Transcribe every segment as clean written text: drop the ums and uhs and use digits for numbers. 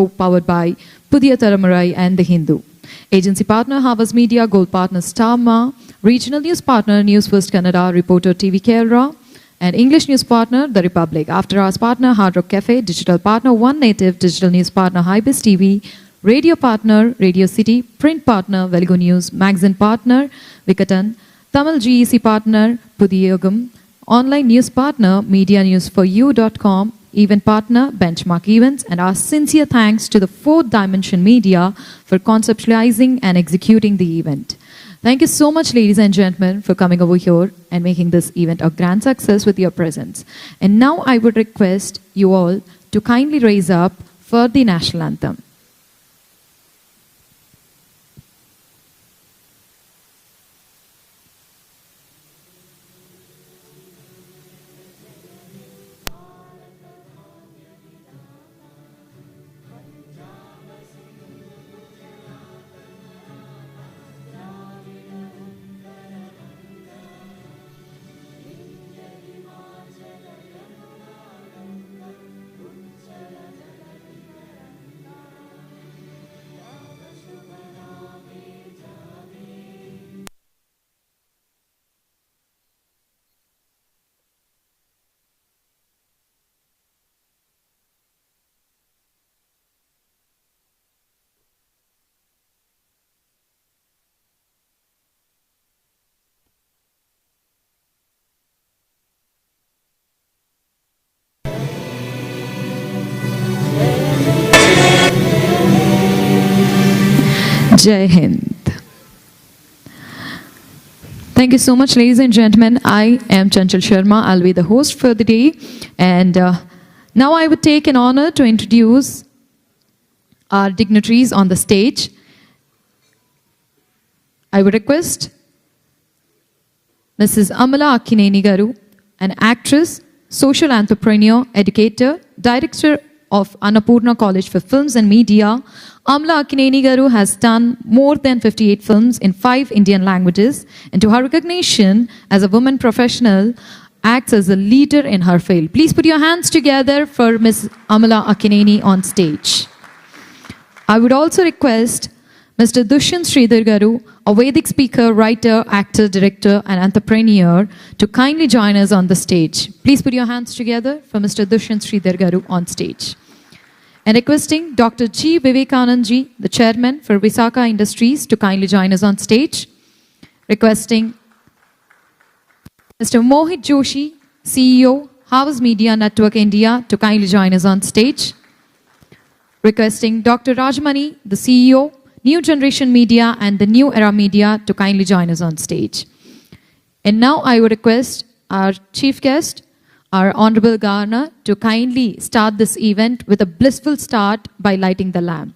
powered by Pudhiya Thalamarai and The Hindu. Agency partner, Havas Media. Gold partner, Starma. Regional news partner, News First Kannada, Reporter TV Kerala. And English news partner, The Republic. After hours partner, Hard Rock Cafe. Digital partner, One Native. Digital news partner, Hybis TV. Radio partner, Radio City. Print partner, Velugu News. Magazine partner, Vikatan. Tamil GEC partner, Pudhiyogam. Online news partner, medianewsforyou.com. Event partner, Benchmark Events. And our sincere thanks to the Fourth Dimension Media for conceptualizing and executing the event. Thank you so much, ladies and gentlemen, for coming over here and making this event a grand success with your presence. And now I would request you all to kindly raise up for the national anthem. Jai Hind. Thank you so much, ladies and gentlemen. I am Chanchal Sharma. I'll be the host for the day. And now I would take an honor to introduce our dignitaries on the stage. I would request Mrs. Amala Akkineni Garu, an actress, social entrepreneur, educator, director of Annapurna College for Films and Media. Amala Akkineni Garu has done more than 58 films in 5 Indian languages, and to her recognition as a woman professional, acts as a leader in her field. Please put your hands together for Ms. Amala Akkineni on stage. I would also request Mr. Dushyant Sridhar Garu, a Vedic speaker, writer, actor, director, and entrepreneur, to kindly join us on the stage. Please put your hands together for Mr. Dushyant Sridhar Garu on stage. And requesting Dr. G. Vivekanand Ji, the chairman for Visakha Industries, to kindly join us on stage. Requesting Mr. Mohit Joshi, CEO, Havas Media Network India, to kindly join us on stage. Requesting Dr. Rajmani, the CEO, New Generation Media and the New Era Media, to kindly join us on stage. And now I would request our chief guest, our Honorable Governor, to kindly start this event with a blissful start by lighting the lamp.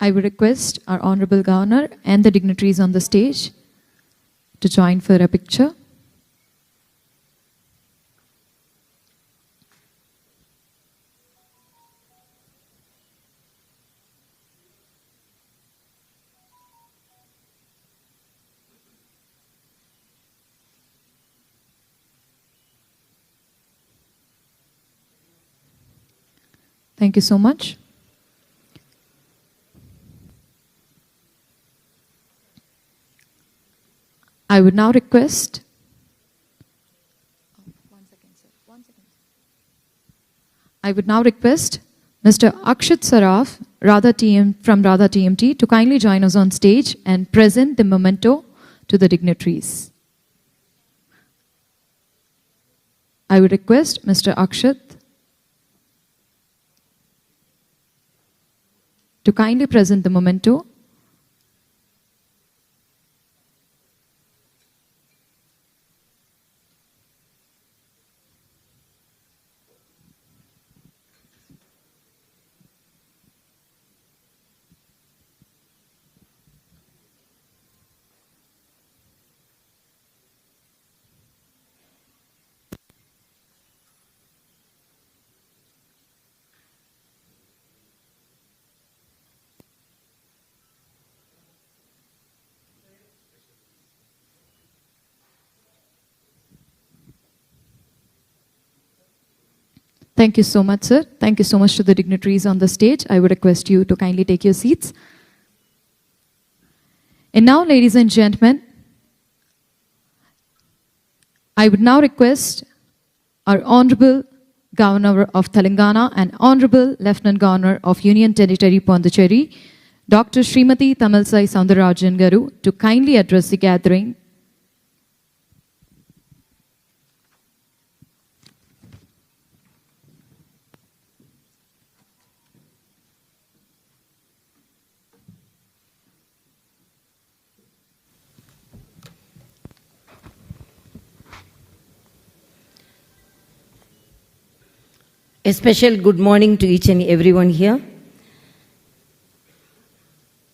I would request our Honorable Governor and the dignitaries on the stage to join for a picture. Thank you so much. I would now request Mr. Akshat Saraf from Radha TMT to kindly join us on stage and present the memento to the dignitaries. I would request Mr. Akshat to kindly present the memento. Thank you so much, sir. Thank you so much to the dignitaries on the stage. I would request you to kindly take your seats. And now, ladies and gentlemen, I would now request our Honorable Governor of Telangana and Honorable Lieutenant Governor of Union Territory Pondicherry, Dr. Srimati Tamilisai Soundararajan Garu, to kindly address the gathering. A special good morning to each and everyone here.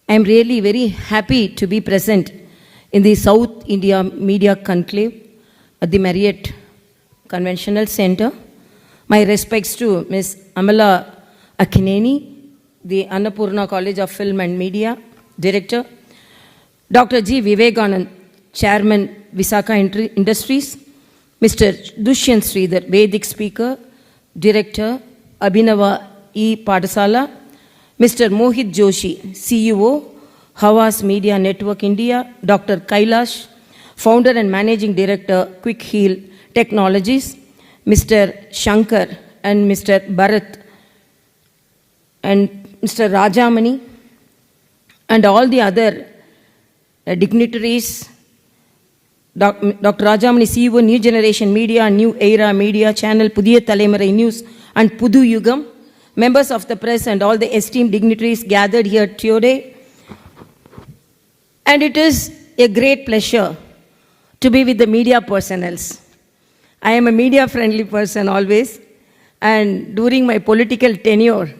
I am really very happy to be present in the South India Media Conclave at the Marriott Conventional Center. My respects to Ms. Amala Akineni, the Annapurna College of Film and Media Director, Dr. G. Vivekananda, Chairman, Visakha Industries, Mr. Dushyant Sridhar, Vedic Speaker, Director, Abhinava E. Padasala, Mr. Mohit Joshi, CEO, Havas Media Network India, Dr. Kailash, Founder and Managing Director, Quick Heal Technologies, Mr. Shankar and Mr. Bharat and Mr. Rajamani, and all the other dignitaries, Dr. Rajamani, CEO, New Generation Media, New Era Media Channel, Pudhiya Thalaimurai News, and Pudu Yugam, members of the press and all the esteemed dignitaries gathered here today. And it is a great pleasure to be with the media personnels. I am a media-friendly person always, and during my political tenure,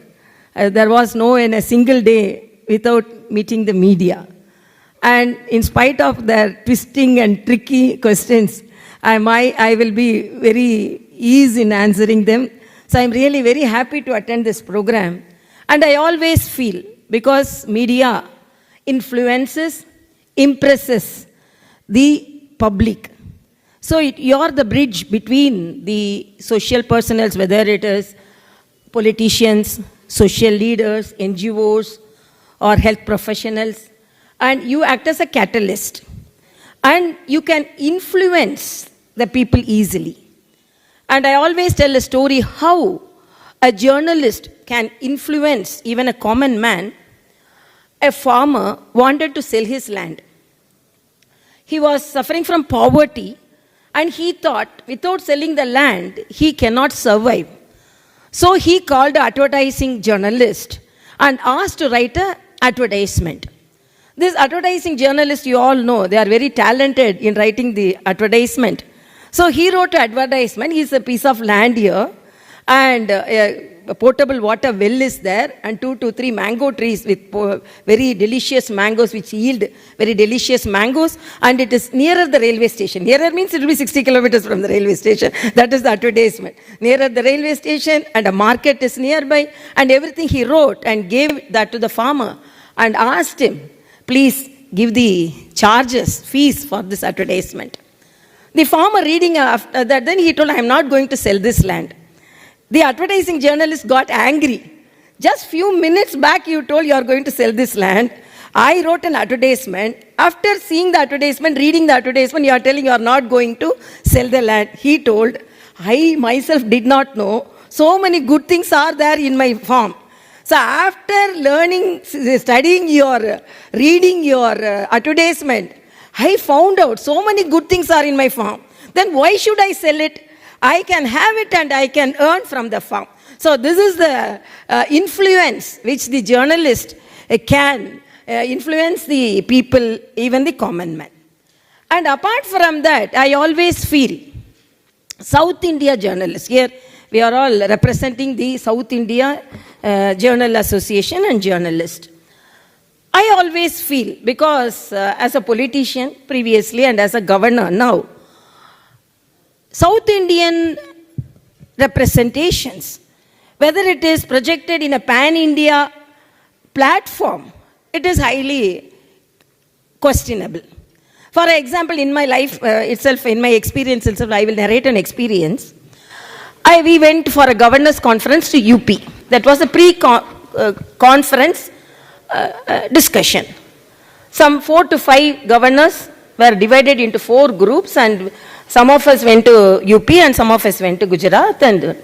there was no a single day without meeting the media. And in spite of their twisting and tricky questions, I will be very easy in answering them. So I'm really very happy to attend this program. And I always feel, because media influences, impresses the public. So you're the bridge between the social personnel, whether it is politicians, social leaders, NGOs, or health professionals. And you act as a catalyst. And you can influence the people easily. And I always tell a story how a journalist can influence even a common man. A farmer wanted to sell his land. He was suffering from poverty, and he thought without selling the land, he cannot survive. So he called an advertising journalist and asked to write an advertisement. This advertising journalist, you all know, they are very talented in writing the advertisement. So he wrote an advertisement. He's a piece of land here, and potable water well is there, and 2 to 3 mango trees with very delicious mangoes which yield very delicious mangoes, and it is nearer the railway station. Nearer means it will be 60 kilometers from the railway station. That is the advertisement. Nearer the railway station, and a market is nearby, and everything he wrote and gave that to the farmer and asked him, please give the charges, fees for this advertisement. The farmer reading after that, then he told, I am not going to sell this land. The advertising journalist got angry. Just few minutes back you told you are going to sell this land. I wrote an advertisement. After seeing the advertisement, reading the advertisement, you are telling you are not going to sell the land. He told, I myself did not know. So many good things are there in my farm. So after learning, studying reading your advertisement, I found out so many good things are in my farm. Then why should I sell it? I can have it and I can earn from the farm. So this is the influence which the journalist can influence the people, even the common man. And apart from that, I always feel South India journalists, here we are all representing the South India Journal Association and journalists. I always feel, because as a politician previously and as a governor now, South Indian representations, whether it is projected in a pan-India platform, it is highly questionable. For example, in my life itself, in my experience itself, I will narrate an experience. We went for a governor's conference to UP. That was a pre-conference discussion. Some 4 to 5 governors were divided into 4 groups, and some of us went to UP and some of us went to Gujarat. And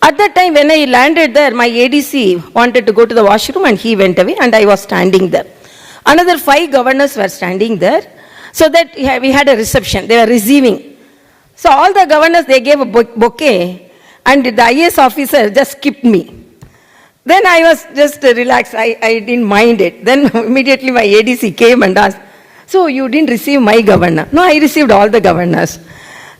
at that time when I landed there, my ADC wanted to go to the washroom and he went away and I was standing there. Another 5 governors were standing there, so that we had a reception. They were receiving. So all the governors, they gave a bouquet, and the IAS officer just skipped me. Then I was just relaxed. I didn't mind it. Then immediately my ADC came and asked, so you didn't receive my governor? No, I received all the governors.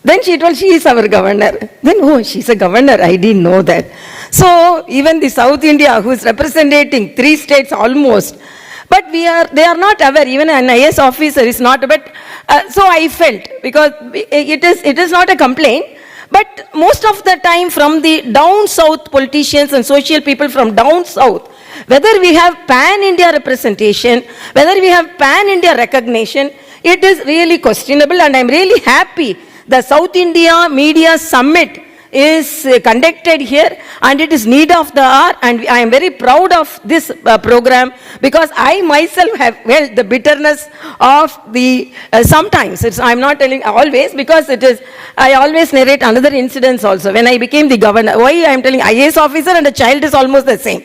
Then she told, she is our governor. Then, oh, she's a governor. I didn't know that. So even the South India, who is representing 3 states almost, but they are not aware. Even an IAS officer is not. But so I felt, because it is not a complaint. But most of the time from the down south politicians and social people from down south, whether we have pan-India representation, whether we have pan-India recognition, it is really questionable. And I am really happy the South India Media Summit is conducted here, and it is need of the hour, and I am very proud of this program, because I myself have felt the bitterness of the sometimes. I am not telling always, because it is, I always narrate another incidents also. When I became the governor, why I am telling IAS officer and a child is almost the same.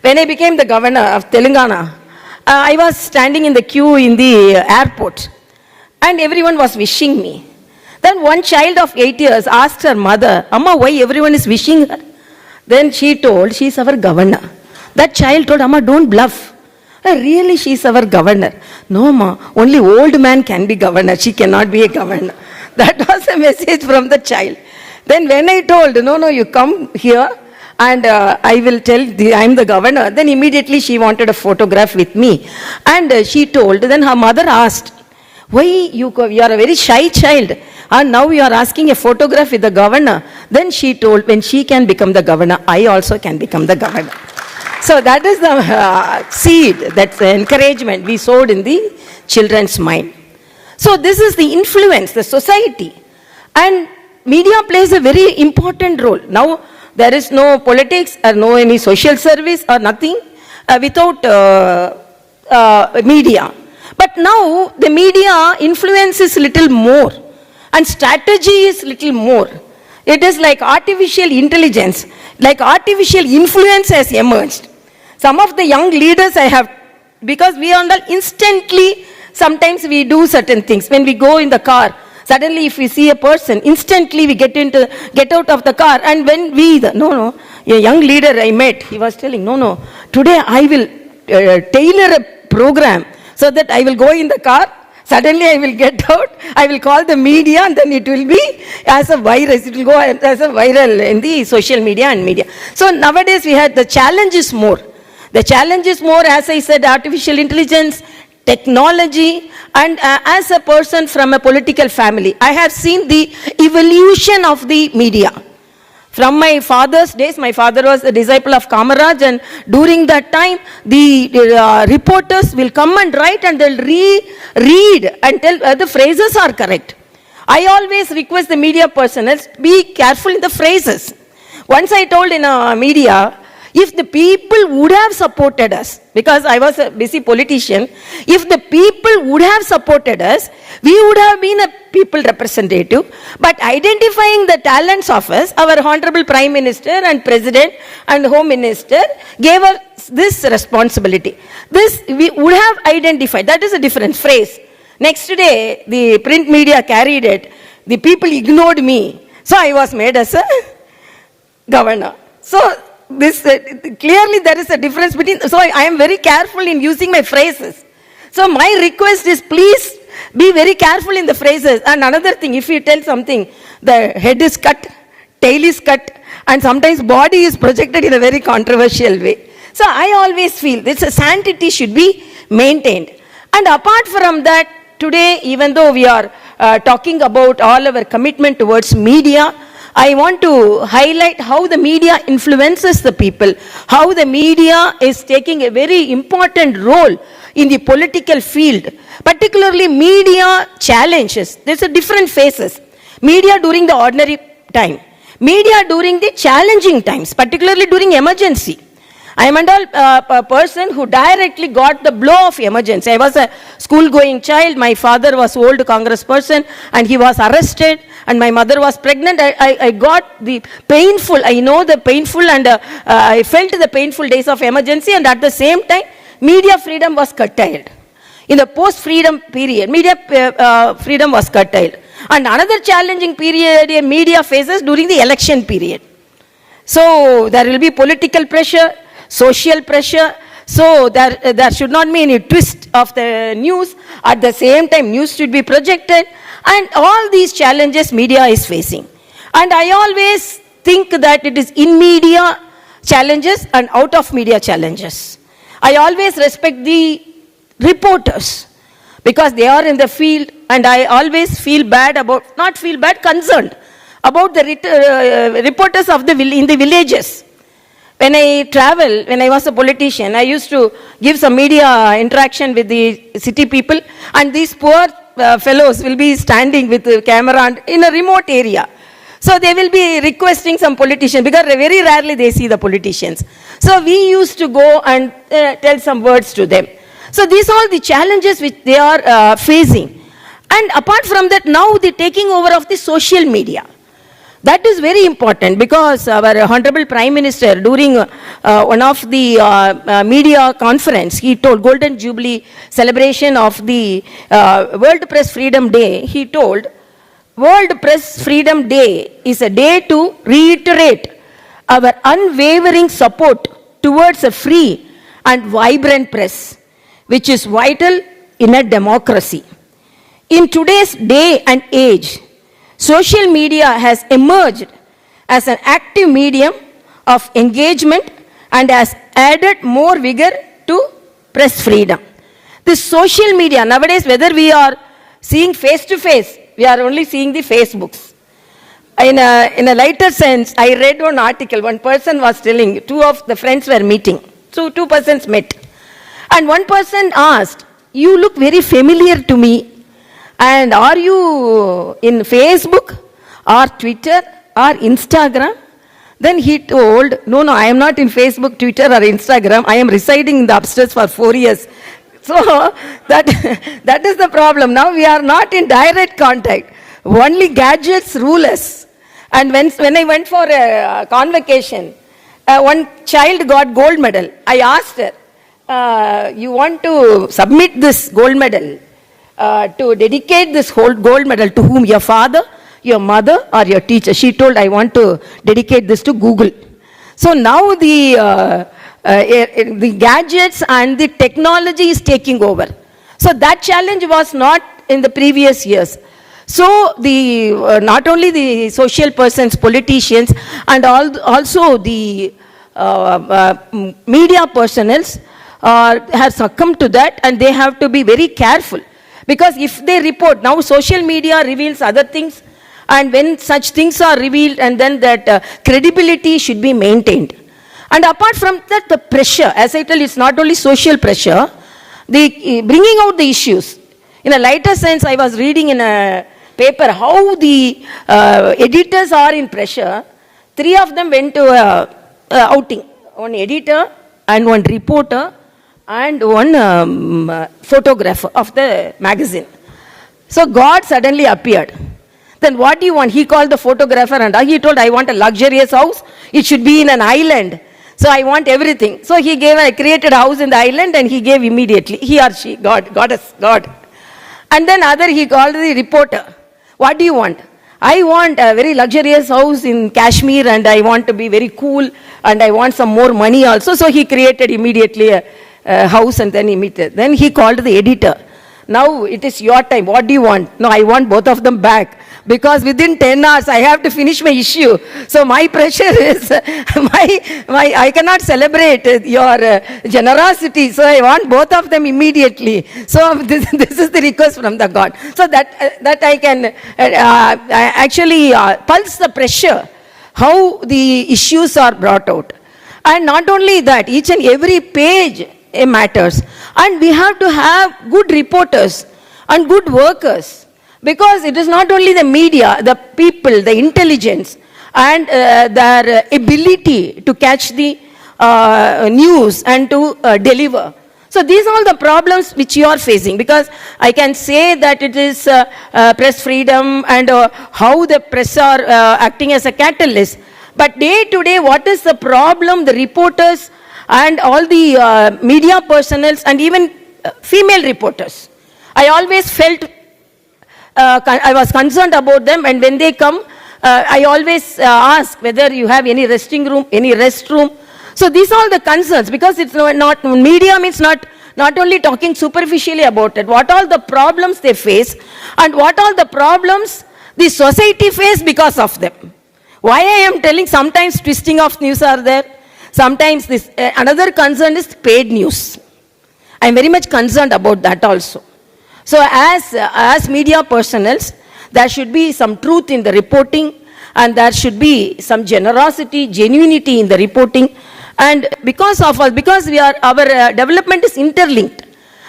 When I became the governor of Telangana, I was standing in the queue in the airport, and everyone was wishing me. Then one child of 8 years asked her mother, Amma, why everyone is wishing her? Then she told, she is our governor. That child told, Amma, don't bluff. Really, she is our governor. No, Ma, only old man can be governor. She cannot be a governor. That was a message from the child. Then when I told, no, you come here and I will tell I am the governor. Then immediately she wanted a photograph with me. And she told, then her mother asked, why you are a very shy child, and now you are asking a photograph with the governor? Then she told, when she can become the governor, I also can become the governor. So that is the seed, that's the encouragement we sowed in the children's mind. So this is the influence, the society. And media plays a very important role. Now there is no politics or no any social service or nothing without media. But now the media influence is little more, and strategy is little more. It is like artificial intelligence, like artificial influence has emerged. Some of the young leaders I have, because we are not instantly, sometimes we do certain things. When we go in the car, suddenly if we see a person, instantly we get out of the car. And when a young leader I met, he was telling, no, today I will tailor a program so that I will go in the car. Suddenly I will get out, I will call the media, and then it will be as a virus. It will go as a viral in the social media and media. So nowadays we had, the challenge is more. The challenge is more, as I said, artificial intelligence, technology, and as a person from a political family, I have seen the evolution of the media. From my father's days, my father was a disciple of Kamaraj, and during that time, the reporters will come and write, and they'll read and tell the phrases are correct. I always request the media personnel, be careful in the phrases. Once I told in a media, if the people would have supported us, because I was a busy politician, if the people would have supported us, we would have been a people representative. But identifying the talents of us, our Honorable Prime Minister and President and Home Minister gave us this responsibility. This we would have identified. That is a different phrase. Next day, the print media carried it. The people ignored me. So I was made as a governor. So this clearly there is a difference between, so I am very careful in using my phrases. So my request is, please be very careful in the phrases. And another thing, if you tell something, the head is cut, tail is cut, and sometimes body is projected in a very controversial way. So I always feel this sanctity should be maintained. And apart from that, today, even though we are talking about all our commitment towards media, I want to highlight how the media influences the people, how the media is taking a very important role in the political field, particularly media challenges. There's a different phases. Media during the ordinary time, media during the challenging times, particularly during emergency. I am a person who directly got the blow of emergency. I was a school-going child. My father was old Congress person, and he was arrested, and my mother was pregnant. I got the painful, I know the painful, and I felt the painful days of emergency, and at the same time, media freedom was curtailed. In the post-freedom period, media freedom was curtailed. And another challenging period media faces during the election period. So there will be political pressure, social pressure. So there should not be any twist of the news. At the same time, news should be projected. And all these challenges media is facing. And I always think that it is in media challenges and out of media challenges. I always respect the reporters because they are in the field, and I always feel bad about, not feel bad, concerned about the reporters of in the villages. When I travel, when I was a politician, I used to give some media interaction with the city people, and these poor fellows will be standing with the camera in a remote area. So they will be requesting some politician, because very rarely they see the politicians. So we used to go and tell some words to them. So these are all the challenges which they are facing. And apart from that, now the taking over of the social media. That is very important, because our Honorable Prime Minister, during one of the media conference, he told, Golden Jubilee celebration of the World Press Freedom Day, he told, World Press Freedom Day is a day to reiterate our unwavering support towards a free and vibrant press, which is vital in a democracy. In today's day and age, social media has emerged as an active medium of engagement and has added more vigor to press freedom. This social media, nowadays, whether we are seeing face to face, we are only seeing the Facebooks. In a lighter sense, I read one article, one person was telling, two of the friends were meeting. So two persons met. And one person asked, you look very familiar to me. And are you in Facebook or Twitter or Instagram? Then he told, no, I am not in Facebook, Twitter or Instagram. I am residing in the upstairs for 4 years. So that is the problem. Now we are not in direct contact. Only gadgets rule us. And when I went for a convocation, one child got gold medal. I asked her, you want to submit this gold medal to dedicate this whole gold medal to whom? Your father, your mother, or your teacher? She told, I want to dedicate this to Google. So now the gadgets and the technology is taking over. So that challenge was not in the previous years. So the not only the social persons, politicians, and also the media personnels have succumbed to that, and they have to be very careful. Because if they report, now social media reveals other things, and when such things are revealed, and then that credibility should be maintained. And apart from that, the pressure, as I tell, it's not only social pressure, the bringing out the issues. In a lighter sense, I was reading in a paper how the editors are in pressure. 3 of them went to a outing. One editor and one reporter and one photographer of the magazine. So God suddenly appeared. Then what do you want? He called the photographer and he told, I want a luxurious house. It should be in an island. So I want everything. So he created a house in the island and he gave immediately. He or she, God. And then he called the reporter. What do you want? I want a very luxurious house in Kashmir and I want to be very cool and I want some more money also. So he created immediately a house and then Then he called the editor. Now it is your time. What do you want? No, I want both of them back. Because within 10 hours I have to finish my issue. So my pressure is, I cannot celebrate your generosity. So I want both of them immediately. So this is the request from the God. So that I can actually pulse the pressure, how the issues are brought out. And not only that, each and every page matters. And we have to have good reporters and good workers. Because it is not only the media, the people, the intelligence, and their ability to catch the news and to deliver. So these are all the problems which you are facing. Because I can say that it is press freedom and how the press are acting as a catalyst. But day to day, what is the problem? The reporters and all the media personnel and even female reporters. I always felt I was concerned about them, and when they come, I always ask whether you have any resting room, any restroom. So these are all the concerns, because it's not media means not only talking superficially about it. What all the problems they face, and what all the problems the society face because of them. Why I am telling, sometimes twisting of news are there. Sometimes this another concern is paid news. I am very much concerned about that also. So as media personnel, there should be some truth in the reporting, and there should be some generosity, genuinity in the reporting. And because of us, because our development is interlinked,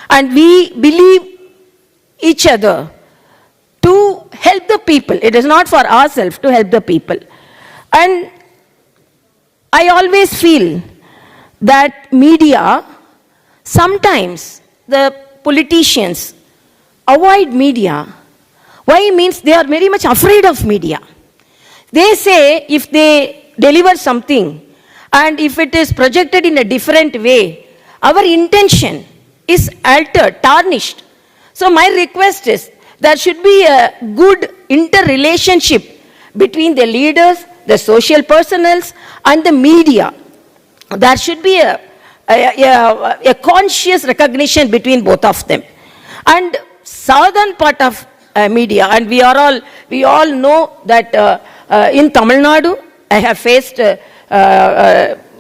and we believe each other to help the people. It is not for ourselves, to help the people. And I always feel that media, sometimes the politicians avoid media. Why? Means they are very much afraid of media. They say if they deliver something and if it is projected in a different way, our intention is altered, tarnished. So my request is, there should be a good interrelationship between the leaders, the social personnel, and the media. There should be a conscious recognition between both of them. And southern part of media, and we all know that in Tamil Nadu, I have faced the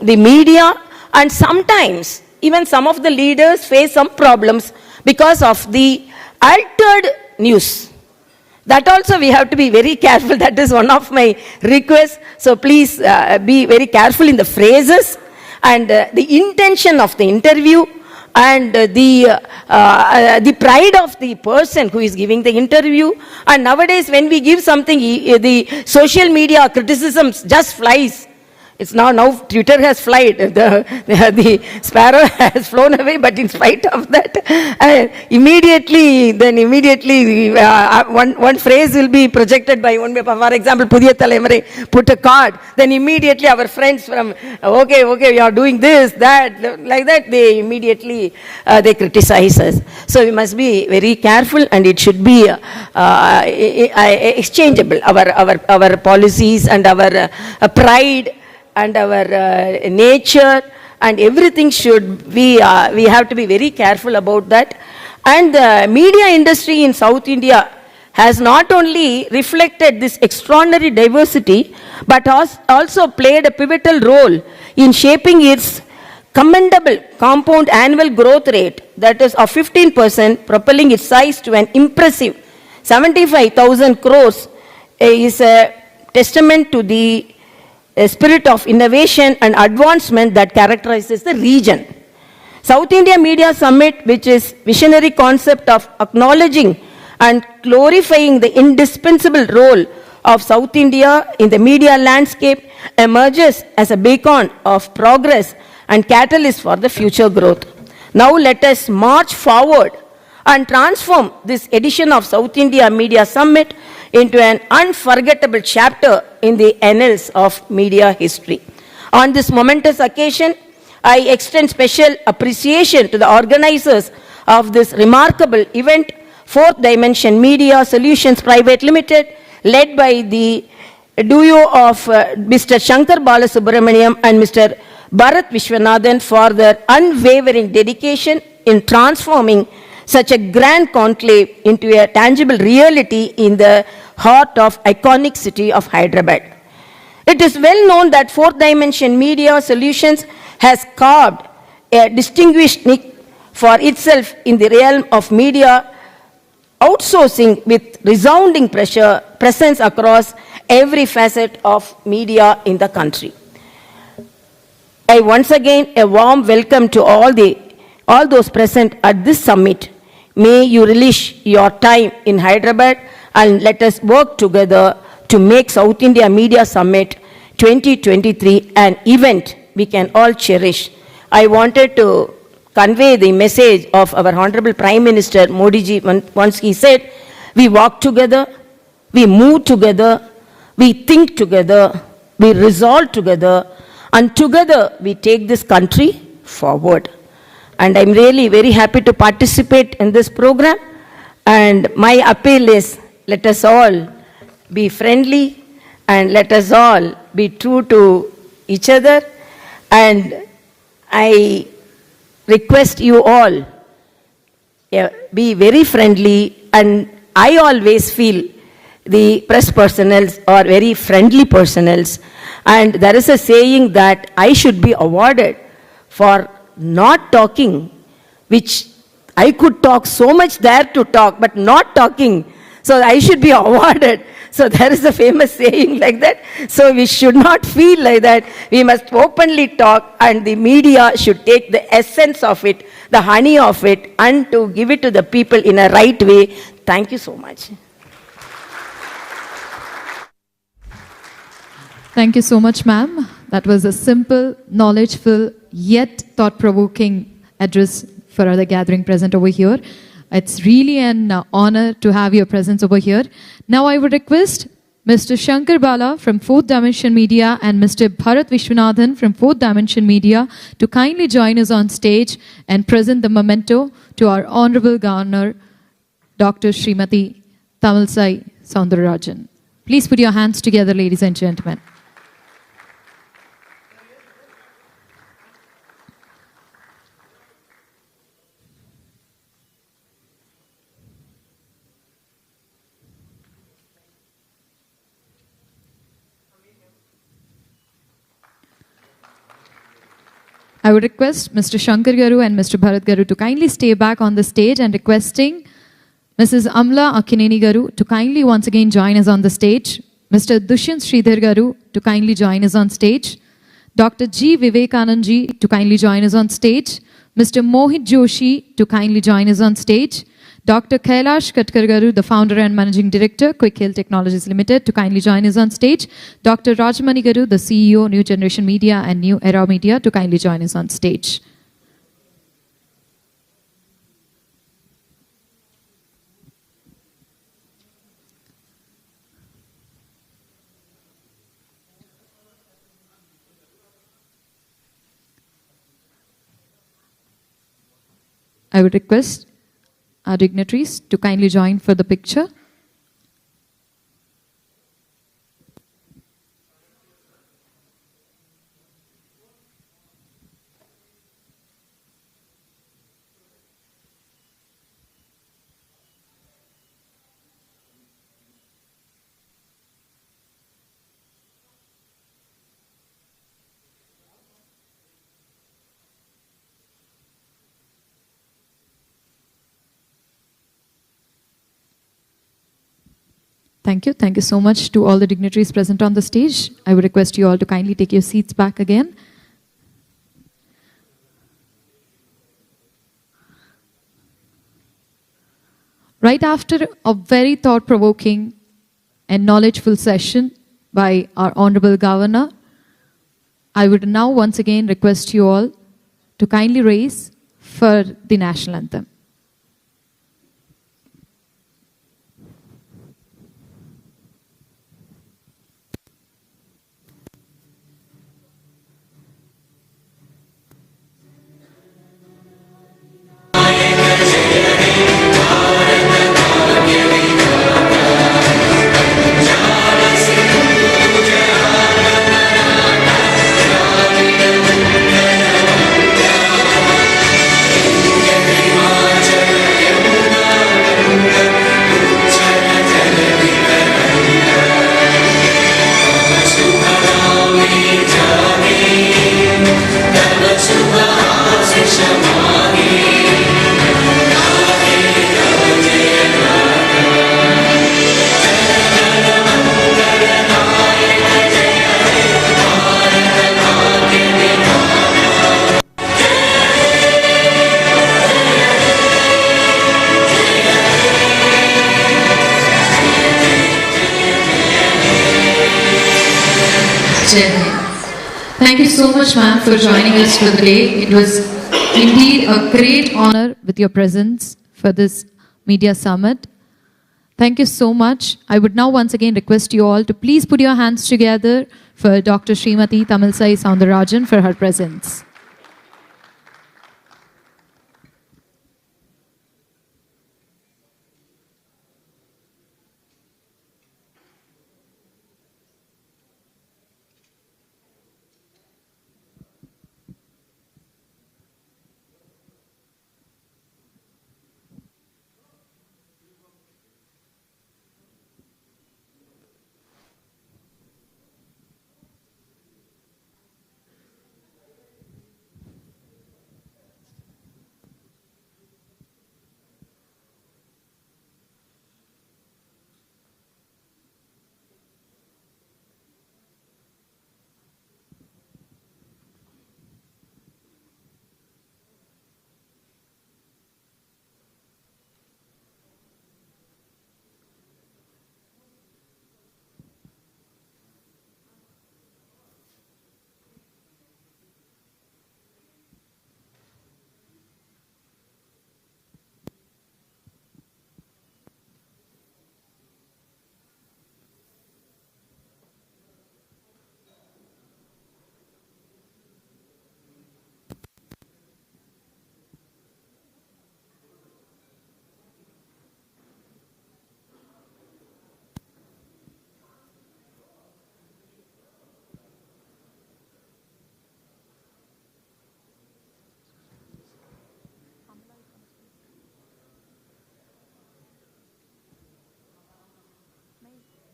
media, and sometimes even some of the leaders face some problems because of the altered news. That also we have to be very careful. That is one of my requests. So please be very careful in the phrases and the intention of the interview, and the pride of the person who is giving the interview. And nowadays when we give something, the social media criticism just flies. It's now Twitter has flied, the sparrow has flown away, but in spite of that, immediately one phrase will be projected by one, for example, Pudhiya Thalamure put a card, then immediately our friends from, okay, we are doing this, that, like that, they immediately, they criticize us. So we must be very careful, and it should be exchangeable, our policies and our pride and our nature and everything should be, we have to be very careful about that. And the media industry in South India has not only reflected this extraordinary diversity, but has also played a pivotal role in shaping its commendable compound annual growth rate, that is of 15%, propelling its size to an impressive 75,000 crores, is a testament to the spirit of innovation and advancement that characterizes the region. South India Media Summit, which is visionary concept of acknowledging and glorifying the indispensable role of South India in the media landscape, emerges as a beacon of progress and catalyst for the future growth. Now let us march forward and transform this edition of South India Media Summit into an unforgettable chapter in the annals of media history. On this momentous occasion, I extend special appreciation to the organizers of this remarkable event, Fourth Dimension Media Solutions Private Limited, led by the duo of Mr. Shankar Balasubramaniam and Mr. Bharat Vishwanathan, for their unwavering dedication in transforming such a grand conclave into a tangible reality in the heart of iconic city of Hyderabad. It is well known that Fourth Dimension Media Solutions has carved a distinguished niche for itself in the realm of media outsourcing with resounding presence across every facet of media in the country. I once again a warm welcome to all those present at this summit. May you relish your time in Hyderabad and let us work together to make South India Media Summit 2023 an event we can all cherish. I wanted to convey the message of our Honorable Prime Minister Modi ji once he said, we walk together, we move together, we think together, we resolve together, and together we take this country forward. And I'm really very happy to participate in this program. And my appeal is, let us all be friendly and let us all be true to each other. And I request you all, be very friendly, and I always feel the press personnels are very friendly personnels, and there is a saying that I should be awarded for not talking, which I could talk so much there to talk, but not talking, so I should be awarded. So there is a famous saying like that. So we should not feel like that. We must openly talk, and the media should take the essence of it, the honey of it, and to give it to the people in a right way. Thank you so much. Thank you so much, ma'am. That was a simple, knowledgeful, yet thought-provoking address for the gathering present over here. It's really an honor to have your presence over here. Now I would request Mr. Shankar Bala from Fourth Dimension Media and Mr. Bharat Vishwanathan from Fourth Dimension Media to kindly join us on stage and present the memento to our Honorable Governor, Dr. Srimati Tamilisai Soundararajan. Please put your hands together, ladies and gentlemen. I would request Mr. Shankar Garu and Mr. Bharat Garu to kindly stay back on the stage, and requesting Mrs. Amala Akineni Garu to kindly once again join us on the stage, Mr. Dushyant Sridhar Garu to kindly join us on stage, Dr. G. Vivekanand Ji to kindly join us on stage, Mr. Mohit Joshi to kindly join us on stage, Dr. Kailash Katkar Garu, the founder and managing director, Quick Hill Technologies Limited, to kindly join us on stage. Dr. Rajmani Garu, the CEO, New Generation Media and New Era Media, to kindly join us on stage. I would request our dignitaries to kindly join for the picture. Thank you. Thank you so much to all the dignitaries present on the stage. I would request you all to kindly take your seats back again. Right after a very thought-provoking and knowledgeful session by our Honorable Governor, I would now once again request you all to kindly raise for the national anthem. Thank you so much, ma'am, for joining us for the day. It was indeed a great honor with your presence for this media summit. Thank you so much. I would now once again request you all to please put your hands together for Dr. Srimati Tamilisai Soundarajan for her presence.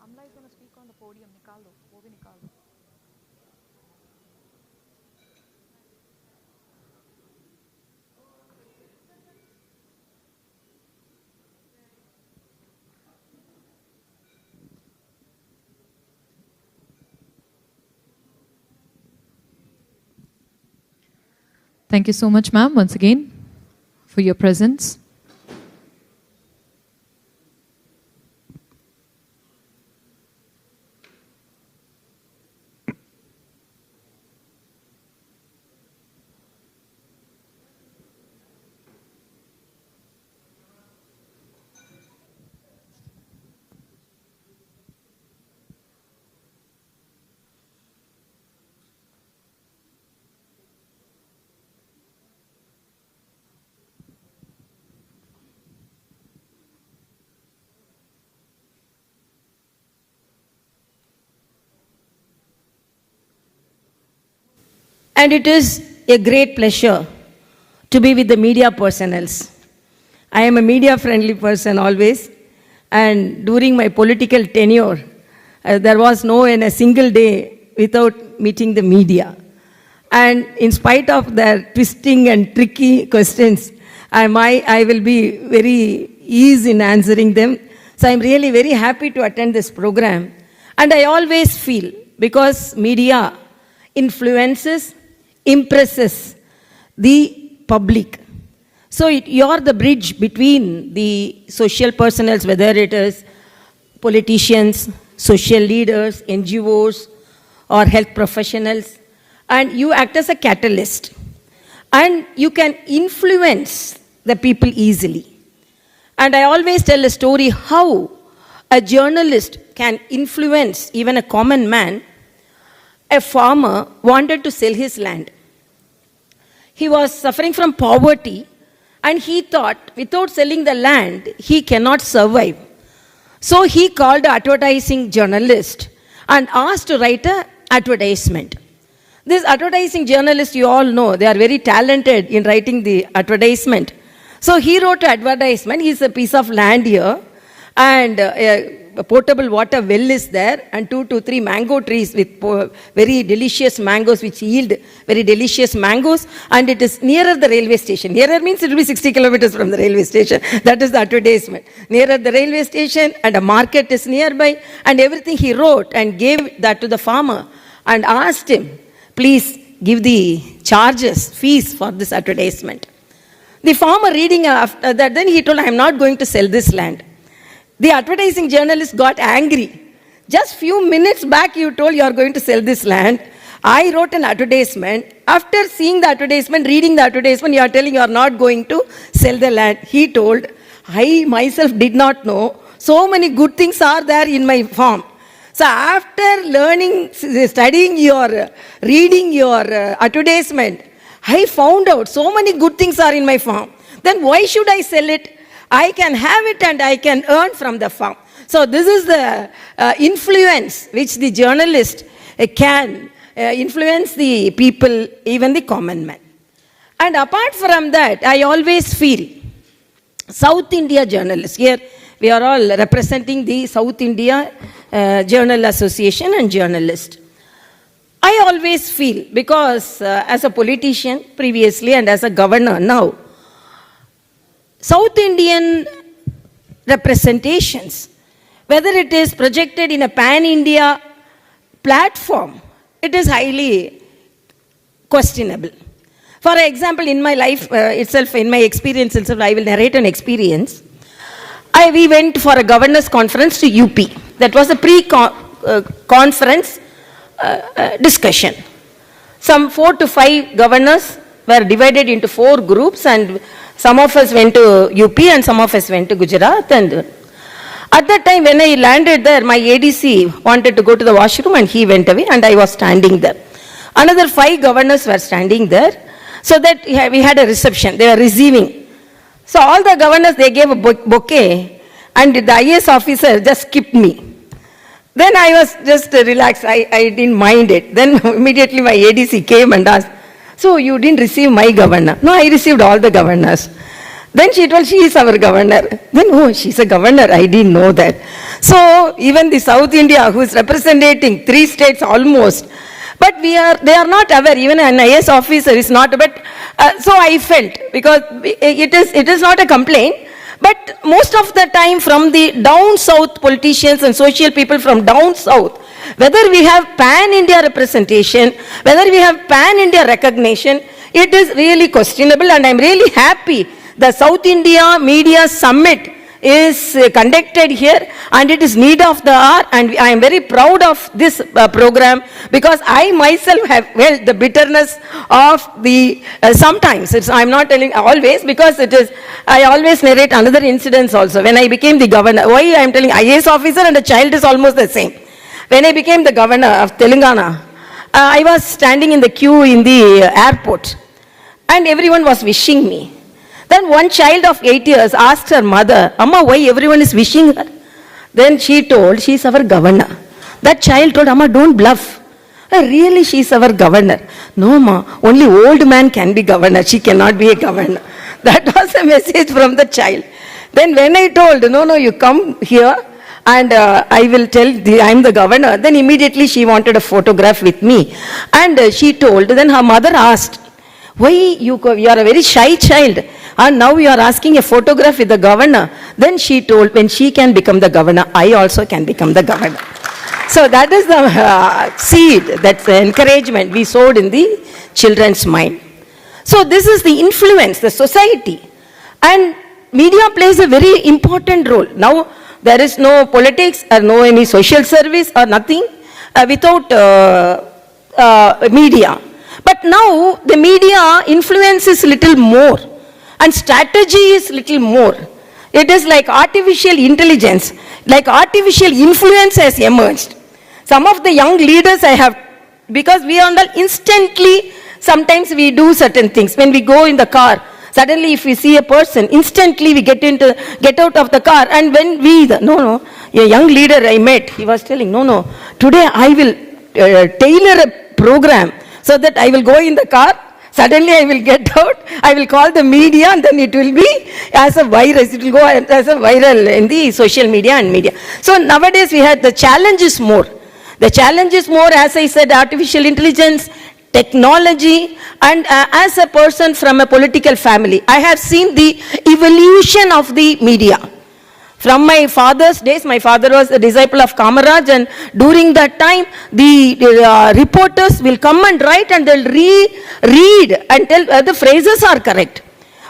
Amala is going to speak on the podium. Nikal do. वो भी निकाल दो. Thank you so much, ma'am, once again, for your presence. And it is a great pleasure to be with the media personnels. I am a media-friendly person always, and during my political tenure, there was no a single day without meeting the media. And in spite of their twisting and tricky questions, I will be very easy in answering them. So I'm really very happy to attend this program. And I always feel, because media influences, impresses the public. So you're the bridge between the social personnel, whether it is politicians, social leaders, NGOs, or health professionals, and you act as a catalyst. And you can influence the people easily. And I always tell a story how a journalist can influence even a common man. A farmer wanted to sell his land. He was suffering from poverty, and he thought without selling the land, he cannot survive. So he called an advertising journalist and asked to write an advertisement. This advertising journalist, you all know, they are very talented in writing the advertisement. So he wrote an advertisement. He's a piece of land here, and a potable water well is there, and 2 to 3 mango trees with very delicious mangoes, which yield very delicious mangoes, and it is nearer the railway station. Nearer means it will be 60 kilometers from the railway station. That is the advertisement. Nearer the railway station, and a market is nearby, and everything he wrote and gave that to the farmer and asked him, please give the charges, fees for this advertisement. The farmer reading after that, then he told, I am not going to sell this land. The advertising journalist got angry. Just few minutes back you told you are going to sell this land. I wrote an advertisement. After seeing the advertisement, reading the advertisement, you are telling you are not going to sell the land. He told, I myself did not know. So many good things are there in my farm. So after learning, studying reading your advertisement, I found out so many good things are in my farm. Then why should I sell it? I can have it and I can earn from the farm. So this is the influence which the journalist can influence the people, even the common man. And apart from that, I always feel South India journalists, here we are all representing the South India Journal Association and journalists. I always feel, because as a politician previously and as a governor now, South Indian representations, whether it is projected in a pan-India platform, it is highly questionable. For example, in my life itself, in my experience itself, I will narrate an experience. We went for a governor's conference to UP. That was a pre-conference discussion. Some 4 to 5 governors were divided into 4 groups, and some of us went to UP and some of us went to Gujarat. And at that time when I landed there, my ADC wanted to go to the washroom and he went away, and I was standing there. Another 5 governors were standing there, so that we had a reception. They were receiving. So all the governors, they gave a bouquet, and the IAS officer just skipped me. Then I was just relaxed. I didn't mind it. Then immediately my ADC came and asked, so you didn't receive my governor? No, I received all the governors. Then she told, she is our governor. Then, oh, she's a governor. I didn't know that. So even the South India, who is representing 3 states almost, but they are not aware. Even an IAS officer is not. But so I felt, because it is not a complaint. But most of the time from the down south politicians and social people from down south, whether we have pan-India representation, whether we have pan-India recognition, it is really questionable. And I'm really happy the South India Media Summit is conducted here, and it is need of the hour, and I am very proud of this program, because I myself have felt the bitterness of the sometimes. I'm not telling always, because it is, I always narrate another incidents also. When I became the governor, why I am telling IAS officer and a child is almost the same. When I became the governor of Telangana, I was standing in the queue in the airport, and everyone was wishing me. Then one child of 8 years asked her mother, Amma, why everyone is wishing her? Then she told, she is our governor. That child told, Amma, don't bluff. Really, she is our governor. No, Ma, only old man can be governor. She cannot be a governor. That was a message from the child. Then when I told, no, you come here and I will tell I am the governor. Then immediately she wanted a photograph with me. And she told, then her mother asked, Why you are a very shy child and now you are asking a photograph with the governor? Then she told, when she can become the governor, I also can become the governor. So that is the seed, that's the encouragement we sowed in the children's mind. So this is the influence, the society. And media plays a very important role. Now there is no politics or no any social service or nothing without media. But now the media influence is little more and strategy is little more. It is like artificial intelligence, like artificial influence has emerged. Some of the young leaders I have, because we are instantly, sometimes we do certain things. When we go in the car, suddenly if we see a person, instantly we get out of the car. And when a young leader I met, he was telling, today I will tailor a program so that I will go in the car, suddenly I will get out, I will call the media and then it will be as a virus, it will go as a viral in the social media and media. So nowadays we had, the challenge is more. The challenge is more, as I said, artificial intelligence, technology, and as a person from a political family, I have seen the evolution of the media. From my father's days, my father was a disciple of Kamaraj, and during that time, the reporters will come and write and they'll read until the phrases are correct.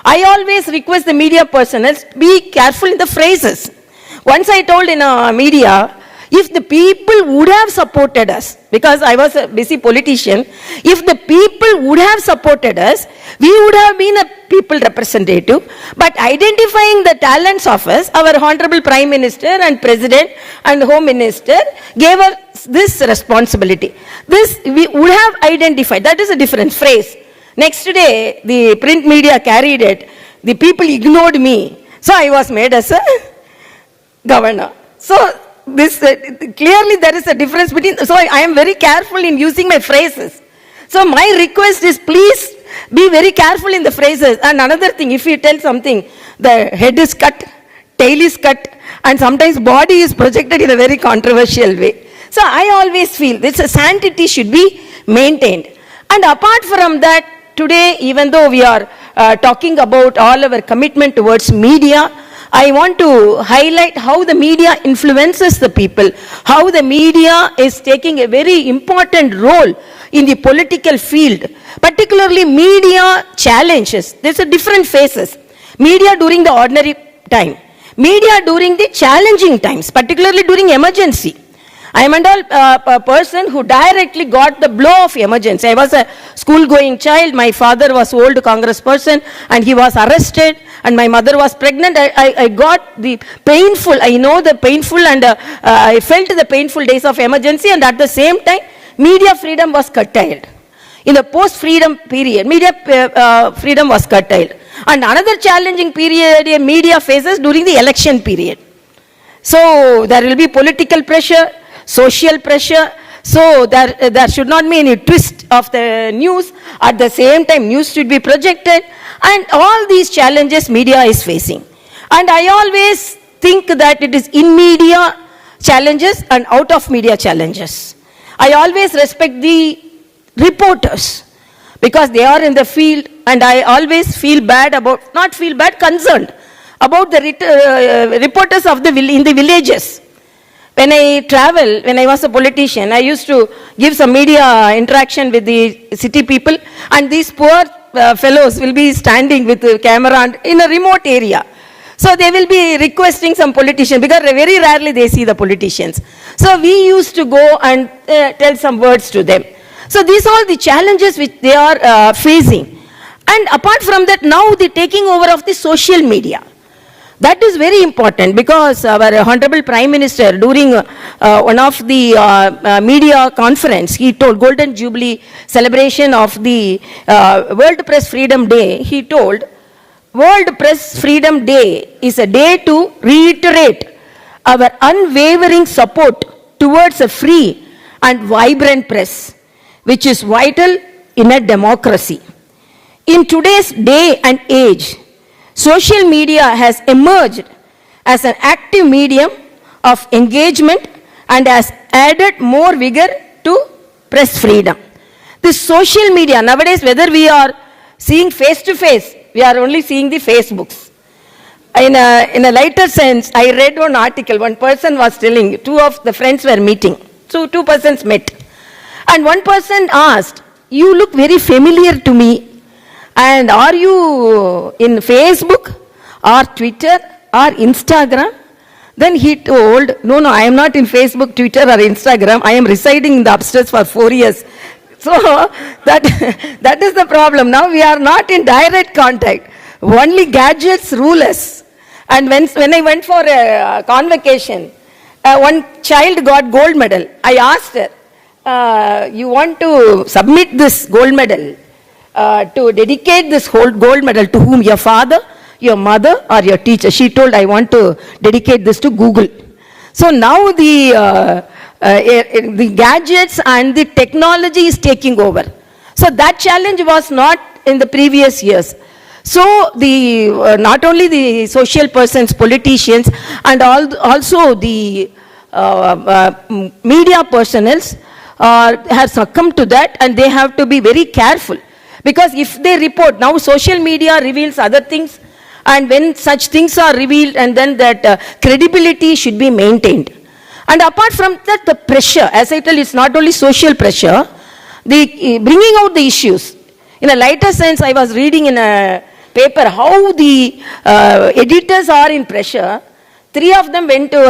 I always request the media personnel, be careful in the phrases. Once I told in a media, if the people would have supported us, because I was a busy politician, if the people would have supported us, we would have been a people representative. But identifying the talents of us, our Honorable Prime Minister and President and Home Minister gave us this responsibility. This we would have identified. That is a different phrase. Next day, the print media carried it. The people ignored me. So I was made as a governor. So this clearly there is a difference between, so I am very careful in using my phrases. So my request is, please be very careful in the phrases. And another thing, if you tell something, the head is cut, tail is cut, and sometimes body is projected in a very controversial way. So I always feel this sanctity should be maintained. And apart from that, today, even though we are talking about all our commitment towards media, I want to highlight how the media influences the people, how the media is taking a very important role in the political field, particularly media challenges. There's a different phases. Media during the ordinary time, media during the challenging times, particularly during emergency. I am a person who directly got the blow of emergency. I was a school-going child. My father was an old Congress person and he was arrested, and my mother was pregnant. I got the painful, I know the painful, and I felt the painful days of emergency, and at the same time, media freedom was curtailed. In the post-freedom period, media freedom was curtailed. And another challenging period media faces during the election period. So there will be political pressure, social pressure, so there should not be any twist of the news. At the same time, news should be projected, and all these challenges media is facing. And I always think that it is in media challenges and out of media challenges. I always respect the reporters because they are in the field, and I always feel bad about, not feel bad, concerned about the reporters of in the villages. When I travel, when I was a politician, I used to give some media interaction with the city people, and these poor fellows will be standing with the camera in a remote area. So they will be requesting some politician, because very rarely they see the politicians. So we used to go and tell some words to them. So these are all the challenges which they are facing. And apart from that, now the taking over of the social media. That is very important, because our Honorable Prime Minister, during one of the media conference, he told Golden Jubilee celebration of the World Press Freedom Day, he told, World Press Freedom Day is a day to reiterate our unwavering support towards a free and vibrant press, which is vital in a democracy. In today's day and age, social media has emerged as an active medium of engagement and has added more vigor to press freedom. This social media, nowadays, whether we are seeing face to face. We are only seeing the Facebooks. In a lighter sense, I read one article. One person was telling, two of the friends were meeting. So two persons met. And one person asked, "You look very familiar to me. And are you in Facebook or Twitter or Instagram?" Then he told, no, I am not in Facebook, Twitter or Instagram. I am residing in the upstairs for 4 years. So that is the problem. Now we are not in direct contact. Only gadgets rule us. And when I went for a convocation, one child got gold medal. I asked her, "You want to submit this gold medal to dedicate this whole gold medal to whom? Your father, your mother, or your teacher?" She told, "I want to dedicate this to Google." So now the gadgets and the technology is taking over. So that challenge was not in the previous years. So not only the social persons, politicians, and also the media personnel have succumbed to that, and they have to be very careful. Because if they report, now social media reveals other things, and when such things are revealed, and then that credibility should be maintained. And apart from that, the pressure, as I tell, it's not only social pressure, the bringing out the issues. In a lighter sense, I was reading in a paper how the editors are in pressure. 3 of them went to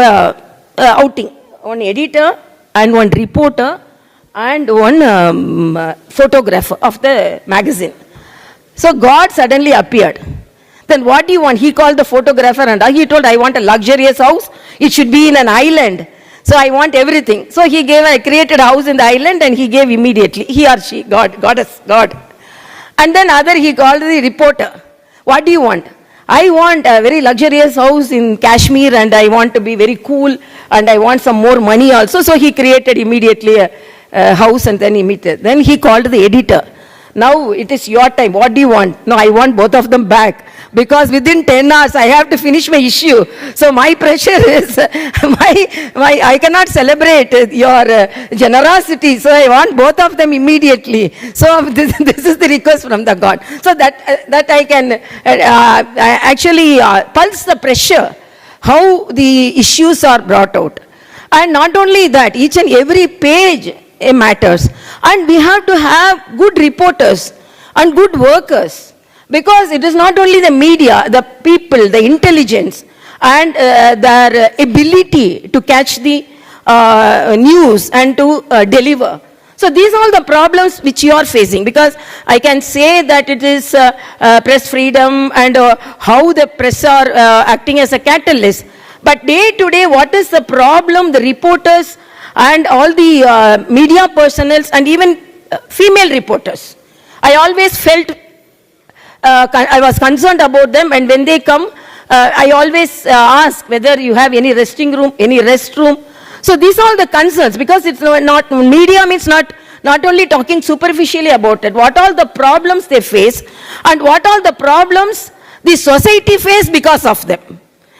outing. One editor and one reporter and one photographer of the magazine. So God suddenly appeared. Then what do you want? He called the photographer and he told, "I want a luxurious house. It should be in an island. So I want everything." So he created a house in the island and he gave immediately. He or she, God. And then he called the reporter. "What do you want?" "I want a very luxurious house in Kashmir and I want to be very cool and I want some more money also." So he created immediately a house and then Then he called the editor. "Now it is your time. What do you want?" "No, I want both of them back because within 10 hours I have to finish my issue. So my pressure is, I cannot celebrate your generosity. So I want both of them immediately." So this is the request from the God. So that I can actually pulse the pressure, how the issues are brought out. And not only that, each and every page matters. And we have to have good reporters and good workers. Because it is not only the media, the people, the intelligence, and their ability to catch the news and to deliver. So these are all the problems which you are facing. Because I can say that it is press freedom and how the press are acting as a catalyst. But day to day, what is the problem? The reporters and all the media personnel and even female reporters. I always felt I was concerned about them, and when they come, I always ask whether you have any resting room, any restroom. So these are all the concerns, because it's not, media means not only talking superficially about it, what all the problems they face and what all the problems the society face because of them.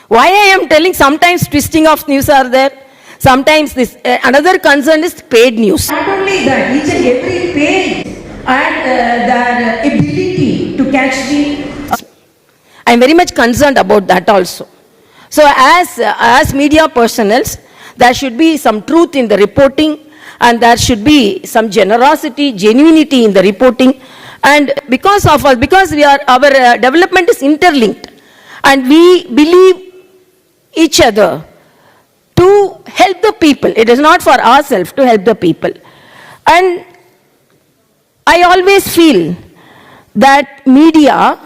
Why I am telling, sometimes twisting of news are there, sometimes this, another concern is paid news. Not only that, each and every page and their ability to catch the... I am very much concerned about that also. So as media personnel, there should be some truth in the reporting, and there should be some generosity, genuinity in the reporting. And because our development is interlinked, and we believe each other to help the people. It is not for ourselves, to help the people. And I always feel that media,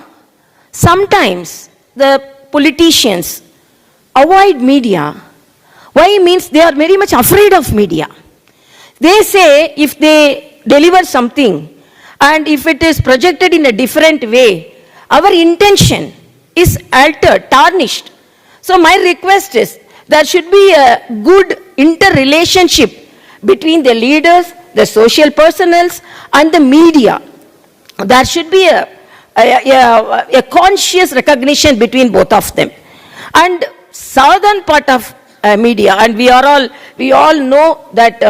sometimes the politicians avoid media. Why? Means they are very much afraid of media. They say if they deliver something and if it is projected in a different way, our intention is altered, tarnished. So my request is, there should be a good interrelationship between the leaders, the social personnel, and the media. There should be a conscious recognition between both of them. And southern part of media, and we all know that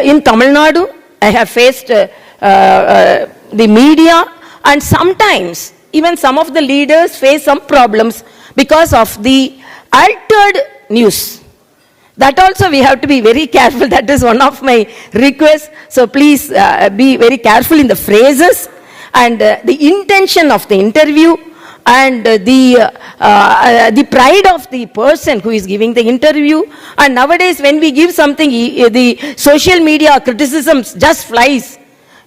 in Tamil Nadu, I have faced the media And sometimes, even some of the leaders face some problems because of the altered news. That also we have to be very careful. That is one of my requests. So please be very careful in the phrases and the intention of the interview and the pride of the person who is giving the interview. And nowadays when we give something, the social media criticisms just flies.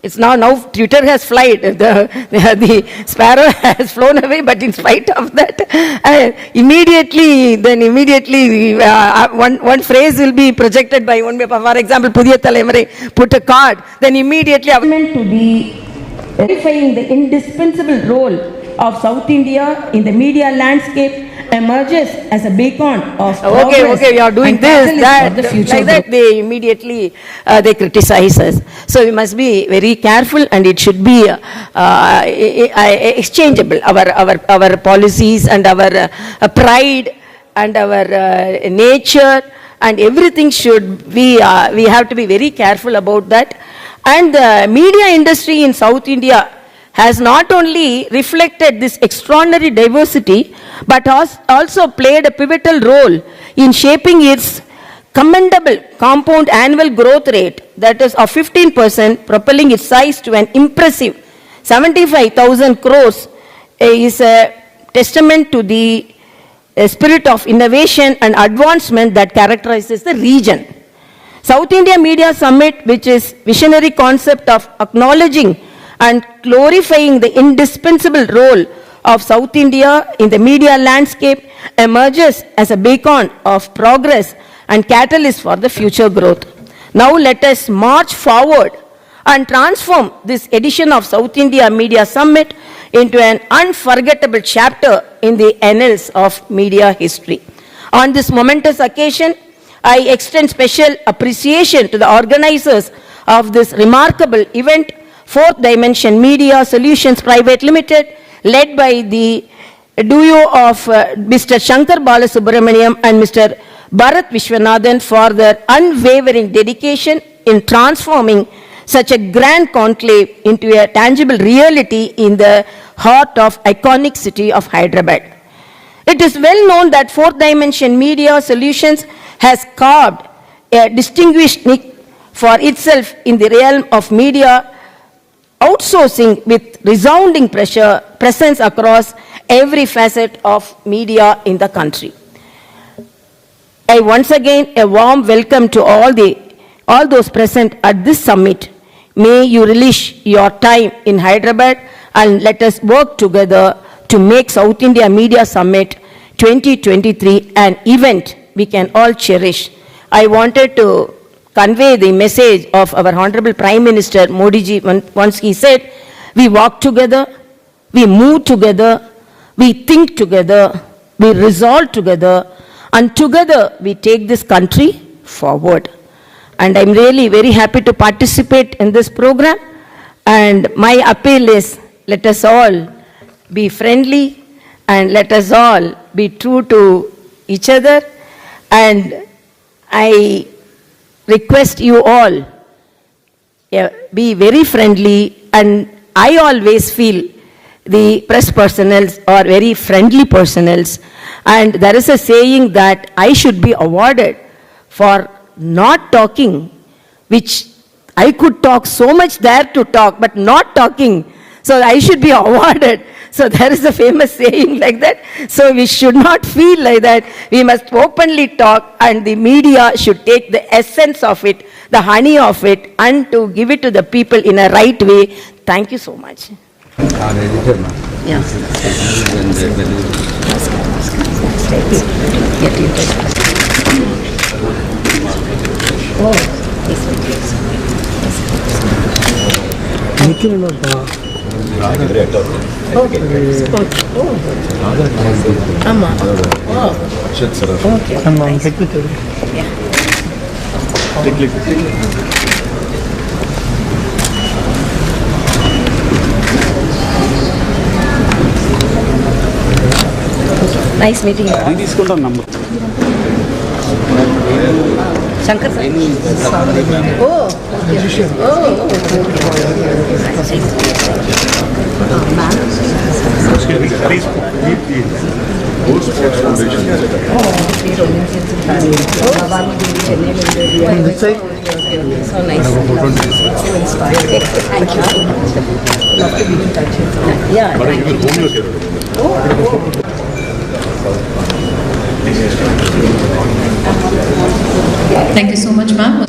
It's now Twitter has flied, the sparrow has flown away, but in spite of that, immediately one phrase will be projected by one, for example, Pudhiya Thalamure put a card, then immediately to be verifying the indispensable role of South India in the media landscape emerges as a beacon of progress. Okay, we are doing this, that, the future like that, they immediately they criticize us. So we must be very careful, and it should be exchangeable. Our policies and our pride and our nature and everything should be. We have to be very careful about that. And the media industry in South India has not only reflected this extraordinary diversity, but has also played a pivotal role in shaping its commendable compound annual growth rate, that is of 15%, propelling its size to an impressive 75,000 crores, is a testament to the spirit of innovation and advancement that characterizes the region. South India Media Summit, which is visionary concept of acknowledging and glorifying the indispensable role of South India in the media landscape, emerges as a beacon of progress and catalyst for the future growth. Now let us march forward and transform this edition of South India Media Summit into an unforgettable chapter in the annals of media history. On this momentous occasion, I extend special appreciation to the organizers of this remarkable event, Fourth Dimension Media Solutions Private Limited, led by the duo of Mr. Shankar Balasubramaniam and Mr. Bharat Vishwanathan, for their unwavering dedication in transforming such a grand conclave into a tangible reality in the heart of iconic city of Hyderabad. It is well known that Fourth Dimension Media Solutions has carved a distinguished niche for itself in the realm of media outsourcing with resounding presence across every facet of media in the country. I once again a warm welcome to all those present at this summit. May you relish your time in Hyderabad, and let us work together to make South India Media Summit 2023 an event we can all cherish. I wanted to convey the message of our Honorable Prime Minister Modi ji. Once he said, we walk together, we move together, we think together, we resolve together, and together we take this country forward. And I'm really very happy to participate in this program. And my appeal is, let us all be friendly and let us all be true to each other. And I request you all, be very friendly, and I always feel the press personnels are very friendly personnels, and there is a saying that I should be awarded for not talking, which I could talk so much there to talk, but not talking, so I should be awarded. So there is a famous saying like that. So we should not feel like that. We must openly talk, and the media should take the essence of it, the honey of it, and to give it to the people in a right way. Thank you so much. Yeah. Nice meeting you. Shankar sir. Oh, okay. Oh, Please leave the Ghost Sports Foundation. So nice. Thank you. Love to be in touch. Yeah, thank you. Thank you so much, ma'am.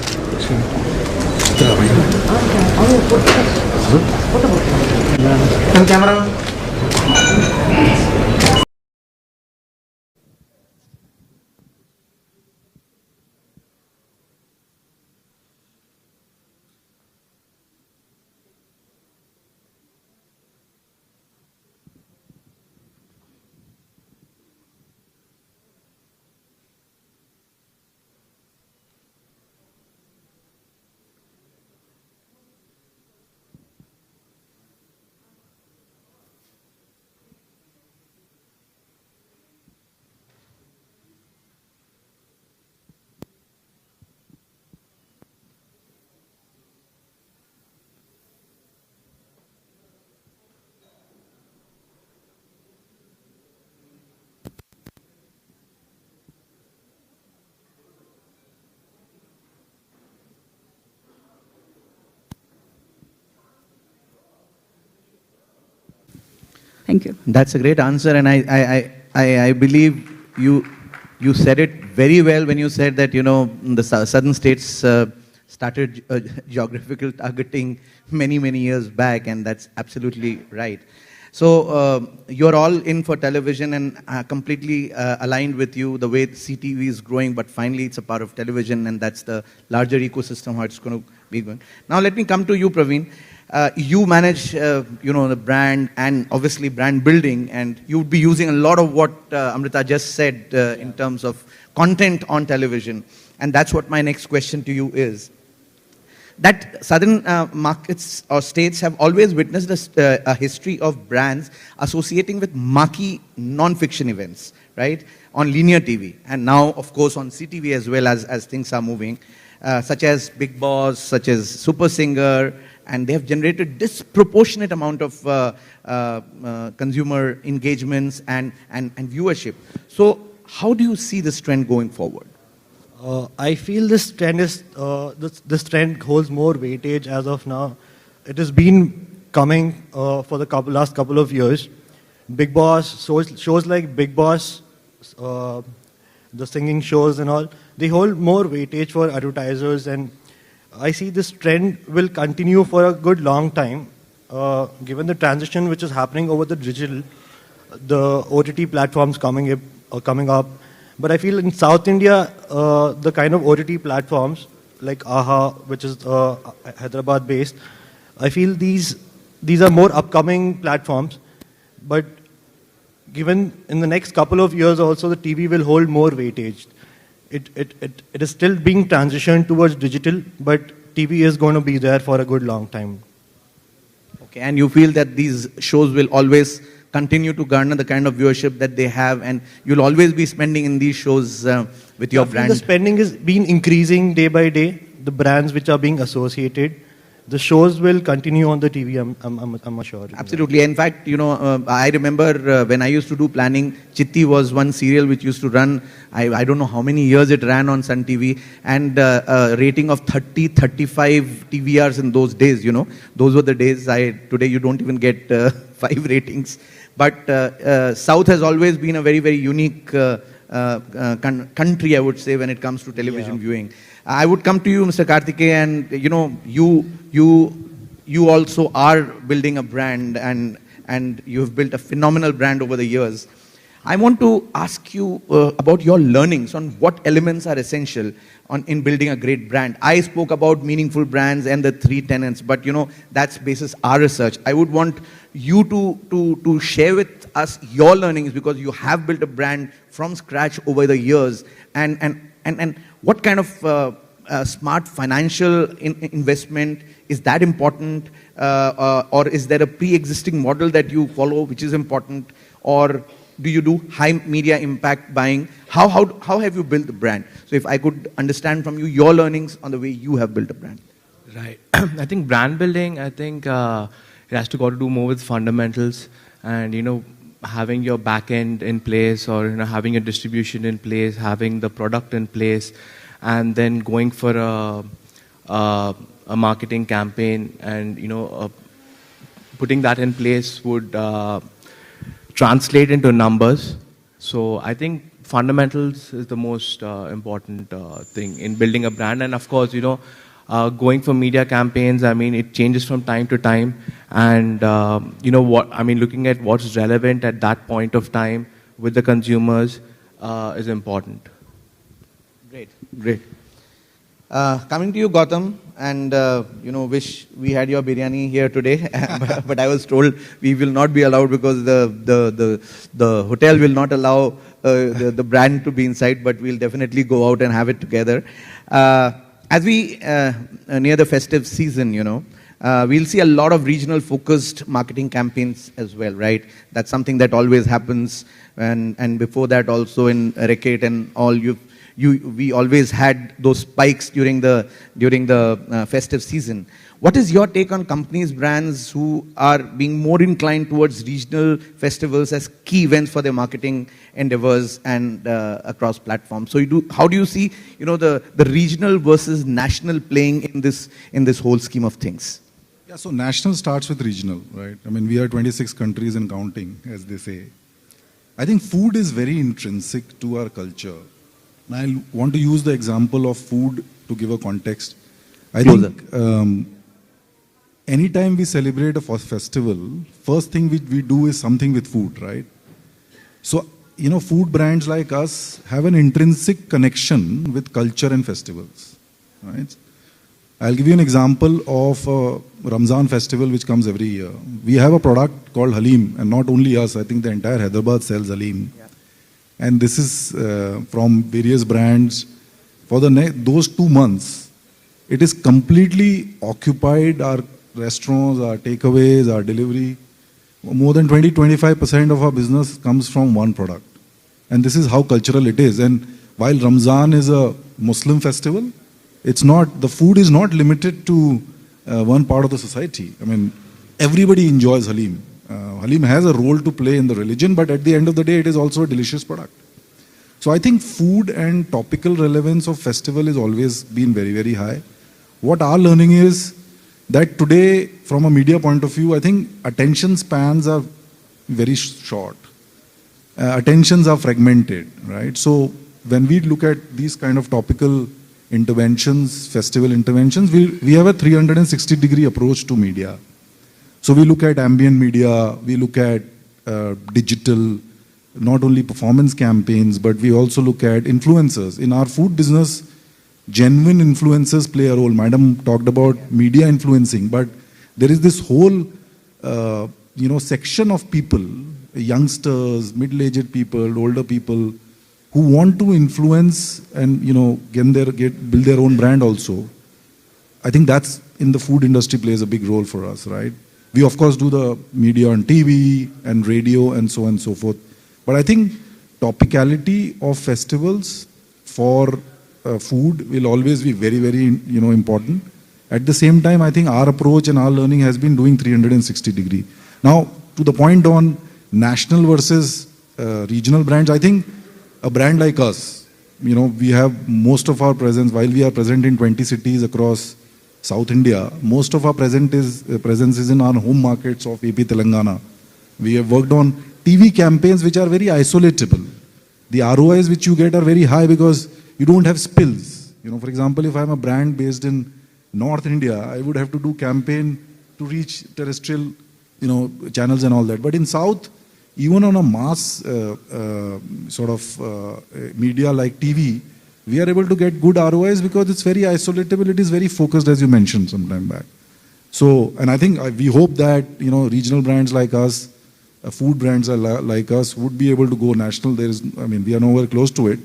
Thank you. That's a great answer, and I believe you said it very well when you said that, you know, the southern states started geographical targeting many years back, and that's absolutely right. So you're all in for television, and completely aligned with you the way CTV is growing, but finally it's a part of television, and that's the larger ecosystem how it's going to be going. Now let me come to you, Praveen. You manage, you know, the brand and obviously brand building, and you would be using a lot of what Amrita just said in terms of content on television. And that's what my next question to you is. That southern markets or states have always witnessed a history of brands associating with marquee non-fiction events, right, on linear TV, and now, of course, on CTV as well, as things are moving, such as Big Boss, such as Super Singer, and they have generated disproportionate amount of consumer engagements and viewership. So how do you see this trend going forward? I feel this trend is this trend holds more weightage as of now. It has been coming for the last couple of years. Big Boss shows like Big Boss, the singing shows and all, they hold more weightage for advertisers, and I see this trend will continue for a good long time, given the transition which is happening over the digital, the OTT platforms coming up. But I feel in South India, the kind of OTT platforms like AHA, which is Hyderabad based, I feel these are more upcoming platforms. But given in the next couple of years also, the TV will hold more weightage. It is still being transitioned towards digital, but TV is going to be there for a good long time. Okay, and you feel that these shows will always continue to garner the kind of viewership that they have, and you'll always be spending in these shows with your brand? The spending is been increasing day by day. The brands which are being associated, the shows will continue on the TV, I'm sure. Absolutely. In fact, you know, I remember when I used to do planning, Chitti was one serial which used to run, I don't know how many years it ran on Sun TV, and a rating of 30, 35 TVRs in those days, you know. Those were the days. Today you don't even get 5 ratings. But South has always been a very unique country, I would say, when it comes to television viewing. I would come to you, Mr. Karthikeya, and you know, you also are building a brand, and you have built a phenomenal brand over the years. I want to ask you about your learnings on what elements are essential in building a great brand. I spoke about meaningful brands and the 3 tenets, but you know, that's basis our research. I would want you to share with us your learnings, because you have built a brand from scratch over the years, and what kind of smart financial investment is that important, or is there a pre-existing model that you follow which is important, or do you do high media impact buying? How have you built the brand? So if I could understand from you your learnings on the way you have built a brand. Right. I think brand building, I think it has to got to do more with fundamentals and, having your back end in place or, having your distribution in place, having the product in place, and then going for a marketing campaign and, putting that in place would translate into numbers. So I think fundamentals is the most important thing in building a brand. And of course, going for media campaigns, I mean, it changes from time to time. And, looking at what's relevant at that point of time with the consumers is important. Great. Coming to you, Gautam, and wish we had your biryani here today, but I was told we will not be allowed because the hotel will not allow the brand to be inside, but we'll definitely go out and have it together. As we near the festive season, we'll see a lot of regional focused marketing campaigns as well, right? That's something that always happens, and before that also in Reckitt and all, we always had those spikes during the festive season. What is your take on companies, brands who are being more inclined towards regional festivals as key events for their marketing endeavors and across platforms? So how do you see the regional versus national playing in this whole scheme of things? Yeah, so national starts with regional, right? I mean, we are 26 countries and counting, as they say. I think food is very intrinsic to our culture. And I want to use the example of food to give a context. I think anytime we celebrate a festival, first thing we do is something with food, right? So, food brands like us have an intrinsic connection with culture and festivals, right? I'll give you an example of a Ramzan festival which comes every year. We have a product called Halim, and not only us, I think the entire Hyderabad sells Halim. Yeah. And this is from various brands. For those 2 months, it is completely occupied our restaurants, our takeaways, our delivery. More than 20-25% of our business comes from one product. And this is how cultural it is. And while Ramzan is a Muslim festival, the food is not limited to one part of the society. I mean, everybody enjoys Halim. Halim has a role to play in the religion, but at the end of the day, it is also a delicious product. So I think food and topical relevance of festival has always been very, very high. What our learning is that today, from a media point of view, I think attention spans are very short. Attentions are fragmented, right? So when we look at these kind of topical interventions, festival interventions, we have a 360-degree approach to media. So we look at ambient media, we look at digital, not only performance campaigns, but we also look at influencers. In our food business, genuine influencers play a role. Madam talked about media influencing, but there is this whole section of people, youngsters, middle-aged people, older people, who want to influence and build their own brand also. I think that's in the food industry plays a big role for us, right? We of course do the media on TV and radio and so on and so forth. But I think topicality of festivals for food will always be very, very important. At the same time, I think our approach and our learning has been doing 360-degree. Now, to the point on national versus regional brands, I think a brand like us, we have most of our presence, while we are present in 20 cities across South India, most of our presence is in our home markets of AP Telangana. We have worked on TV campaigns which are very isolatable. The ROIs which you get are very high because you don't have spills. For example, if I'm a brand based in North India, I would have to do campaign to reach terrestrial, channels and all that. But in South, even on a mass media like TV, we are able to get good ROIs because it's very isolatable. It is very focused, as you mentioned some time back. So, and I think we hope that regional brands like us, food brands like us, would be able to go national. We are nowhere close to it.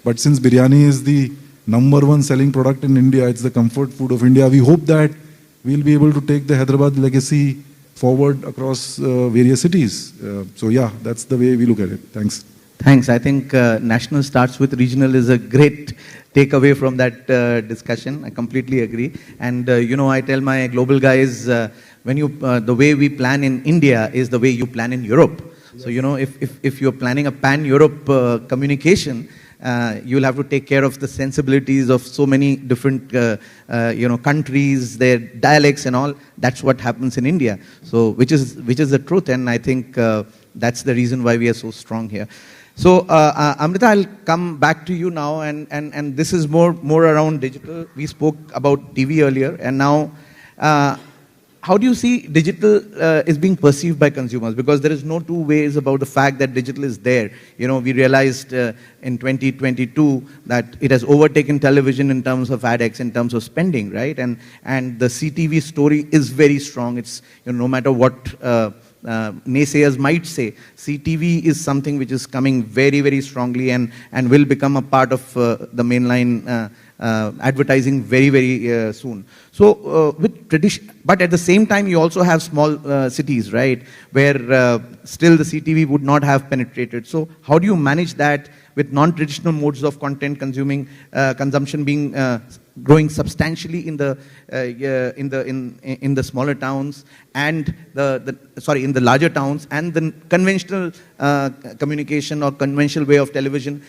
But since biryani is the #1 selling product in India, it's the comfort food of India. We hope that we'll be able to take the Hyderabad legacy forward across various cities. So yeah, that's the way we look at it. Thanks. Thanks. I think national starts with regional is a great takeaway from that discussion. I completely agree. And I tell my global guys, when you the way we plan in India is the way you plan in Europe. Yes. So if you're planning a pan-Europe communication, you'll have to take care of the sensibilities of so many different countries, their dialects and all. That's what happens in India. So which is the truth, and I think that's the reason why we are so strong here. So Amrita, I'll come back to you now, and this is more around digital. We spoke about TV earlier, and now how do you see digital is being perceived by consumers? Because there is no two ways about the fact that digital is there. We realized in 2022 that it has overtaken television in terms of AdX, in terms of spending, right? And the CTV story is very strong. It's no matter what naysayers might say, CTV is something which is coming very, very strongly and will become a part of the mainline advertising very, very soon. So with tradition, but at the same time you also have small cities, right, where still the CTV would not have penetrated. So how do you manage that with non-traditional modes of content consumption being growing substantially in the smaller towns and in the larger towns, and the conventional communication or conventional way of television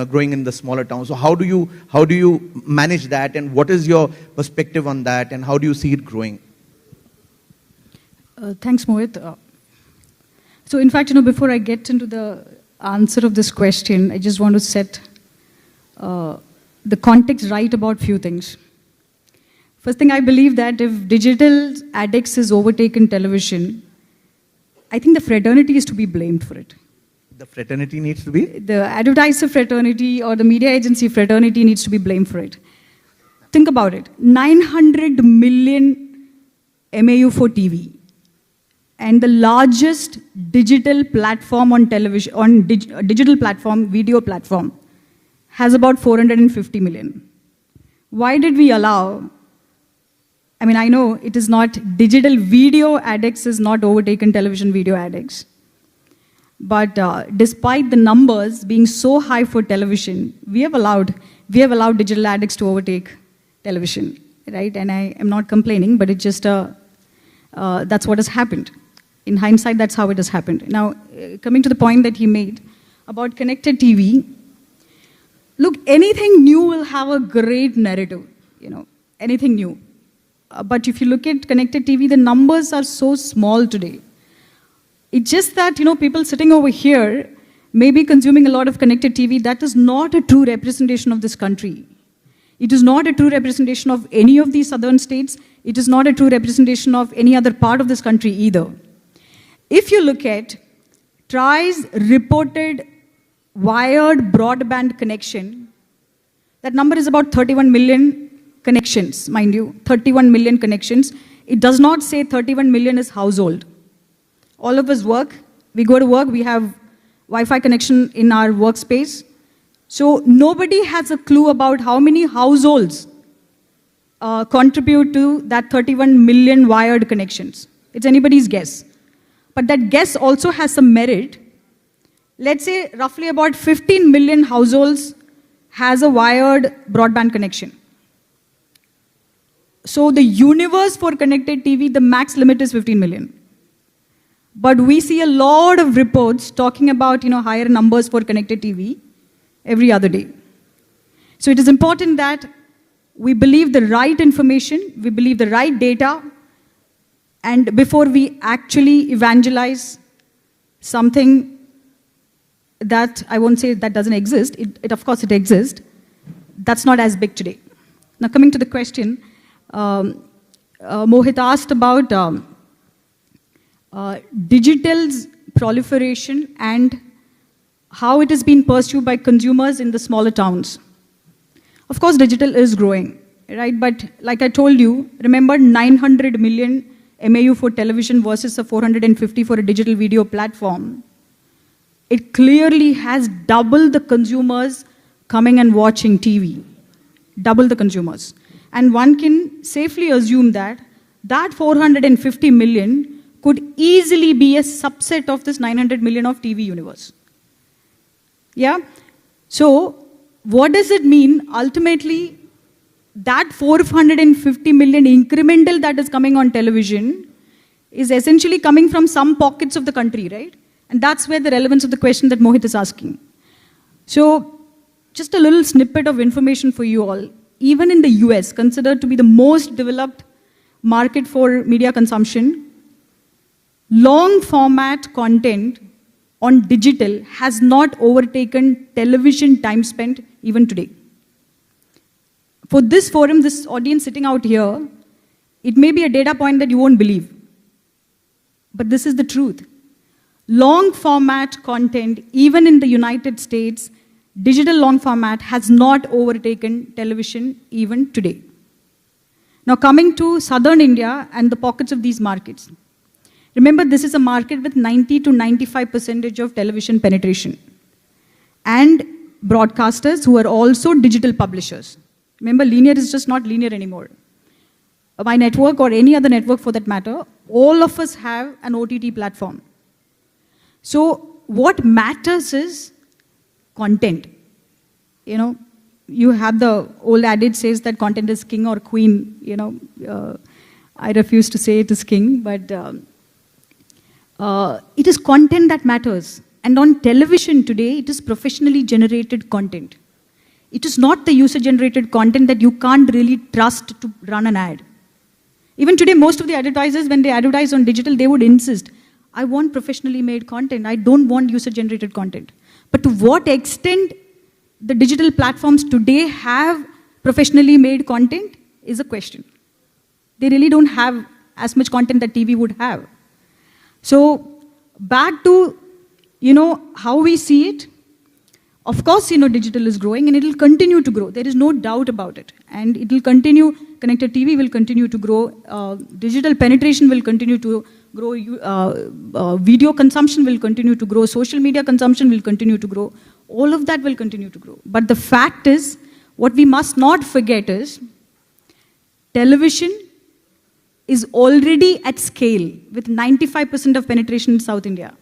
growing in the smaller towns? So how do you manage that, and what is your perspective on that, and how do you see it growing? Thanks, Mohit. So in fact, before I get into the answer of this question, I just want to set the context right about few things. First thing, I believe that if digital AdX is overtaken television, I think the fraternity is to be blamed for it. The fraternity needs to be? The advertiser fraternity or the media agency fraternity needs to be blamed for it. Think about it. 900 million MAU for TV. And the largest digital platform on television, digital platform, video platform, has about 450 million. Why did we allow? I know it is not digital video AdX is not overtaken television video AdX. But despite the numbers being so high for television, we have allowed digital AdX to overtake television, right? And I am not complaining, but it's just that's what has happened. In hindsight, that's how it has happened. Now, coming to the point that he made about connected TV, look, anything new will have a great narrative, anything new. But if you look at connected TV, the numbers are so small today. It's just that, people sitting over here may be consuming a lot of connected TV. That is not a true representation of this country. It is not a true representation of any of these southern states. It is not a true representation of any other part of this country either. If you look at TRAI's reported wired broadband connection, that number is about 31 million connections, mind you, 31 million connections. It does not say 31 million is household. All of us work, we go to work, we have Wi-Fi connection in our workspace. So nobody has a clue about how many households contribute to that 31 million wired connections. It's anybody's guess. But that guess also has some merit. Let's say roughly about 15 million households has a wired broadband connection. So the universe for connected TV, the max limit is 15 million. But we see a lot of reports talking about higher numbers for connected TV every other day. So it is important that we believe the right information, we believe the right data, and before we actually evangelize something that I won't say that doesn't exist, it of course it exists, that's not as big today. Now coming to the question, Mohit asked about digital's proliferation and how it is being pursued by consumers in the smaller towns. Of course, digital is growing, right? But like I told you, remember 900 million MAU for television versus a 450 for a digital video platform. It clearly has doubled the consumers coming and watching TV. Double the consumers. And one can safely assume that 450 million easily be a subset of this 900 million of TV universe. Yeah? So, what does it mean? Ultimately, that 450 million incremental that is coming on television is essentially coming from some pockets of the country, right? And that's where the relevance of the question that Mohit is asking. So, just a little snippet of information for you all. Even in the US, considered to be the most developed market for media consumption, long format content on digital has not overtaken television time spent even today. For this forum, this audience sitting out here, it may be a data point that you won't believe. But this is the truth. Long format content, even in the United States, digital long format has not overtaken television even today. Now coming to southern India and the pockets of these markets. Remember, this is a market with 90 to 95% of television penetration. And broadcasters who are also digital publishers. Remember, linear is just not linear anymore. My network or any other network for that matter, all of us have an OTT platform. So what matters is content. You know, you have the old adage says that content is king or queen. You know, I refuse to say it is king, but it is content that matters. And on television today, it is professionally generated content. It is not the user-generated content that you can't really trust to run an ad. Even today, most of the advertisers, when they advertise on digital, they would insist, I want professionally made content. I don't want user-generated content. But to what extent the digital platforms today have professionally made content is a question. They really don't have as much content that TV would have. So back to, you know, how we see it. Of course, you know, digital is growing and it will continue to grow. There is no doubt about it. And it will continue, connected TV will continue to grow, digital penetration will continue to grow, video consumption will continue to grow, social media consumption will continue to grow. All of that will continue to grow. But the fact is, what we must not forget is, television is already at scale with 95% of penetration in South India.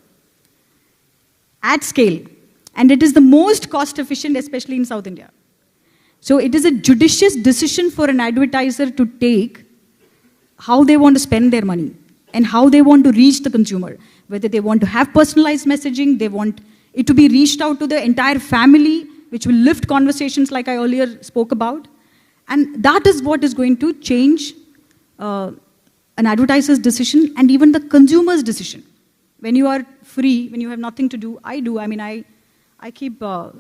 At scale. And it is the most cost efficient, especially in South India. So it is a judicious decision for an advertiser to take how they want to spend their money and how they want to reach the consumer. Whether they want to have personalized messaging, they want it to be reached out to the entire family, which will lift conversations like I earlier spoke about. And that is what is going to change an advertiser's decision and even the consumer's decision. When you are free, when you have nothing to do, I do. I mean, I keep, going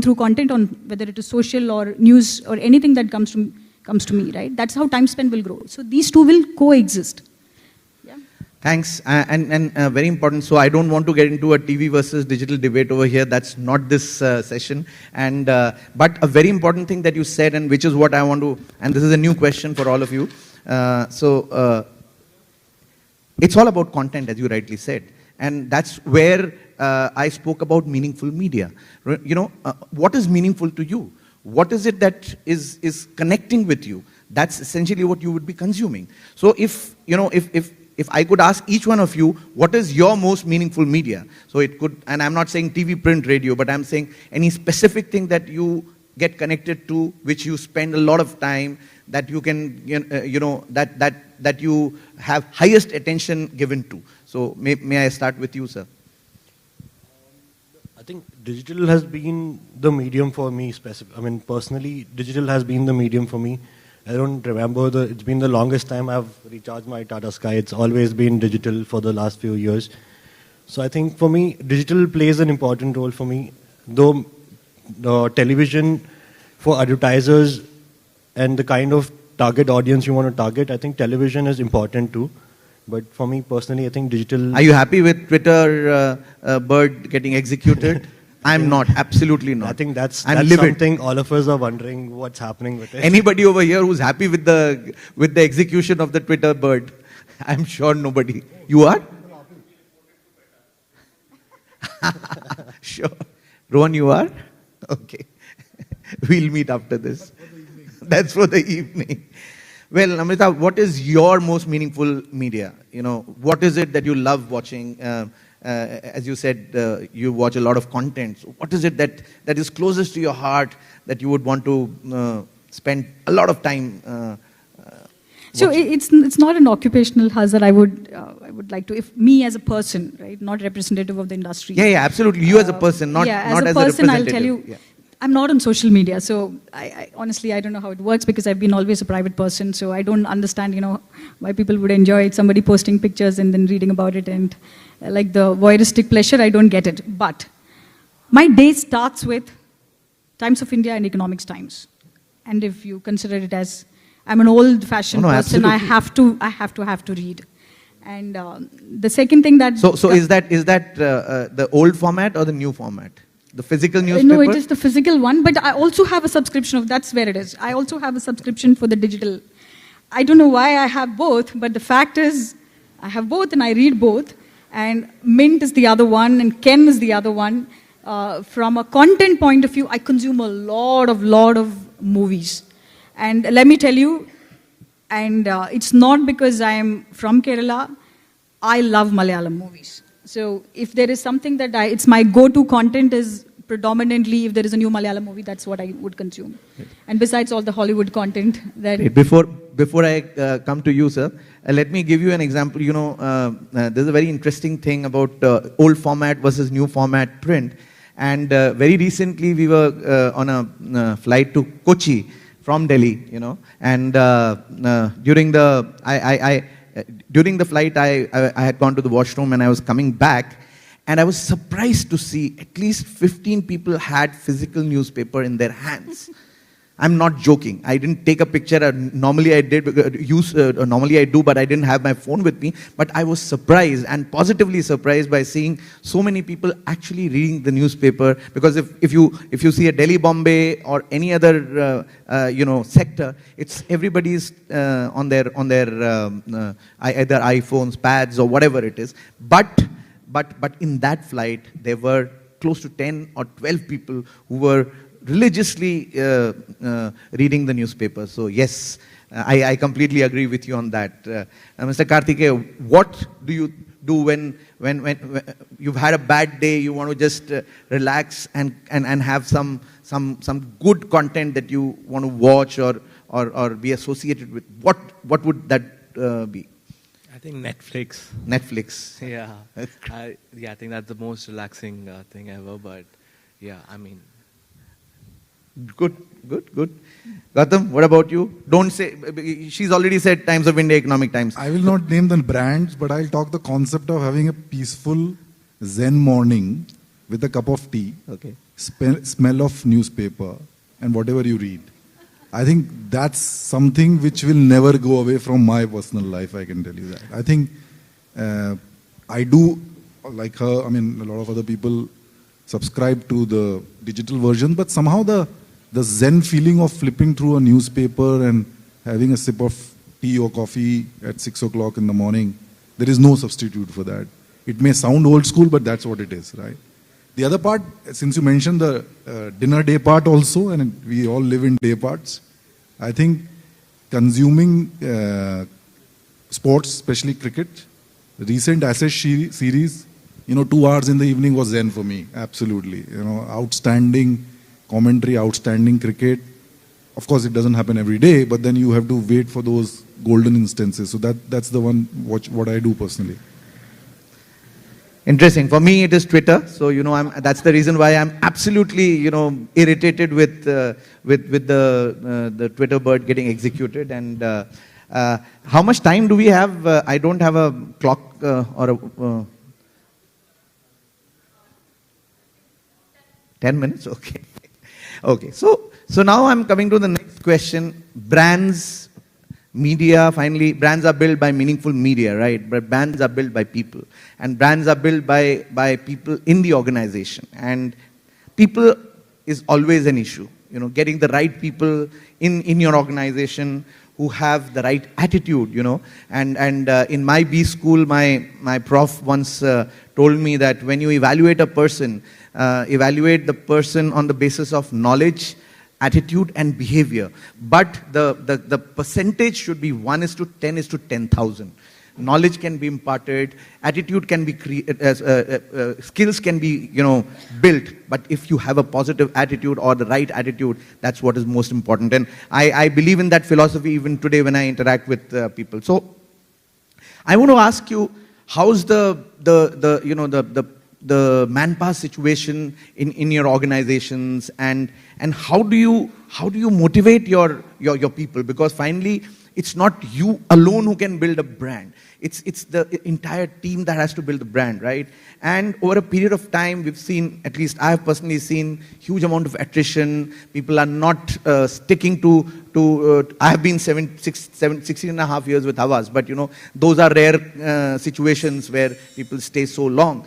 through content on whether it is social or news or anything that comes to me, right? That's how time spent will grow. So these two will coexist. Yeah. Thanks, and very important. So I don't want to get into a TV versus digital debate over here. That's not this session. And but a very important thing that you said, and which is what I want to, and this is a new question for all of you. It's all about content, as you rightly said. And that's where I spoke about meaningful media. You know, what is meaningful to you? What is it that is connecting with you? That's essentially what you would be consuming. So if I could ask each one of you, what is your most meaningful media? So it could, and I'm not saying TV, print, radio, but I'm saying any specific thing that you get connected to, which you spend a lot of time, that you can, that you have highest attention given to. So may I start with you, sir? I think digital has been the medium for me. Personally, digital has been the medium for me. I don't remember, it's been the longest time I've recharged my Tata Sky. It's always been digital for the last few years. So I think for me, digital plays an important role for me. Though the television for advertisers and the kind of target audience you want to target, I think television is important too. But for me personally, I think digital... Are you happy with Twitter bird getting executed? I'm not, absolutely not. I think that's something all of us are wondering what's happening with it. Anybody over here who's happy with the execution of the Twitter bird? I'm sure nobody. You are? Sure. Rohan, you are? Okay. We'll meet after this. That's for the evening. Well, Amrita, what is your most meaningful media? You know, what is it that you love watching? As you said, you watch a lot of content. So what is it that is closest to your heart that you would want to spend a lot of time? So it's not an occupational hazard. I would like to, if me as a person, right, not representative of the industry. Yeah, absolutely. You as a person, not as not a as person, a I'll representative. tell you. Yeah. I'm not on social media, so I honestly, I don't know how it works because I've been always a private person, so I don't understand, why people would enjoy somebody posting pictures and then reading about it and like the voyeuristic pleasure, I don't get it. But my day starts with Times of India and Economics Times. And if you consider it as, I'm an old-fashioned person, absolutely. I have to read. And the second thing that... So is that the old format or the new format? The physical newspaper? No, it is the physical one, but I also have a subscription of, that's where it is. I also have a subscription for the digital. I don't know why I have both, but the fact is, I have both and I read both. And Mint is the other one, and Ken is the other one. From a content point of view, I consume a lot of movies. And let me tell you, and it's not because I am from Kerala, I love Malayalam movies. So if there is something that it's my go-to content is predominantly, if there is a new Malayalam movie, that's what I would consume. Right. And besides all the Hollywood content that... Right. Before I come to you, sir, let me give you an example. There's a very interesting thing about old format versus new format print. And very recently, we were on a flight to Kochi from Delhi, and during the flight, I had gone to the washroom and I was coming back, and I was surprised to see at least 15 people had physical newspaper in their hands. I'm not joking. I didn't take a picture. Normally I do, but I didn't have my phone with me. But I was surprised and positively surprised by seeing so many people actually reading the newspaper. Because if you see a Delhi, Bombay, or any other sector, it's everybody's on their either iPhones, pads, or whatever it is. But in that flight, there were close to 10 or 12 people who were religiously reading the newspaper. So yes, I completely agree with you on that. Mr. Karthikeya, what do you do when you've had a bad day, you want to just relax and have some good content that you want to watch or be associated with? What would that be? I think Netflix. Netflix. Yeah. I think that's the most relaxing thing ever. But yeah, I mean. Good. Gautam, what about you? Don't say, she's already said Times of India, Economic Times. I will not name the brands, but I'll talk the concept of having a peaceful Zen morning with a cup of tea, okay, smell of newspaper, and whatever you read. I think that's something which will never go away from my personal life, I can tell you that. I think I do, like her, I mean, a lot of other people subscribe to the digital version, but somehow the Zen feeling of flipping through a newspaper and having a sip of tea or coffee at 6 o'clock in the morning, there is no substitute for that. It may sound old school, but that's what it is, right? The other part, since you mentioned the dinner day part also, and we all live in day parts, I think consuming sports, especially cricket, the recent Ashes series, 2 hours in the evening was Zen for me, absolutely. Outstanding commentary, outstanding cricket. Of course, it doesn't happen every day, but then you have to wait for those golden instances. So that's the one what I do personally. Interesting. For me, it is Twitter. So that's the reason why I'm absolutely irritated with the Twitter bird getting executed. And how much time do we have? I don't have a clock or a. 10 minutes? Okay. Okay. So now I'm coming to the next question. Brands, media, finally, brands are built by meaningful media, right? But brands are built by people. And brands are built by people in the organization. And people is always an issue. Getting the right people in your organization who have the right attitude, And in my B school, my prof once told me that when you evaluate a person, evaluate the person on the basis of knowledge attitude and behavior. But the percentage should be 1:10 is to 10,000. Knowledge can be imparted, attitude can be skills can be built. But if you have a positive attitude or the right attitude, that's what is most important. And I believe in that philosophy even today when I interact with people. So I want to ask you, how's the manpower situation in your organizations, and how do you motivate your people? Because finally, it's not you alone who can build a brand. It's the entire team that has to build the brand, right? And over a period of time, we've seen, at least I have personally seen, huge amount of attrition. People are not sticking to I have been 16 and a half years with Havas, but those are rare situations where people stay so long.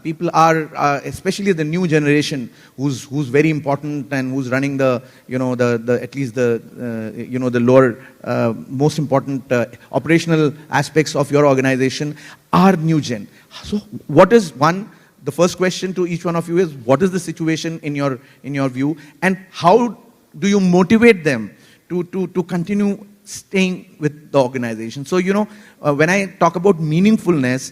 People are, especially the new generation, who's very important and who's running the lower, most important operational aspects of your organization, are new gen. So, what is the first question to each one of you is, what is the situation in your view, and how do you motivate them to continue staying with the organization? So, when I talk about meaningfulness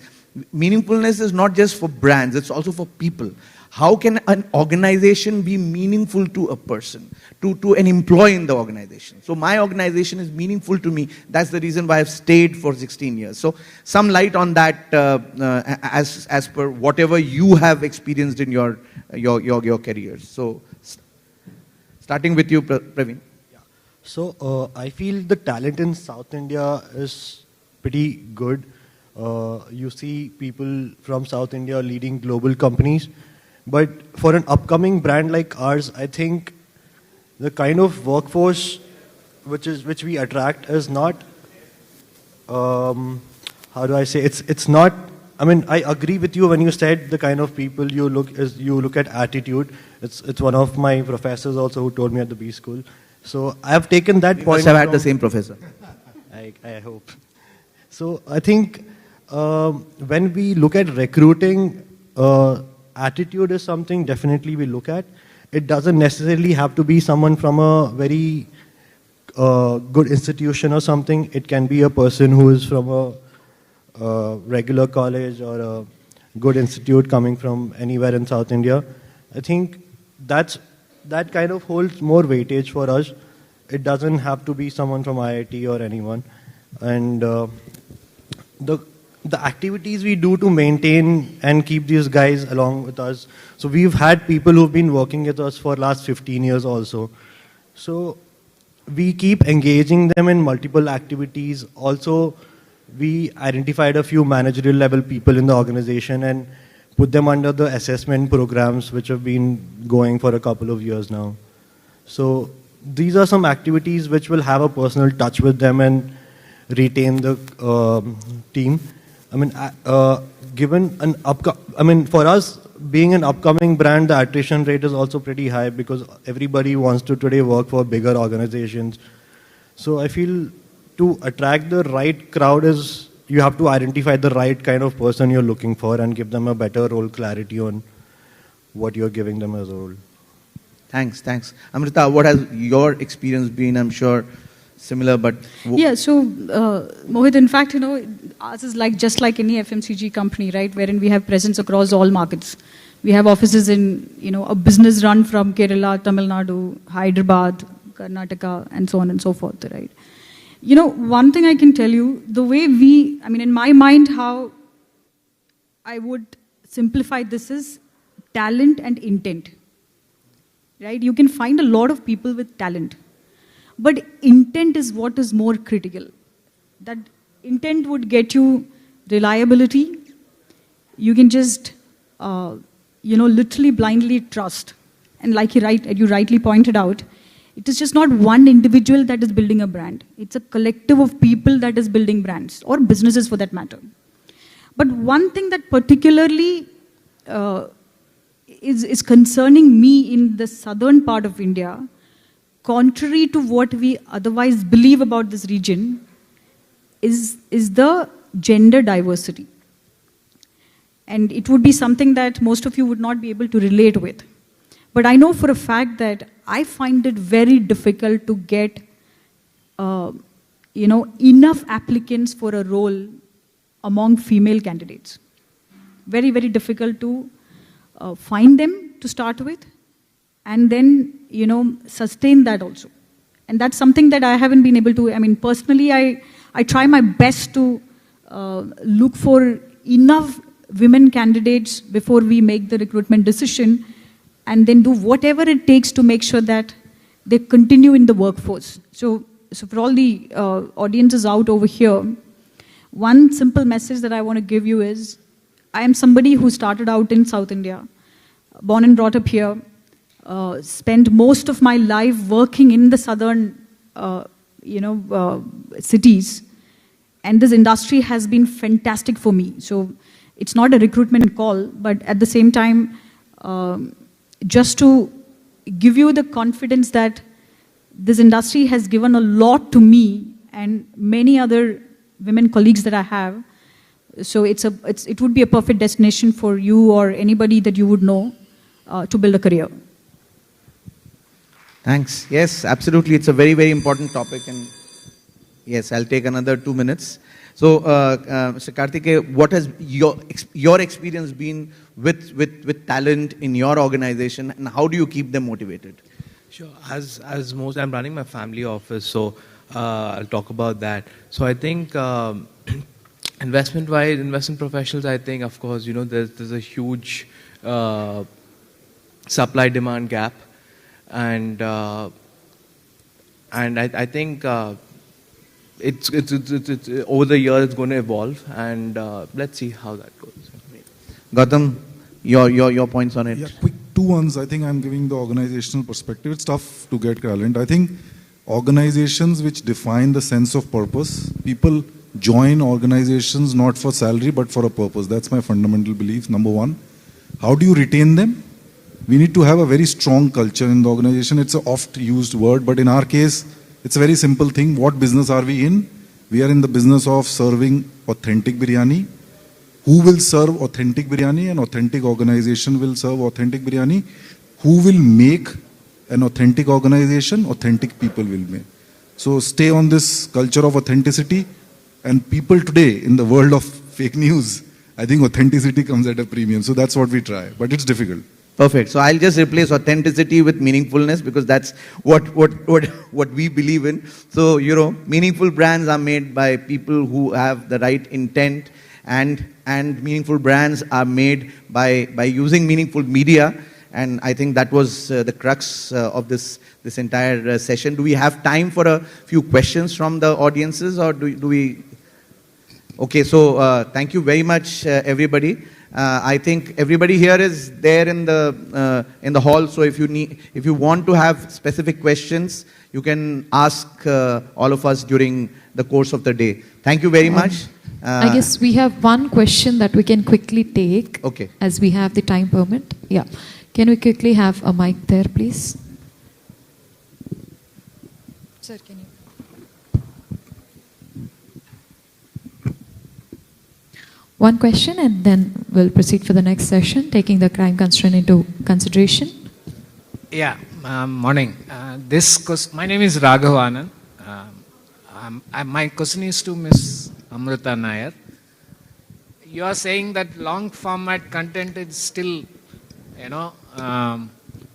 is not just for brands, it's also for people. How can an organization be meaningful to a person, to an employee in the organization? So my organization is meaningful to me. That's the reason why I've stayed for 16 years. So some light on that as per whatever you have experienced in your careers. So starting with you, Praveen. Yeah. So I feel the talent in South India is pretty good. You see people from South India leading global companies. But for an upcoming brand like ours, I think the kind of workforce which we attract is not, how do I say, it's not, I mean, I agree with you when you said the kind of people you look at attitude. It's one of my professors also who told me at the B school. So I have taken that point. You must have had the same professor. I hope. So I think when we look at recruiting, attitude is something definitely we look at. It doesn't necessarily have to be someone from a very good institution or something. It can be a person who is from a regular college or a good institute coming from anywhere in South India. I think that kind of holds more weightage for us. It doesn't have to be someone from IIT or anyone. And the activities we do to maintain and keep these guys along with us. So we've had people who've been working with us for last 15 years also. So we keep engaging them in multiple activities. Also, we identified a few managerial level people in the organization and put them under the assessment programs which have been going for a couple of years now. So these are some activities which will have a personal touch with them and retain the team. I mean, for us, being an upcoming brand, the attrition rate is also pretty high because everybody wants to today work for bigger organizations. So I feel to attract the right crowd is you have to identify the right kind of person you're looking for and give them a better role clarity on what you're giving them as a role. Thanks. Amrita, what has your experience been? I'm sure similar, but... Yeah, so Mohit, in fact, ours is just like any FMCG company, right, wherein we have presence across all markets. We have offices in, a business run from Kerala, Tamil Nadu, Hyderabad, Karnataka, and so on and so forth, right? One thing I can tell you, the way in my mind, how I would simplify this is talent and intent, right? You can find a lot of people with talent. But intent is what is more critical. That intent would get you reliability. You can just, literally blindly trust. And like you rightly pointed out, it is just not one individual that is building a brand. It's a collective of people that is building brands, or businesses for that matter. But one thing that particularly is concerning me in the southern part of India, contrary to what we otherwise believe about this region, is the gender diversity. And it would be something that most of you would not be able to relate with. But I know for a fact that I find it very difficult to get, enough applicants for a role among female candidates. Very, very difficult to find them to start with, and then, sustain that also. And that's something that I haven't been able to, personally, I try my best to look for enough women candidates before we make the recruitment decision, and then do whatever it takes to make sure that they continue in the workforce. So for all the audiences out over here, one simple message that I want to give you is, I am somebody who started out in South India, born and brought up here, spent most of my life working in the southern, cities, and this industry has been fantastic for me. So it's not a recruitment call, but at the same time, just to give you the confidence that this industry has given a lot to me and many other women colleagues that I have. So it would be a perfect destination for you or anybody that you would know to build a career. Thanks. Yes, absolutely. It's a very, very important topic. And yes, I'll take another 2 minutes. So, Mr. Karthike, what has your experience been with talent in your organization, and how do you keep them motivated? Sure. As most, I'm running my family office, so I'll talk about that. So I think investment professionals, I think, of course, there's a huge supply-demand gap, and I think it's over the years it's going to evolve, and let's see how that goes. Gautam, your points on it. Yeah, quick two ones. I think I'm giving the organizational perspective. It's tough to get talent. I think organizations which define the sense of purpose, people join organizations not for salary but for a purpose. That's my fundamental belief, number one. How do you retain them? We need to have a very strong culture in the organization. It's an oft used word, but in our case, it's a very simple thing. What business are we in? We are in the business of serving authentic biryani. Who will serve authentic biryani? An authentic organization will serve authentic biryani. Who will make an authentic organization? Authentic people will make. So stay on this culture of authenticity. And people today, in the world of fake news, I think authenticity comes at a premium. So that's what we try. But it's difficult. Perfect. So I'll just replace authenticity with meaningfulness, because that's what we believe in. So, meaningful brands are made by people who have the right intent, and meaningful brands are made by using meaningful media. And I think that was the crux of this entire session. Do we have time for a few questions from the audiences, or do we? Okay, so thank you very much, everybody. I think everybody here is there in the hall. So if you want to have specific questions, you can ask all of us during the course of the day. Thank you very much. I guess we have one question that we can quickly take. Okay. As we have the time permit. Yeah. Can we quickly have a mic there, please? Sir, can you? One question, and then we'll proceed for the next session, taking the crime constraint into consideration. Yeah, morning. My name is Raghavanan. My question is to Ms. Amrita Nair. You are saying that long format content is still,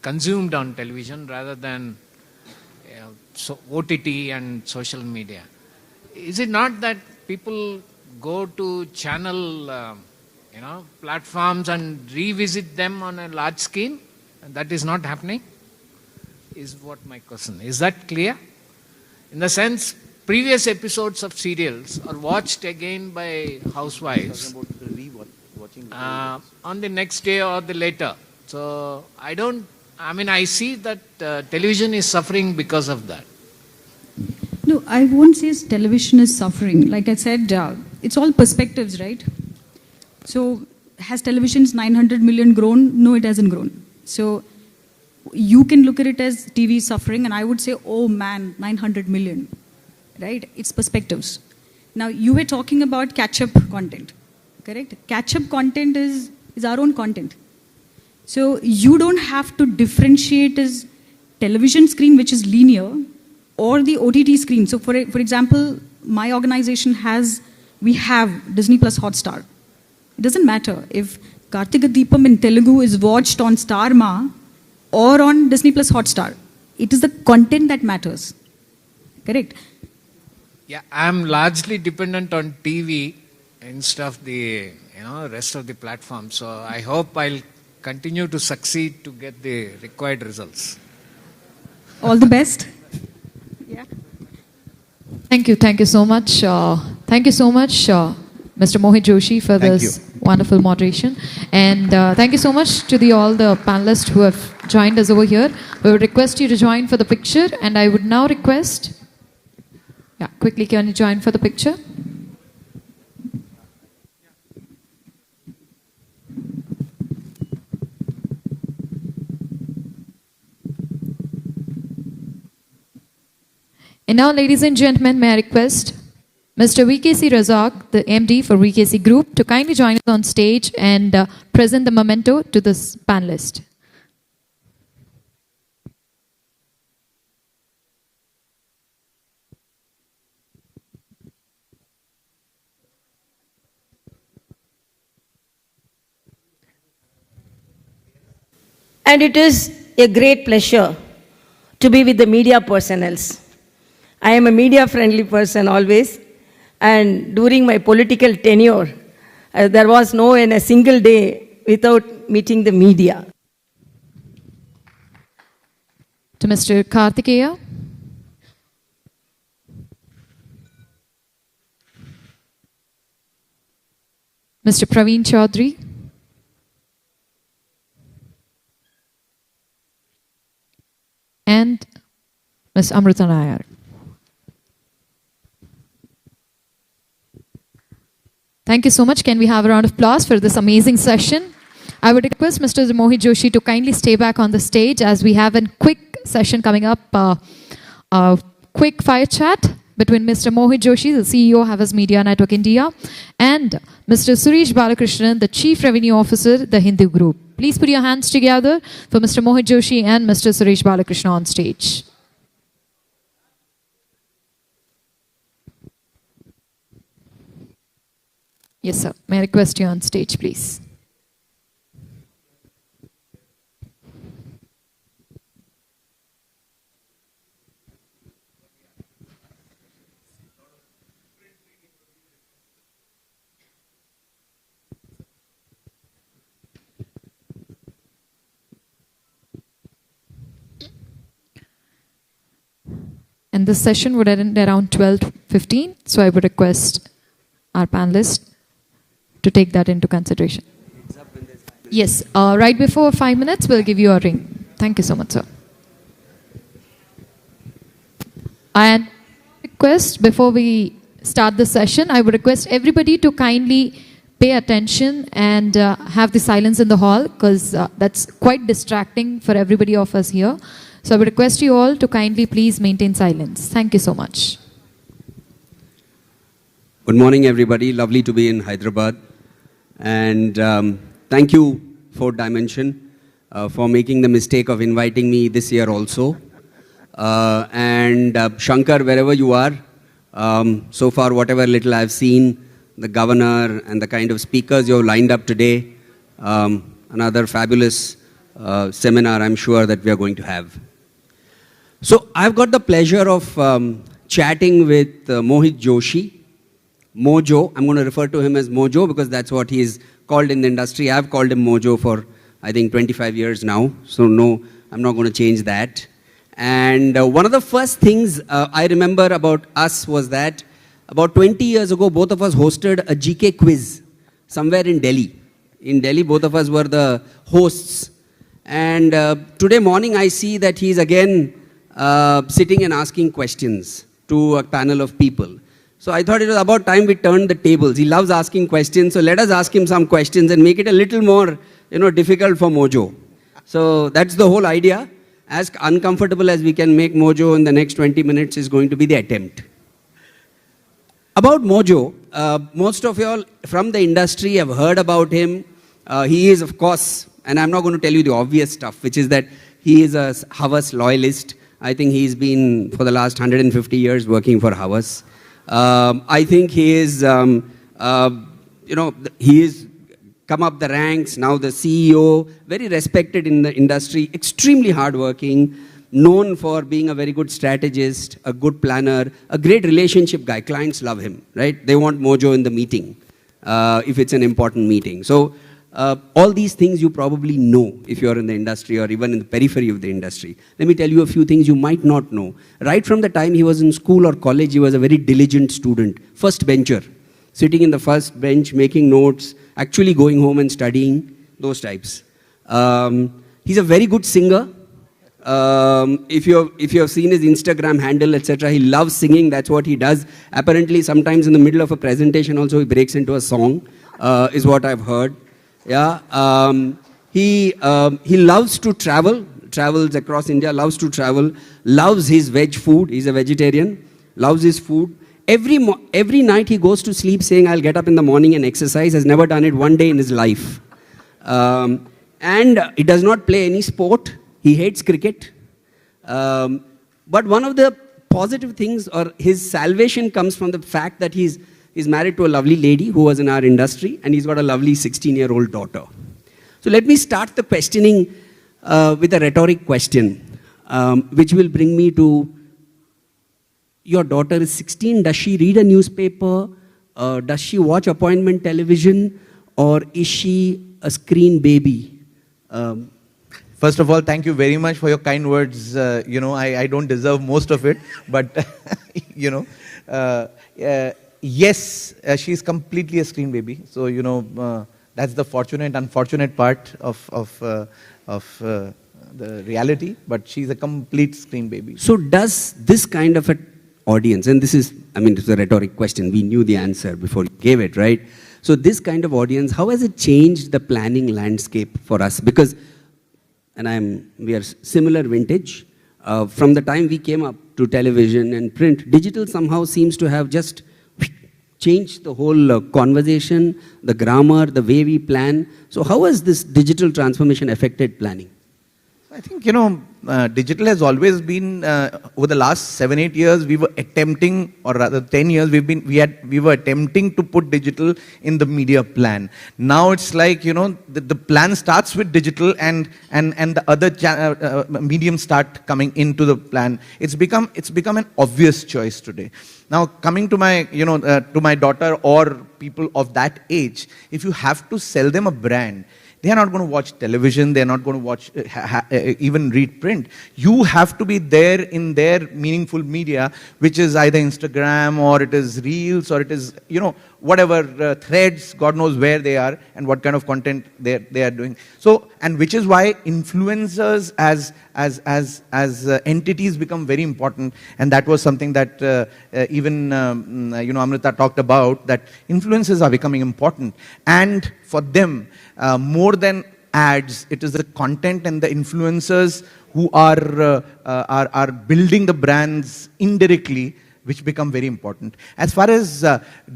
consumed on television rather than OTT and social media. Is it not that people go to channel, platforms and revisit them on a large scale? And that is not happening, is what my question. Is that clear? In the sense, previous episodes of serials are watched again by housewives on the next day or the later. So I see that television is suffering because of that. No, I won't say television is suffering. Like I said, it's all perspectives, right? So has television's 900 million grown? No, it hasn't grown. So you can look at it as TV suffering, and I would say, oh man, 900 million, right? It's perspectives. Now, you were talking about catch-up content, correct? Catch-up content is our own content. So you don't have to differentiate as television screen, which is linear, or the OTT screen. So for example, my organization we have Disney Plus Hotstar. It doesn't matter if Kartika Deepam in Telugu is watched on Star Ma or on Disney Plus Hotstar. It is the content that matters. Correct? Yeah, I'm largely dependent on TV instead of the rest of the platform. So I hope I'll continue to succeed to get the required results. All the best. Yeah. Thank you so much. Thank you so much, Mr. Mohit Joshi, for this wonderful moderation. And thank you so much to all the panelists who have joined us over here. We would request you to join for the picture. And I would now request, quickly, can you join for the picture? And now, ladies and gentlemen, may I request Mr. VKC Razak, the MD for VKC Group, to kindly join us on stage and present the memento to this panelist. And it is a great pleasure to be with the media personnels. I am a media-friendly person always, and during my political tenure, there was no a single day without meeting the media. To Mr. Karthikeya. Mr. Praveen Chaudhary. And Ms. Amrita Nayar. Thank you so much. Can we have a round of applause for this amazing session? I would request Mr. Mohit Joshi to kindly stay back on the stage as we have a quick session coming up, a quick fire chat between Mr. Mohit Joshi, the CEO of Havas Media Network India, and Mr. Suresh Balakrishnan, the Chief Revenue Officer, the Hindu Group. Please put your hands together for Mr. Mohit Joshi and Mr. Suresh Balakrishnan on stage. Yes, sir. May I request you on stage, please? And this session would end around 12:15, so I would request our panelists to take that into consideration. Yes, right before 5 minutes, we'll give you a ring. Thank you so much, sir. And request, before we start the session, I would request everybody to kindly pay attention and have the silence in the hall, because that's quite distracting for everybody of us here. So I would request you all to kindly please maintain silence. Thank you so much. Good morning, everybody. Lovely to be in Hyderabad. And thank you, Fourth Dimension, for making the mistake of inviting me this year also. And Shankar, wherever you are, so far whatever little I've seen, the governor and the kind of speakers you have lined up today, another fabulous seminar I'm sure that we are going to have. So I've got the pleasure of chatting with Mohit Joshi, Mojo. I'm going to refer to him as Mojo because that's what he is called in the industry. I've called him Mojo for, I think, 25 years now. So no, I'm not going to change that. And one of the first things I remember about us was that about 20 years ago, both of us hosted a GK quiz somewhere in Delhi. In Delhi, both of us were the hosts. And today morning, I see that he's again sitting and asking questions to a panel of people. So I thought it was about time we turned the tables. He loves asking questions, so let us ask him some questions and make it a little more, difficult for Mojo. So that's the whole idea. As uncomfortable as we can make Mojo in the next 20 minutes is going to be the attempt. About Mojo, most of you all from the industry have heard about him. He is, of course, And I'm not going to tell you the obvious stuff, which is that he is a Havas loyalist. I think he's been, for the last 150 years, working for Havas. I think he is, he is come up the ranks, now the CEO, very respected in the industry, extremely hardworking, known for being a very good strategist, a good planner, a great relationship guy. Clients love him, right? They want mojo in the meeting, if it's an important meeting. So all these things you probably know if you're in the industry or even in the periphery of the industry. Let me tell you a few things you might not know. Right from the time he was in school or college, he was a very diligent student, first bencher, sitting in the first bench, making notes, actually going home and studying, those types. He's a very good singer. If you have seen his Instagram handle, etc., he loves singing. That's what he does. Apparently, sometimes in the middle of a presentation, also he breaks into a song, is what I've heard. Yeah. He loves to travel. Travels across India. Loves to travel. Loves his veg food. He's a vegetarian. Loves his food. Every night he goes to sleep saying, "I'll get up in the morning and exercise." Has never done it one day in his life. And he does not play any sport. He hates cricket. But one of the positive things, or his salvation, comes from the fact that he's married to a lovely lady who was in our industry, and he's got a lovely 16-year-old daughter. So let me start the questioning with a rhetoric question, which will bring me to, your daughter is 16. Does she read a newspaper? Does she watch appointment television? Or is she a screen baby? First of all, thank you very much for your kind words. I don't deserve most of it, but, yes, she's completely a screen baby. So, that's the fortunate, unfortunate part of the reality, but she's a complete screen baby. So does this kind of an audience, and this is, it's a rhetoric question, we knew the answer before you gave it, right? So this kind of audience, how has it changed the planning landscape for us? Because, we are similar vintage. From the time we came up to television and print, digital somehow seems to have just changed the whole conversation, the grammar, the way we plan. So how has this digital transformation affected planning? I think, digital has always been, over the last 7-8 years, we were attempting, or rather 10 years, we were attempting to put digital in the media plan. Now it's like, the plan starts with digital and the other mediums start coming into the plan. It's become an obvious choice today. Now, coming to my, to my daughter or people of that age, if you have to sell them a brand, they are not going to watch television. They are not going to watch, even read print. You have to be there in their meaningful media, which is either Instagram or it is Reels or it is, whatever threads, God knows where they are and what kind of content they are doing. So, and which is why influencers as entities become very important. And that was something that even, Amrita talked about, that influencers are becoming important. And for them, more than ads, it is the content and the influencers who are building the brands indirectly, which become very important. As far as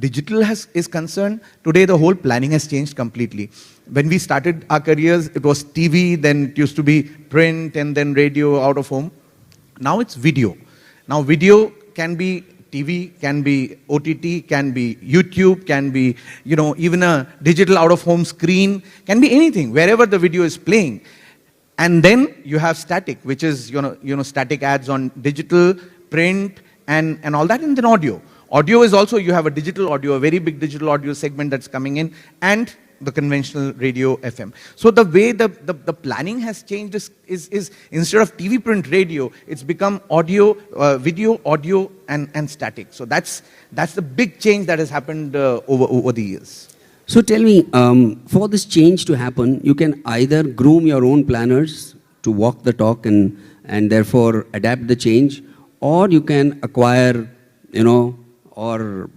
digital is concerned, today the whole planning has changed completely. When we started our careers, it was TV, then it used to be print, and then radio, out of home. Now it's video. Now video can be TV, can be OTT, can be YouTube, can be, even a digital out-of-home screen, can be anything, wherever the video is playing. And then you have static, which is, static ads on digital, print, and all that, and then audio. Audio is also, you have a digital audio, a very big digital audio segment that's coming in, and the conventional radio FM. So the way the planning has changed is instead of TV, print, radio, it's become audio, video, audio, and static. So that's the big change that has happened over the years. So tell me, for this change to happen, you can either groom your own planners to walk the talk and therefore adapt the change, or you can acquire, or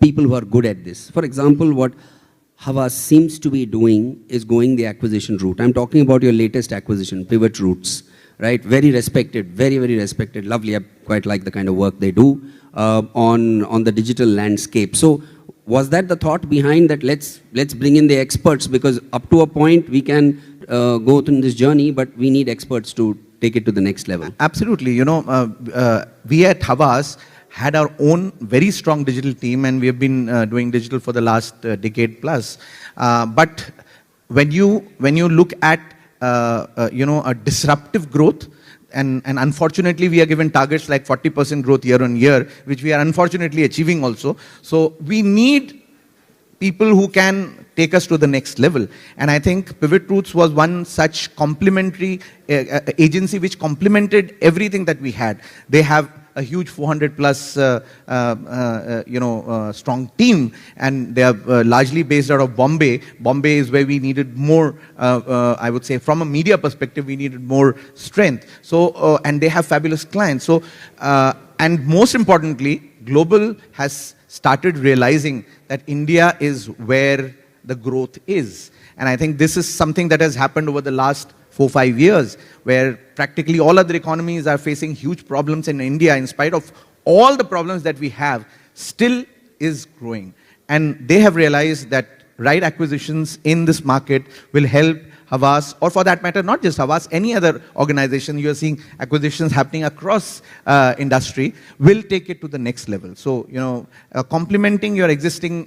people who are good at this. For example, what Havas seems to be doing is going the acquisition route. I'm talking about your latest acquisition, Pivot Roots, right? Very respected, very, very respected, lovely. I quite like the kind of work they do on the digital landscape. So was that the thought behind that? Let's bring in the experts, because up to a point we can go through this journey, but we need experts to take it to the next level. Absolutely. We at Havas had our own very strong digital team, and we have been doing digital for the last decade plus. But when you look at a disruptive growth, and unfortunately we are given targets like 40% growth year on year, which we are unfortunately achieving also. So we need people who can take us to the next level. And I think Pivot Roots was one such complementary agency which complemented everything that we had. They have a huge 400 plus strong team, and they are largely based out of Bombay. Bombay is where we needed more, I would say, from a media perspective, we needed more strength. So, and they have fabulous clients. So, and most importantly, Global has started realizing that India is where the growth is. And I think this is something that has happened over the last 4-5 years, where practically all other economies are facing huge problems, in India, in spite of all the problems that we have, still is growing. And they have realized that right acquisitions in this market will help Havas, or for that matter, not just Havas, any other organization. You are seeing acquisitions happening across industry, will take it to the next level. So, complementing your existing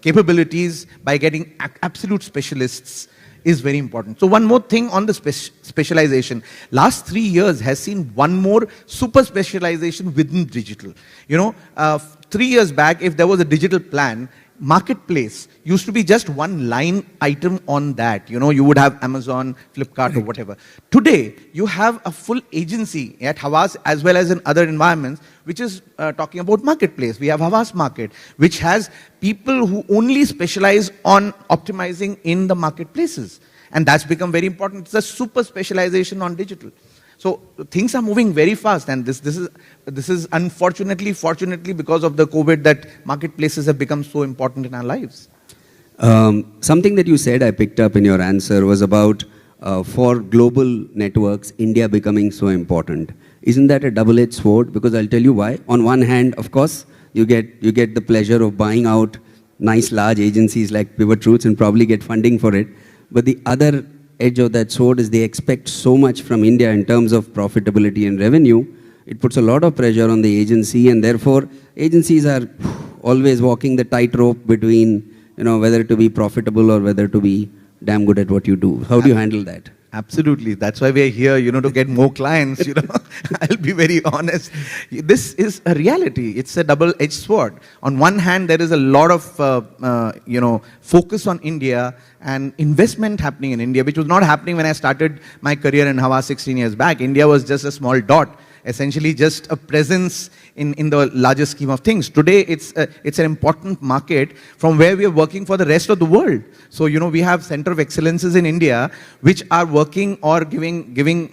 capabilities by getting absolute specialists is very important. So one more thing on the specialization. Last 3 years has seen one more super specialization within digital. 3 years back, if there was a digital plan, marketplace used to be just one line item on that. You would have Amazon, Flipkart, or whatever. Today, you have a full agency at Havas as well as in other environments, which is talking about marketplace. We have Havas Market, which has people who only specialize on optimizing in the marketplaces. And that's become very important. It's a super specialization on digital. So things are moving very fast, and this is unfortunately, fortunately, because of the COVID, that marketplaces have become so important in our lives. Something that you said I picked up in your answer was about for global networks, India becoming so important. Isn't that a double-edged sword? Because I'll tell you why. On one hand, of course, you get the pleasure of buying out nice large agencies like Pivot Roots and probably get funding for it. But the other edge of that sword is they expect so much from India in terms of profitability and revenue. It puts a lot of pressure on the agency, and therefore agencies are always walking the tightrope between whether to be profitable or whether to be damn good at what you do. How do you handle that? Absolutely. That's why we're here, to get more clients, I'll be very honest. This is a reality. It's a double-edged sword. On one hand, there is a lot of, focus on India and investment happening in India, which was not happening when I started my career in Havas 16 years back. India was just a small dot, essentially just a presence in the larger scheme of things. Today, it's an important market from where we are working for the rest of the world. So, we have center of excellences in India, which are working or giving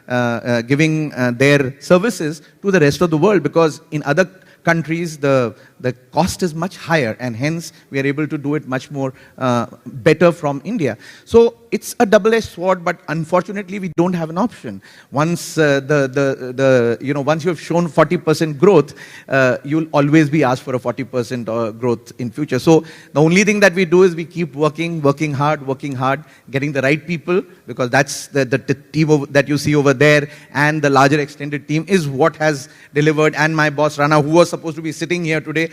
their services to the rest of the world, because in other countries, the cost is much higher, and hence we are able to do it much more better from India. So it's a double-edged sword, but unfortunately we don't have an option. Once once you have shown 40% growth, you'll always be asked for a 40% growth in future. So the only thing that we do is we keep working hard, getting the right people, because that's the team that you see over there, and the larger extended team is what has delivered. And my boss Rana, who was supposed to be sitting here today,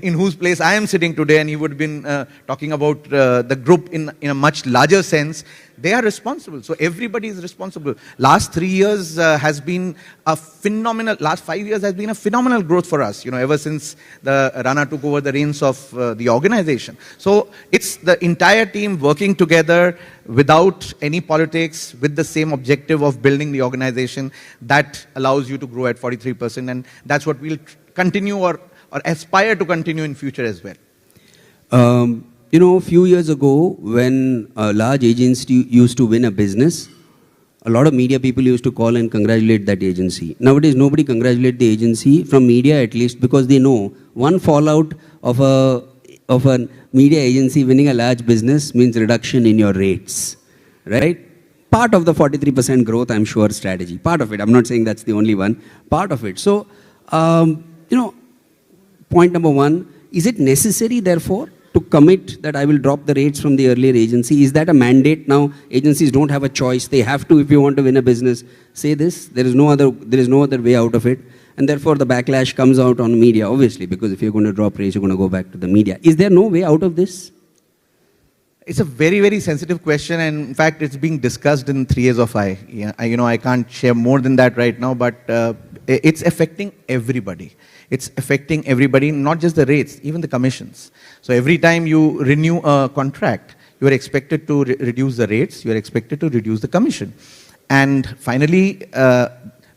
in whose place I am sitting today, and he would have been talking about the group in a much larger sense. They are responsible. So everybody is responsible. Last 3 years has been a phenomenal, last 5 years has been a phenomenal growth for us, ever since the Rana took over the reins of the organization. So it's the entire team working together without any politics, with the same objective of building the organization that allows you to grow at 43%. And that's what we'll continue or aspire to continue in future as well. A few years ago, when a large agency used to win a business, a lot of media people used to call and congratulate that agency. Nowadays, nobody congratulates the agency, from media at least, because they know one fallout of a media agency winning a large business means reduction in your rates, right? Part of the 43% growth, I'm sure, strategy. Part of it. I'm not saying that's the only one. Part of it. So, point number one, Is it necessary, therefore, to commit that I will drop the rates from the earlier agency? Is that a mandate now? Agencies don't have a choice. They have to, if you want to win a business, say this. There is no other way out of it. And therefore, the backlash comes out on media, obviously, because if you're going to drop rates, you're going to go back to the media. Is there no way out of this? It's a very, very sensitive question, and in fact, it's being discussed in 3 years of I. Yeah, I can't share more than that right now, but it's affecting everybody. It's affecting everybody, not just the rates, even the commissions. So every time you renew a contract, you are expected to reduce the rates, you are expected to reduce the commission. And finally,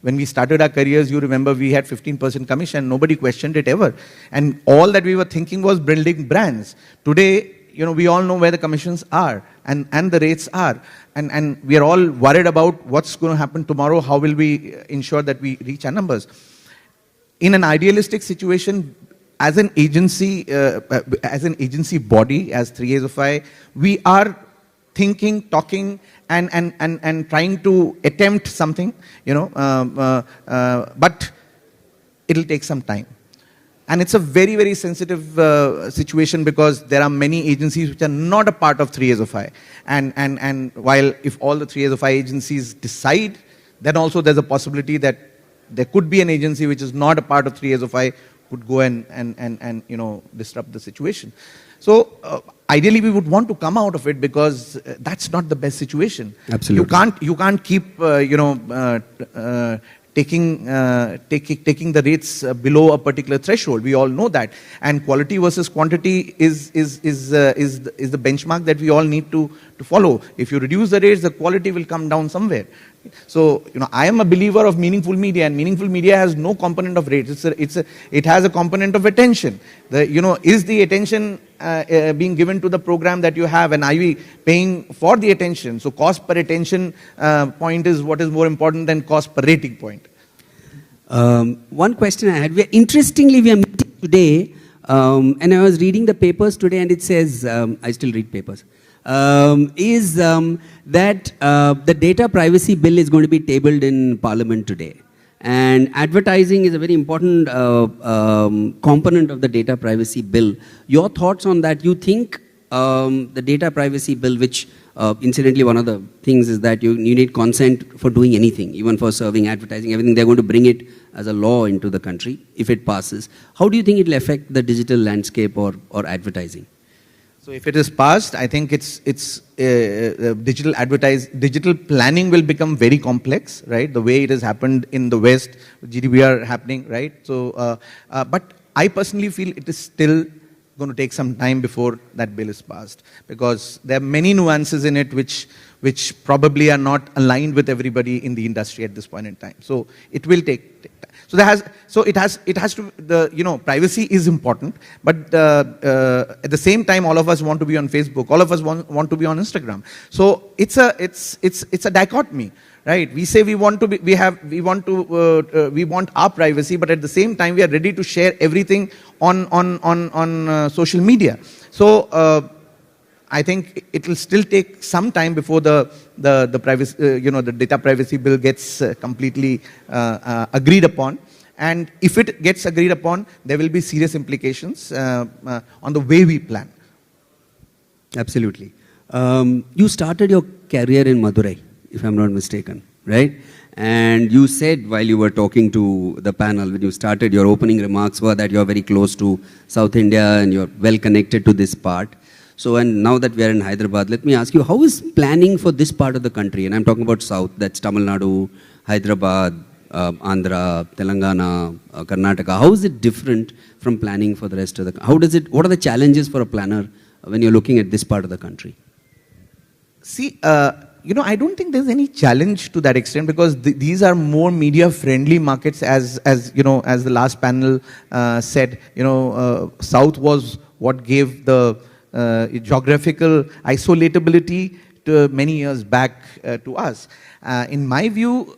when we started our careers, you remember we had 15% commission, nobody questioned it ever. And all that we were thinking was building brands. Today, we all know where the commissions are and the rates are. And we are all worried about what's going to happen tomorrow, how will we ensure that we reach our numbers. In an idealistic situation, as an agency body, as 3 years of I, we are thinking, talking, and trying to attempt something, but it'll take some time. And it's a very, very sensitive situation because there are many agencies which are not a part of 3 years of I. And while if all the 3 years of I agencies decide, then also there's a possibility that there could be an agency which is not a part of 3 years of I could go and disrupt the situation. So ideally we would want to come out of it because that's not the best situation. Absolutely. You can't keep taking the rates below a particular threshold. We all know that, and quality versus quantity is the benchmark that we all need to follow. If you reduce the rates, the quality will come down somewhere. So I am a believer of meaningful media, and meaningful media has no component of rates. It has a component of attention. Is the attention being given to the program that you have, and are we paying for the attention? So cost per attention point is what is more important than cost per rating point. One question I had. Interestingly, we are meeting today, and I was reading the papers today, and it says, I still read papers, that the data privacy bill is going to be tabled in Parliament today. And advertising is a very important component of the data privacy bill. Your thoughts on that? You think the data privacy bill, which incidentally one of the things is that you need consent for doing anything, even for serving, advertising, everything, they're going to bring it as a law into the country if it passes. How do you think it will affect the digital landscape or advertising? So if it is passed, I think digital planning will become very complex, right? The way it has happened in the West, GDPR happening, right? So, but I personally feel it is still going to take some time before that bill is passed, because there are many nuances in it which probably are not aligned with everybody in the industry at this point in time. So it will take time. So it has to, privacy is important, but at the same time, all of us want to be on Facebook, all of us want to be on Instagram. So it's a dichotomy, right? We say we want our privacy, but at the same time, we are ready to share everything on social media. So I think it will still take some time before the privacy, the data privacy bill gets completely agreed upon. And if it gets agreed upon, there will be serious implications on the way we plan. Absolutely. You started your career in Madurai, if I'm not mistaken, right? And you said while you were talking to the panel, when you started, your opening remarks were that you're very close to South India and you're well connected to this part. So, and now that we are in Hyderabad, let me ask you, how is planning for this part of the country? And I'm talking about South, that's Tamil Nadu, Hyderabad, Andhra, Telangana, Karnataka. How is it different from planning for the rest of the country? What are the challenges for a planner when you're looking at this part of the country? See, I don't think there's any challenge to that extent, because these are more media-friendly markets, as the last panel said. South was what gave the geographical isolatability to many years back to us. In my view,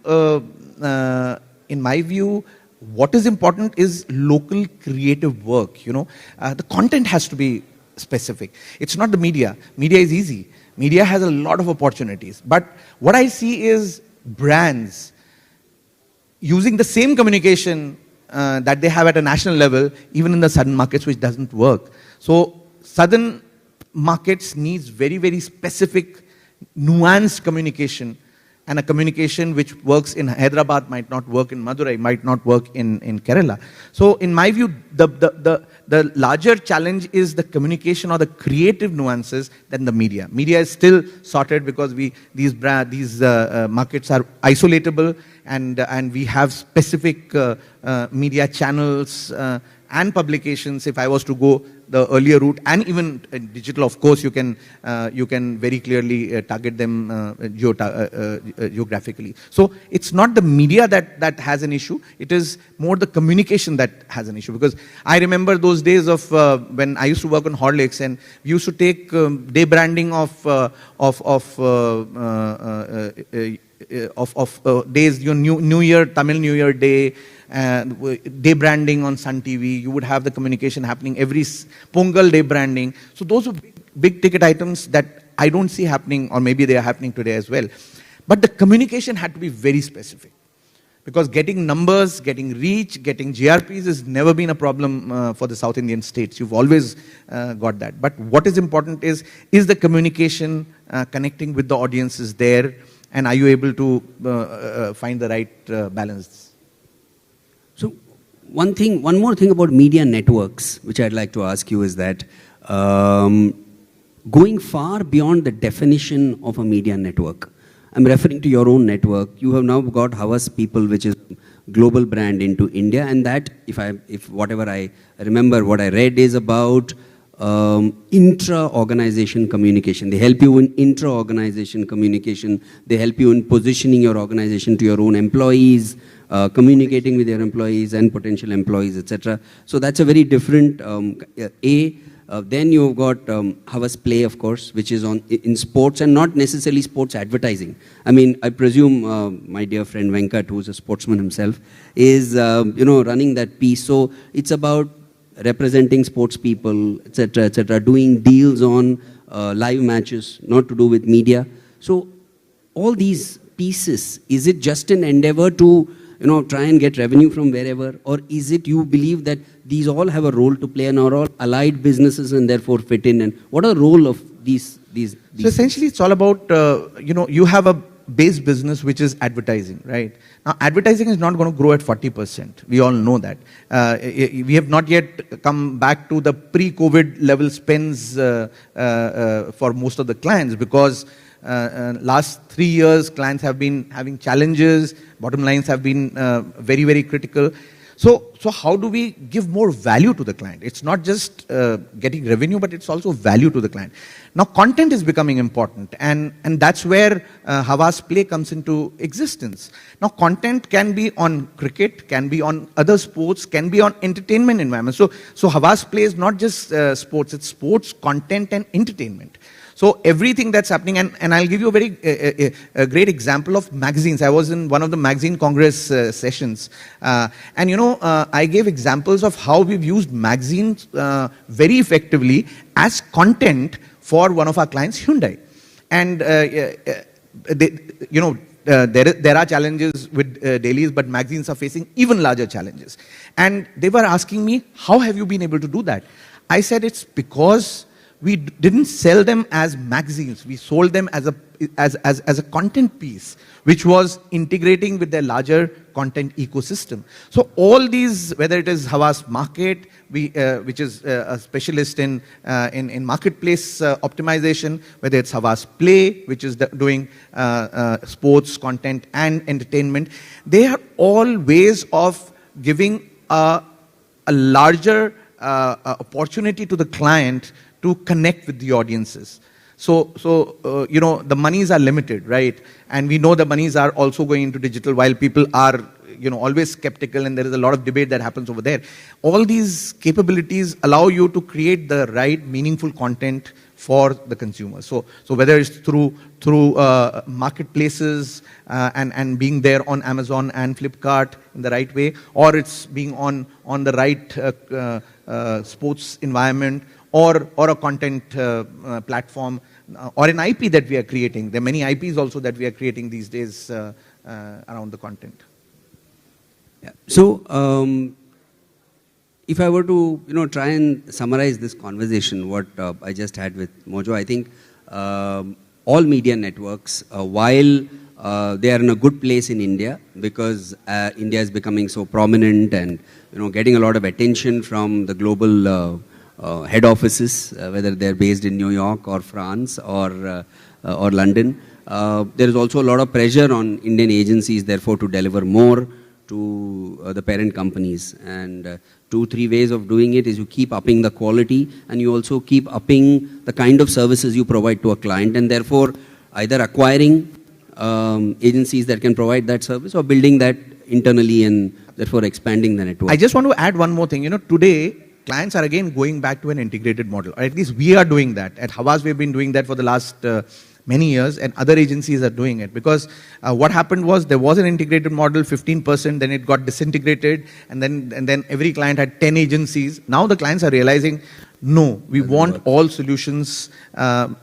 what is important is local creative work. The content has to be specific. It's not the media. Media is easy. Media has a lot of opportunities. But what I see is brands using the same communication that they have at a national level, even in the southern markets, which doesn't work. So southern markets needs very, very specific, nuanced communication, and a communication which works in Hyderabad might not work in Madurai, might not work in Kerala. So in my view, the larger challenge is the communication or the creative nuances than the media. Media is still sorted because these markets are isolatable, and we have specific media channels and publications. If I was to go the earlier route, and even digital, of course, you can very clearly target them geographically. So it's not the media that has an issue. It is more the communication that has an issue. Because I remember those days of when I used to work on Horlicks, and we used to take day branding of days, New Year, Tamil New Year Day, day branding on Sun TV. You would have the communication happening every Pongal day branding. So those are big ticket items that I don't see happening, or maybe they are happening today as well. But the communication had to be very specific, because getting numbers, getting reach, getting GRPs has never been a problem for the South Indian states. You've always got that. But what is important is the communication connecting with the audiences there, and are you able to find the right balance? So one more thing about media networks, which I'd like to ask you, is that going far beyond the definition of a media network, I'm referring to your own network. You have now got Havas People, which is global brand into India, and that, if whatever I remember, what I read is about intra-organization communication. They help you in intra-organization communication. They help you in positioning your organization to your own employees, communicating with your employees and potential employees, etc. So that's a very different then you've got Havas Play, of course, which is in sports, and not necessarily sports advertising. I mean, I presume my dear friend Venkat, who's a sportsman himself, is running that piece. So it's about representing sports people, etc., doing deals on live matches, not to do with media. So all these pieces, is it just an endeavor to try and get revenue from wherever, or is it you believe that these all have a role to play and are all allied businesses and therefore fit in? And what are the role of these? So essentially, it's all about you have a base business which is advertising, right? Now, advertising is not going to grow at 40%. We all know that. We have not yet come back to the pre-COVID level spends for most of the clients, because last 3 years clients have been having challenges, bottom lines have been very, very critical. So how do we give more value to the client? It's not just getting revenue, but it's also value to the client. Now, content is becoming important, and that's where Havas Play comes into existence. Now, content can be on cricket, can be on other sports, can be on entertainment environment. So Havas Play is not just sports, it's sports, content, and entertainment. So everything that's happening, and I'll give you a very great example of magazines. I was in one of the magazine congress sessions, and I gave examples of how we've used magazines very effectively as content for one of our clients, Hyundai. And there are challenges with dailies, but magazines are facing even larger challenges. And they were asking me, how have you been able to do that? I said, it's because we didn't sell them as magazines. We sold them as a content piece, which was integrating with their larger content ecosystem. So all these, whether it is Havas Market, which is a specialist in marketplace optimization, whether it's Havas Play, which is doing sports, content, and entertainment, they are all ways of giving a larger opportunity to the client to connect with the audiences. So the monies are limited, right? And we know the monies are also going into digital, while people are, always skeptical, and there is a lot of debate that happens over there. All these capabilities allow you to create the right meaningful content for the consumer. So whether it's through marketplaces and being there on Amazon and Flipkart in the right way, or it's being on the right sports environment, or a content platform, or an IP that we are creating. There are many IPs also that we are creating these days around the content. Yeah. So if I were to, try and summarize this conversation, what I just had with Mojo, I think all media networks, while they are in a good place in India, because India is becoming so prominent and, getting a lot of attention from the global head offices, whether they're based in New York or France or London. There is also a lot of pressure on Indian agencies, therefore, to deliver more to the parent companies. And 2-3 ways of doing it is you keep upping the quality, and you also keep upping the kind of services you provide to a client, and therefore either acquiring agencies that can provide that service or building that internally and therefore expanding the network. I just want to add one more thing. Today, clients are again going back to an integrated model, or at least we are doing that. At Havas, we've been doing that for the last many years, and other agencies are doing it, because what happened was there was an integrated model, 15%, then it got disintegrated, and then every client had 10 agencies. Now the clients are realizing, no, we want all solutions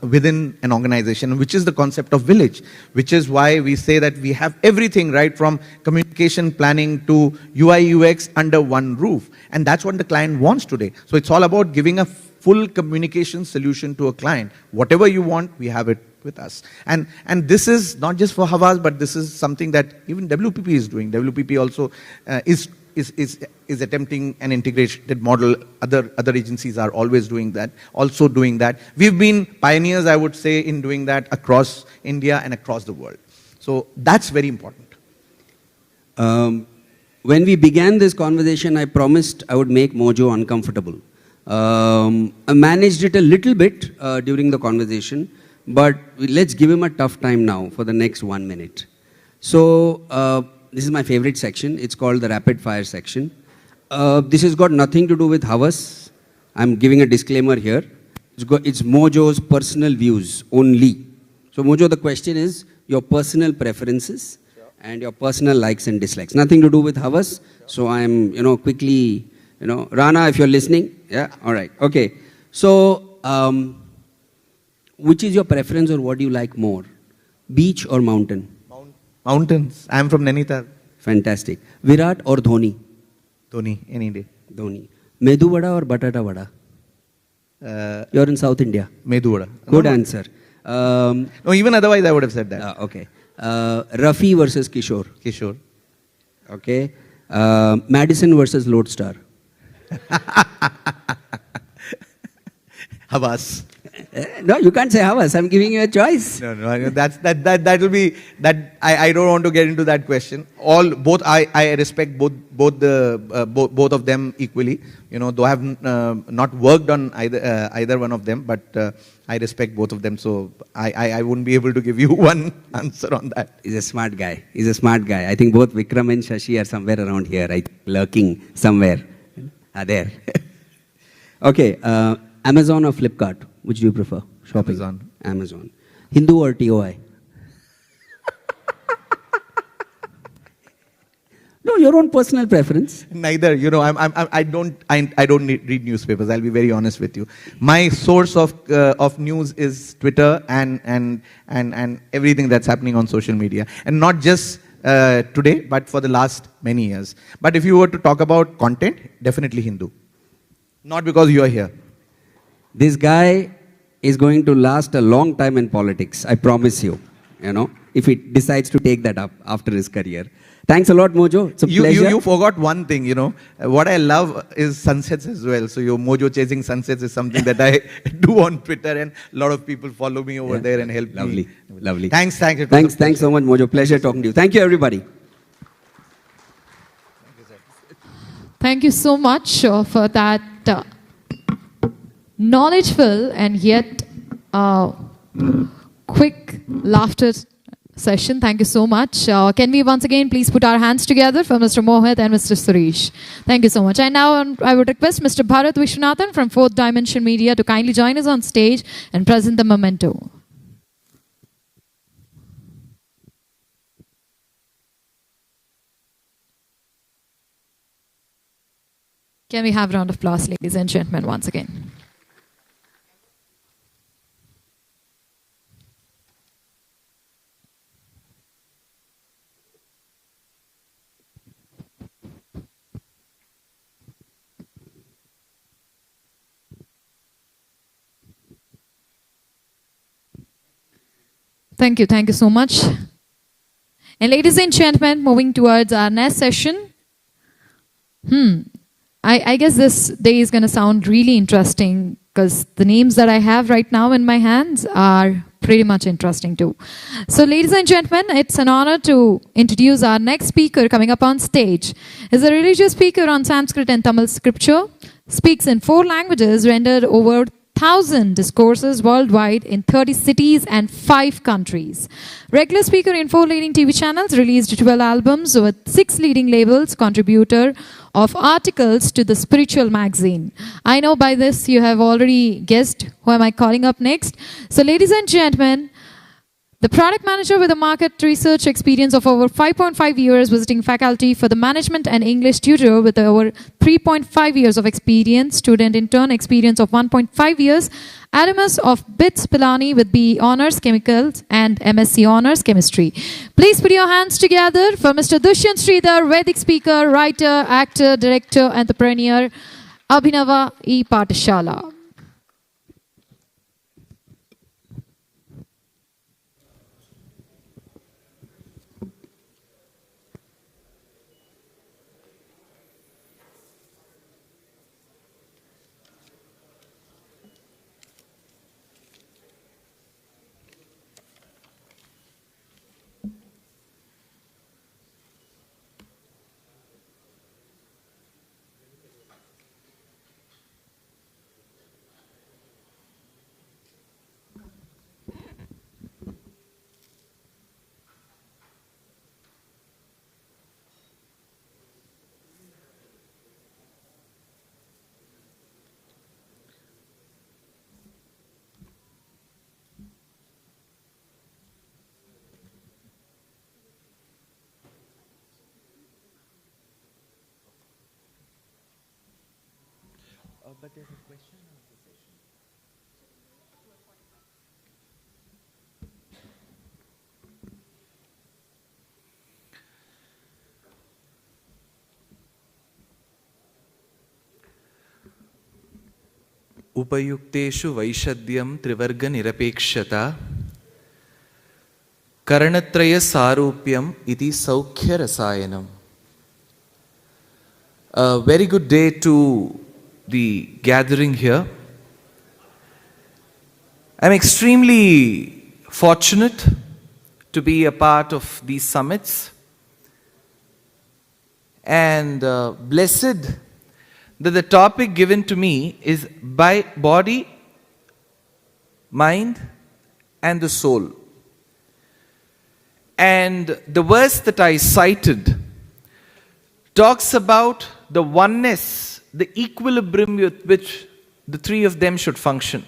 within an organization, which is the concept of village, which is why we say that we have everything, right, from communication planning to UI UX under one roof. And that's what the client wants today. So it's all about giving a full communication solution to a client. Whatever you want, we have it with us. And this is not just for Havas, but this is something that even WPP is doing. WPP also is attempting an integrated model. Other agencies are always doing that, also doing that. We've been pioneers, I would say, in doing that across India and across the world. So that's very important. When we began this conversation, I promised I would make Mojo uncomfortable. I managed it a little bit during the conversation, but let's give him a tough time now for the next 1 minute. So this is my favorite section. It's called the rapid fire section. This has got nothing to do with Havas. I'm giving a disclaimer here. It's Mojo's personal views only. So Mojo, the question is your personal preferences and your personal likes and dislikes. Nothing to do with Havas. So I'm, quickly, Rana, if you're listening. Yeah, all right. Okay. So which is your preference, or what do you like more? Beach or mountain? Mountains. I'm from Nainital. Fantastic. Virat or Dhoni? Dhoni, any day. Dhoni. Medu vada or batata vada? You're in South India. Medu vada. Good answer. No, even otherwise I would have said that. Okay. Rafi versus Kishore. Kishore. Okay. Madison versus Lodestar. Havas. No, you can't say Havas. I'm giving you a choice. No, that will be that. I don't want to get into that question. Both I respect both of them equally. Though I have not worked on either one of them, but I respect both of them. So I wouldn't be able to give you one answer on that. He's a smart guy. I think both Vikram and Shashi are somewhere around here, right? Lurking somewhere. Are there? Okay. Amazon or Flipkart? Which do you prefer? Shopping. Amazon. Hindu or TOI? No, your own personal preference. Neither. I don't read newspapers. I'll be very honest with you. My source of news is Twitter and everything that's happening on social media, and not just today, but for the last many years. But if you were to talk about content, definitely Hindu. Not because you are here. This guy is going to last a long time in politics, I promise you, if he decides to take that up after his career. Thanks a lot, Mojo. It's a pleasure. You forgot one thing, What I love is sunsets as well. So your Mojo chasing sunsets is something that I do on Twitter, and a lot of people follow me over there and help me. Lovely. Thanks so much, Mojo. Pleasure talking to you. Thank you, everybody. Thank you so much for that knowledgeful and yet quick laughter session. Thank you so much. Can we once again please put our hands together for Mr. Mohit and Mr. Suresh. Thank you so much. And now I would request Mr. Bharat Vishwanathan from Fourth Dimension Media to kindly join us on stage and present the memento. Can we have a round of applause, ladies and gentlemen, once again? Thank you so much. And ladies and gentlemen, moving towards our next session. I guess this day is going to sound really interesting because the names that I have right now in my hands are pretty much interesting too. So ladies and gentlemen, it's an honor to introduce our next speaker coming up on stage. He's a religious speaker on Sanskrit and Tamil scripture, speaks in 4 languages, rendered over 1,000 discourses worldwide in 30 cities and 5 countries. Regular speaker in 4 leading TV channels, released 12 albums with 6 leading labels, contributor of articles to the spiritual magazine. I know by this you have already guessed who am I calling up next. So ladies and gentlemen, the product manager with a market research experience of over 5.5 years, visiting faculty for the management and English tutor with over 3.5 years of experience, student intern experience of 1.5 years, Adamus of BITS Pilani with BE Honours Chemicals and MSc Honours Chemistry. Please put your hands together for Mr. Dushyant Sridhar, Vedic speaker, writer, actor, director, entrepreneur, Abhinava E. Patashala. But there's a question on the session. उपयुक्तेषु वैषद्यं त्रिवर्गनिरपेक्षता करणत्रयसारूप्यम् इति सौख्यरसायनम्. A very good day to the gathering here. I'm extremely fortunate to be a part of these summits and blessed that the topic given to me is by body, mind and the soul. And the verse that I cited talks about the oneness, the equilibrium with which the 3 of them should function.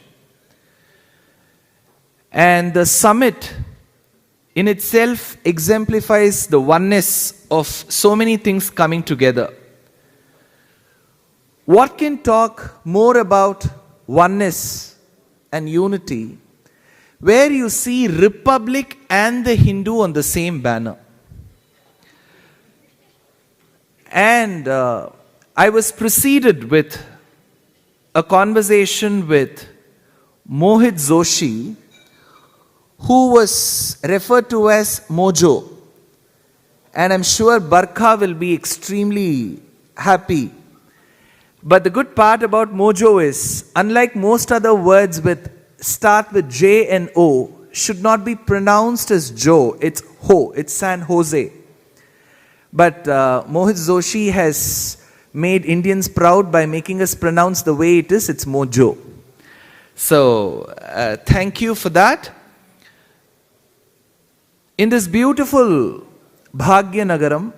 And the summit in itself exemplifies the oneness of so many things coming together. What can talk more about oneness and unity where you see Republic and the Hindu on the same banner? And I was preceded with a conversation with Mohit Joshi, who was referred to as Mojo. And I'm sure Barkha will be extremely happy. But the good part about Mojo is, unlike most other words with start with J and O, should not be pronounced as Joe. It's Ho. It's San Jose. But Mohit Joshi has made Indians proud by making us pronounce the way it is. It's Mojo. So thank you for that. In this beautiful Bhagya Nagaram,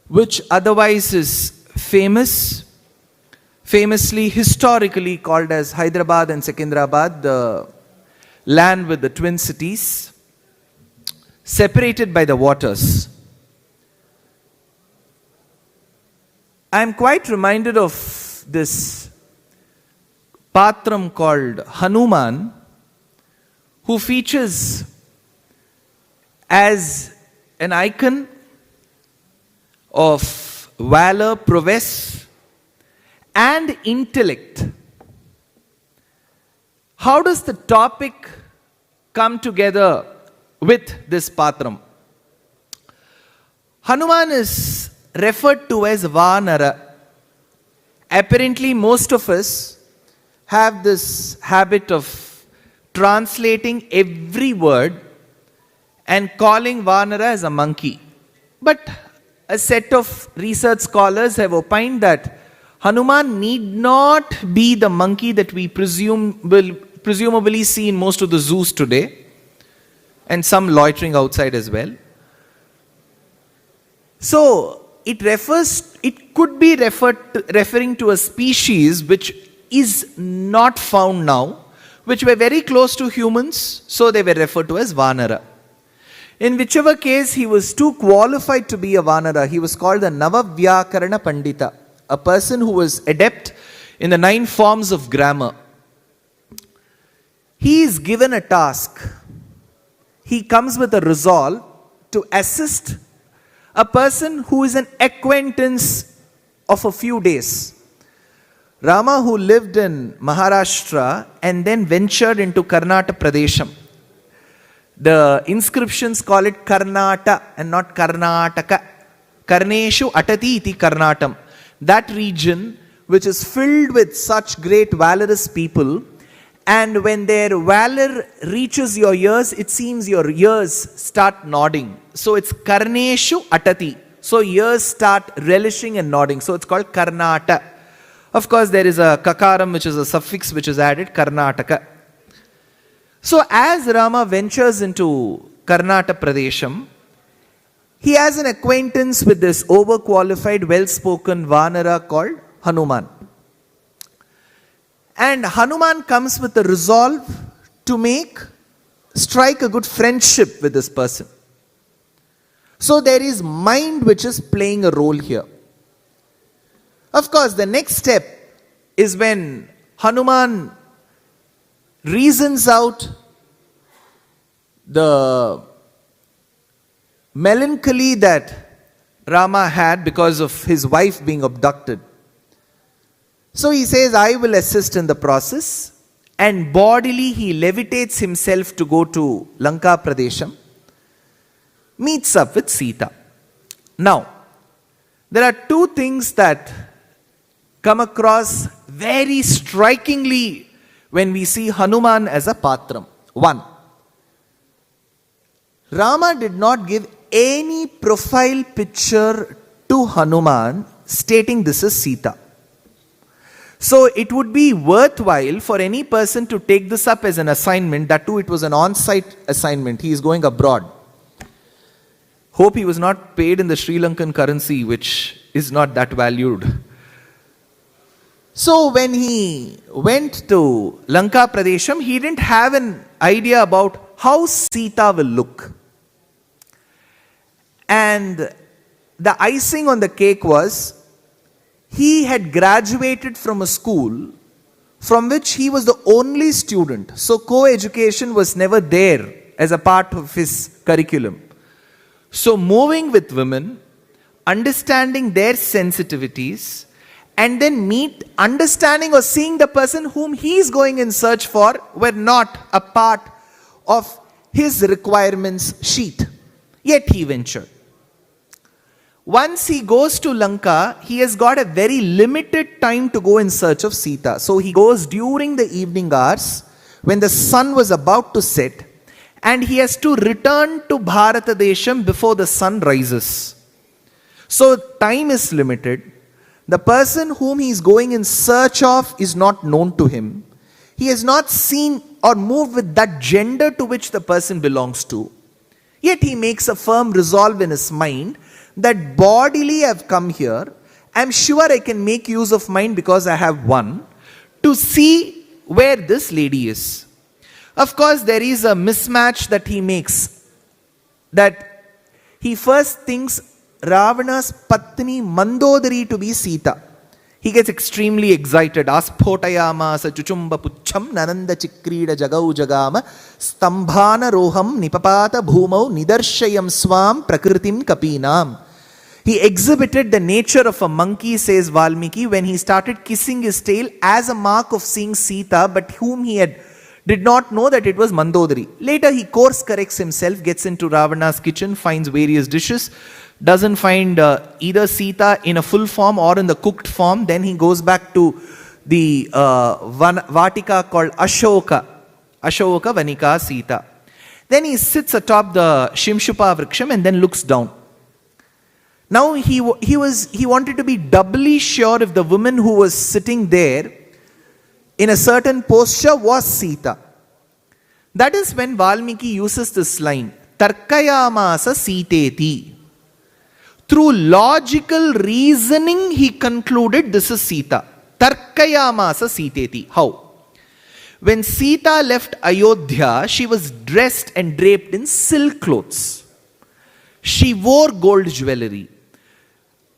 which otherwise is famously, historically called as Hyderabad and Secunderabad, the land with the twin cities, separated by the waters. I am quite reminded of this Patram called Hanuman, who features as an icon of valor, prowess, and intellect. How does the topic come together with this Patram. Hanuman is referred to as Vanara. Apparently, most of us have this habit of translating every word and calling Vanara as a monkey. But a set of research scholars have opined that Hanuman need not be the monkey that we presumably see in most of the zoos today, and some loitering outside as well. So it could be referring to a species which is not found now, which were very close to humans, so they were referred to as Vanara. In whichever case, he was too qualified to be a Vanara. He was called the Navavyakarana Pandita, a person who was adept in the 9 forms of grammar. He is given a task. He comes with a resolve to assist a person who is an acquaintance of a few days. Rama, who lived in Maharashtra and then ventured into Karnataka Pradesham. The inscriptions call it Karnata and not Karnataka. Karneshu Atati iti Karnatam. That region which is filled with such great valorous people, and when their valor reaches your ears, it seems your ears start nodding. So it's Karneshu Atati. So ears start relishing and nodding. So it's called Karnata. Of course, there is a Kakaram, which is a suffix which is added, Karnataka. So as Rama ventures into Karnataka Pradesham, he has an acquaintance with this overqualified, well-spoken Vanara called Hanuman. And Hanuman comes with the resolve to strike a good friendship with this person. So there is mind which is playing a role here. Of course, the next step is when Hanuman reasons out the melancholy that Rama had because of his wife being abducted. So he says, I will assist in the process, and bodily he levitates himself to go to Lanka Pradesham, meets up with Sita. Now, there are 2 things that come across very strikingly when we see Hanuman as a Patram. 1, Rama did not give any profile picture to Hanuman stating this is Sita. So it would be worthwhile for any person to take this up as an assignment. That too, it was an on-site assignment. He is going abroad. Hope he was not paid in the Sri Lankan currency, which is not that valued. So when he went to Lanka Pradesham, he didn't have an idea about how Sita will look. And the icing on the cake was, he had graduated from a school from which he was the only student. So co-education was never there as a part of his curriculum. So moving with women, understanding their sensitivities, and then understanding or seeing the person whom he is going in search for were not a part of his requirements sheet. Yet he ventured. Once he goes to Lanka, he has got a very limited time to go in search of Sita. So he goes during the evening hours when the sun was about to set, and he has to return to Bharatadesham before the sun rises. So time is limited. The person whom he is going in search of is not known to him. He has not seen or moved with that gender to which the person belongs to. Yet he makes a firm resolve in his mind that bodily I have come here. I am sure I can make use of mine because I have one to see where this lady is. Of course, there is a mismatch that he makes. That he first thinks Ravana's Patni Mandodari to be Sita. He gets extremely excited. Aspotayama sa chuchumba pucham nananda chikrida jagau jagama stambhana roham nipapata bhumau nidarshayam swam prakritim kapinam. He exhibited the nature of a monkey, says Valmiki, when he started kissing his tail as a mark of seeing Sita, but whom he had did not know that it was Mandodari. Later he course corrects himself, gets into Ravana's kitchen, finds various dishes, doesn't find either Sita in a full form or in the cooked form. Then he goes back to the Vatika called Ashoka Vanika Sita. Then he sits atop the Shimshupa Vriksham and then looks down. Now he wanted to be doubly sure if the woman who was sitting there in a certain posture was Sita. That is when Valmiki uses this line, Tarkayamasa Siteti. Through logical reasoning, he concluded this is Sita. Tarkayamasa Siteti. How? When Sita left Ayodhya, she was dressed and draped in silk clothes. She wore gold jewelry.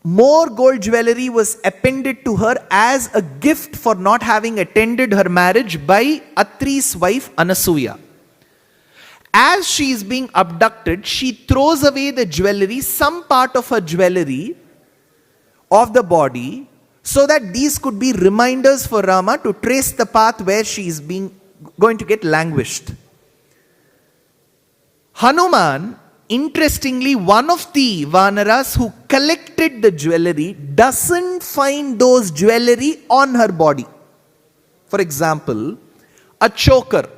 More gold jewelry was appended to her as a gift for not having attended her marriage by Atri's wife Anasuya. As she is being abducted, she throws away the jewelry, some part of her jewelry of the body, so that these could be reminders for Rama to trace the path where she is going to get languished. Hanuman, interestingly, one of the Vanaras who collected the jewelry doesn't find those jewelry on her body. For example, a choker.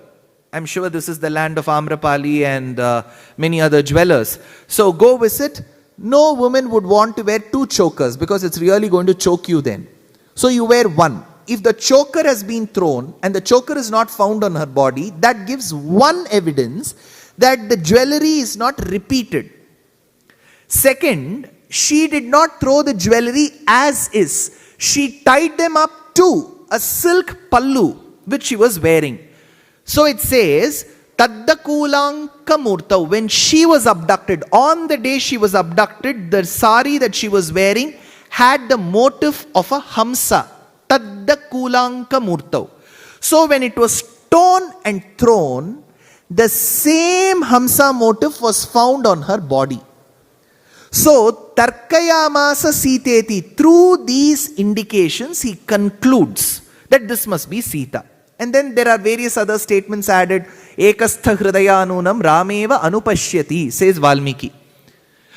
I'm sure this is the land of Amrapali and many other jewelers. So go visit. No woman would want to wear two chokers because it's really going to choke you then. So you wear one. If the choker has been thrown and the choker is not found on her body, that gives one evidence that the jewelry is not repeated. Second, she did not throw the jewelry as is. She tied them up to a silk pallu which she was wearing. So it says, Taddakulanka Murtau, when she was abducted, on the day she was abducted, the sari that she was wearing had the motif of a Hamsa. Taddakulanka Murtau. So when it was torn and thrown, the same Hamsa motif was found on her body. So, Tarkayamasa Siteti, through these indications, he concludes that this must be Sita. And then there are various other statements added. Ekastha Hridayanunam Rameva Anupashyati, says Valmiki.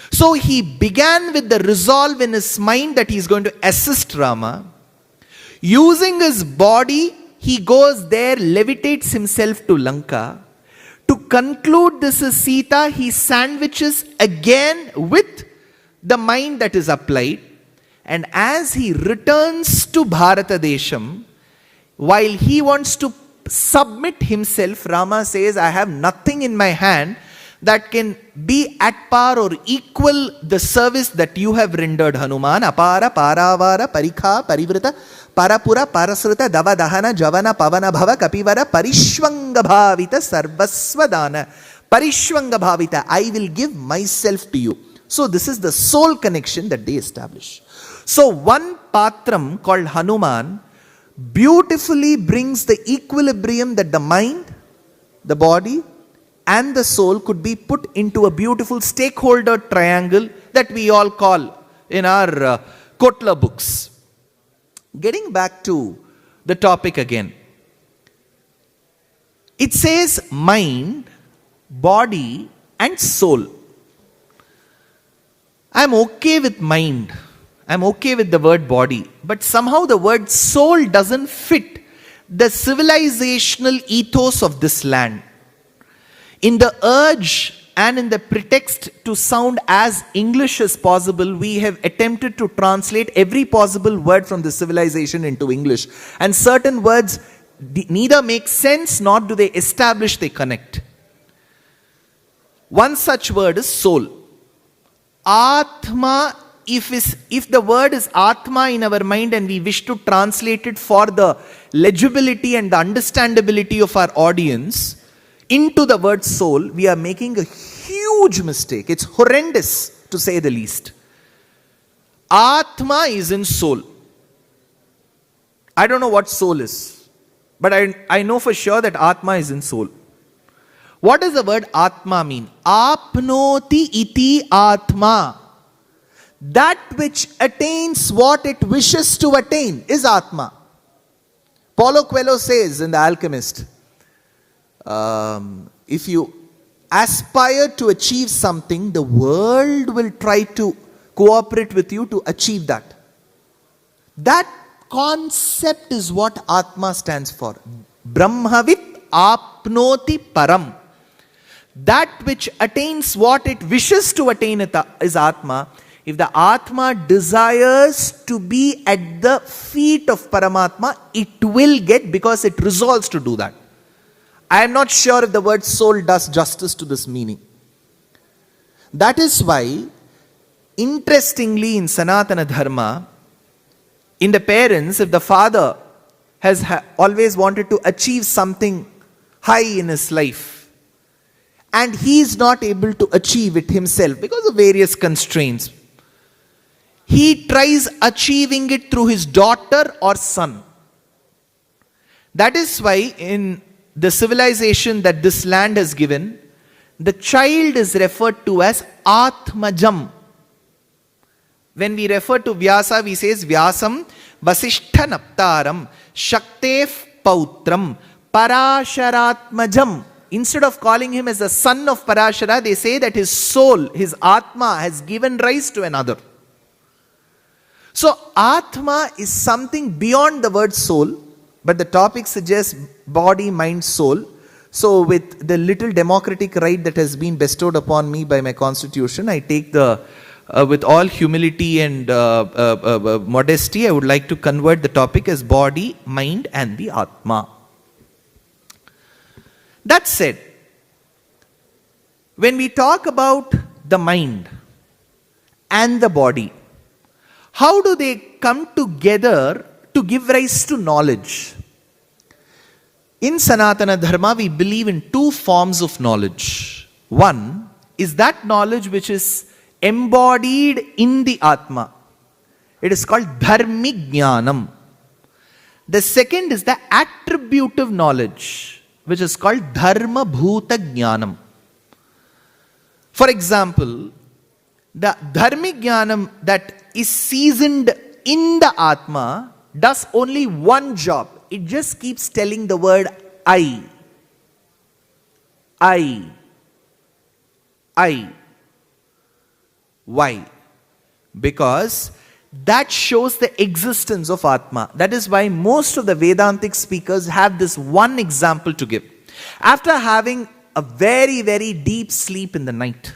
So he began with the resolve in his mind that he is going to assist Rama. Using his body, he goes there, levitates himself to Lanka. To conclude this is Sita, he sandwiches again with the mind that is applied. And as he returns to Bharata Desham, while he wants to submit himself, Rama says, I have nothing in my hand that can be at par or equal the service that you have rendered, Hanuman. Apara, paravara, parikha, parivrita, parapura, parasruta, davadahana, javana, pavana, bhava, kapivara, parishwanga bhavita, sarvasvadana. Parishwanga bhavita, I will give myself to you. So this is the soul connection that they establish. So one patram called Hanuman beautifully brings the equilibrium that the mind, the body, and the soul could be put into a beautiful stakeholder triangle that we all call in our Kotla books. Getting back to the topic again. It says mind, body, and soul. I'm okay with mind. I'm okay with the word body, but somehow the word soul doesn't fit the civilizational ethos of this land. In the urge and in the pretext to sound as English as possible, we have attempted to translate every possible word from the civilization into English. And certain words neither make sense nor do they establish, they connect. One such word is soul. Atma. If the word is Atma in our mind and we wish to translate it for the legibility and the understandability of our audience into the word soul, we are making a huge mistake. It's horrendous to say the least. Atma is in soul. I don't know what soul is, but I know for sure that Atma is in soul. What does the word Atma mean? Apnoti iti Atma. That which attains what it wishes to attain is Atma. Paulo Coelho says in The Alchemist, if you aspire to achieve something, the world will try to cooperate with you to achieve that. That concept is what Atma stands for. Brahmavit apnoti param. That which attains what it wishes to attain is Atma. If the Atma desires to be at the feet of Paramatma, it will get, because it resolves to do that. I am not sure if the word soul does justice to this meaning. That is why, interestingly, in Sanatana Dharma, in the parents, if the father has always wanted to achieve something high in his life, and he is not able to achieve it himself because of various constraints, he tries achieving it through his daughter or son. That is why in the civilization that this land has given, the child is referred to as Atmajam. When we refer to Vyasa, we say Vyasam Vasishtha Naptaram Shaktef Pautram Parasharatmajam. Instead of calling him as the son of Parashara, they say that his soul, his Atma, has given rise to another. So Atma is something beyond the word soul, but the topic suggests body, mind, soul. So with the little democratic right that has been bestowed upon me by my constitution, I take with all humility and modesty, I would like to convert the topic as body, mind and the Atma. That said, when we talk about the mind and the body, how do they come together to give rise to knowledge? In Sanatana Dharma, we believe in two forms of knowledge. One is that knowledge which is embodied in the Atma. It is called Dharmik Jnanam. The second is the attributive knowledge, which is called Dharma Bhuta Jnanam. For example, the Dharmik Jnanam that is seasoned in the Atma does only one job. It just keeps telling the word I. Why? Because that shows the existence of Atma. That is why most of the Vedantic speakers have this one example to give. After having a very, very deep sleep in the night,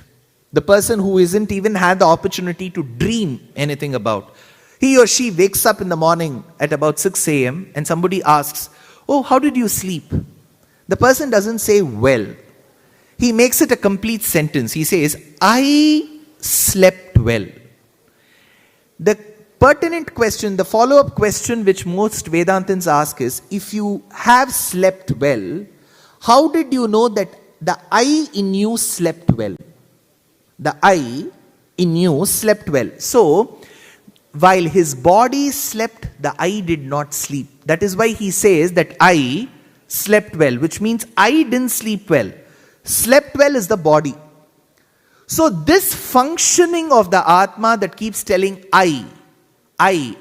the person who isn't even had the opportunity to dream anything about, he or she wakes up in the morning at about 6 a.m. and somebody asks, "Oh, how did you sleep?" The person doesn't say, "Well." He makes it a complete sentence. He says, "I slept well." The pertinent question, the follow-up question which most Vedantins ask is, if you have slept well, how did you know that the I in you slept well? The I in you slept well. So, while his body slept, the I did not sleep. That is why he says that I slept well, which means I didn't sleep well. Slept well is the body. So this functioning of the Atma that keeps telling I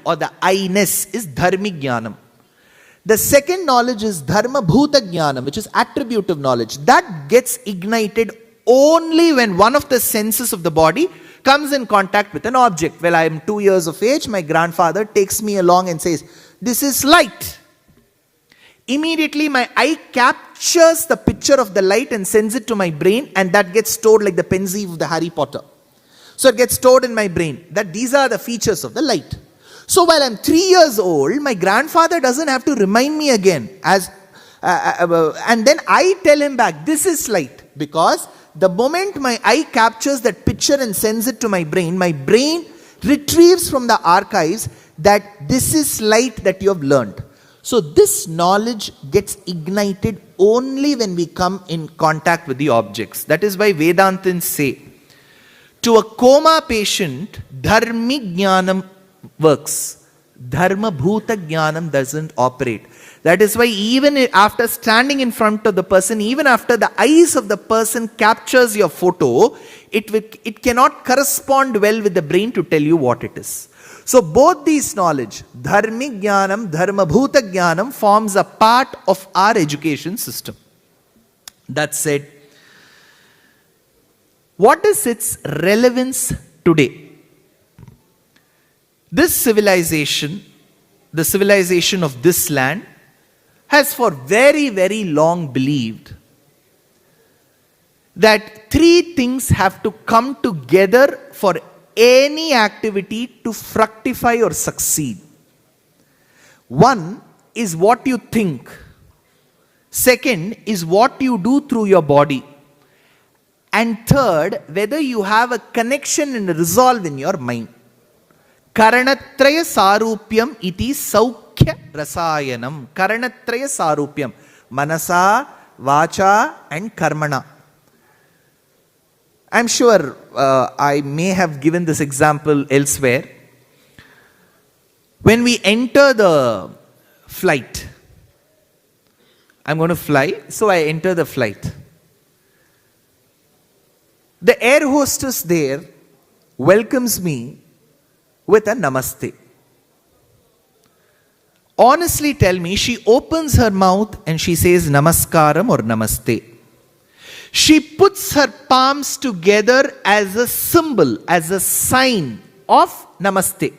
or the I-ness is Dharmik Jnanam. The second knowledge is Dharma Bhuta Jnanam, which is attributive knowledge. That gets ignited only when one of the senses of the body comes in contact with an object. Well, I am 2 years of age, my grandfather takes me along and says, "This is light." Immediately my eye captures the picture of the light and sends it to my brain, and that gets stored like the pensieve of the Harry Potter. So it gets stored in my brain that these are the features of the light. So while I'm 3 years old, my grandfather doesn't have to remind me again, and then I tell him back, "This is light," because the moment my eye captures that picture and sends it to my brain retrieves from the archives that this is light that you have learned. So this knowledge gets ignited only when we come in contact with the objects. That is why Vedantins say, to a coma patient, Dharmik Jnanam works. Dharma Bhuta Jnanam doesn't operate. That is why even after standing in front of the person, even after the eyes of the person captures your photo, it cannot correspond well with the brain to tell you what it is. So both these knowledge, Dharmik Jnanam, Dharma Bhuta Jnanam, forms a part of our education system. That said, what is its relevance today? This civilization, the civilization of this land, has for very, very long believed that three things have to come together for any activity to fructify or succeed. One is what you think. Second is what you do through your body. And third, whether you have a connection and a resolve in your mind. Karanatraya sarupyam iti saukhya rasayanam. Karanatraya sarupyam. Manasa, vacha and karmana. I'm sure I may have given this example elsewhere. When we enter the flight, I'm going to fly, so I enter the flight. The air hostess there welcomes me with a namaste. Honestly tell me, she opens her mouth and she says namaskaram or namaste. She puts her palms together as a symbol, as a sign of namaste.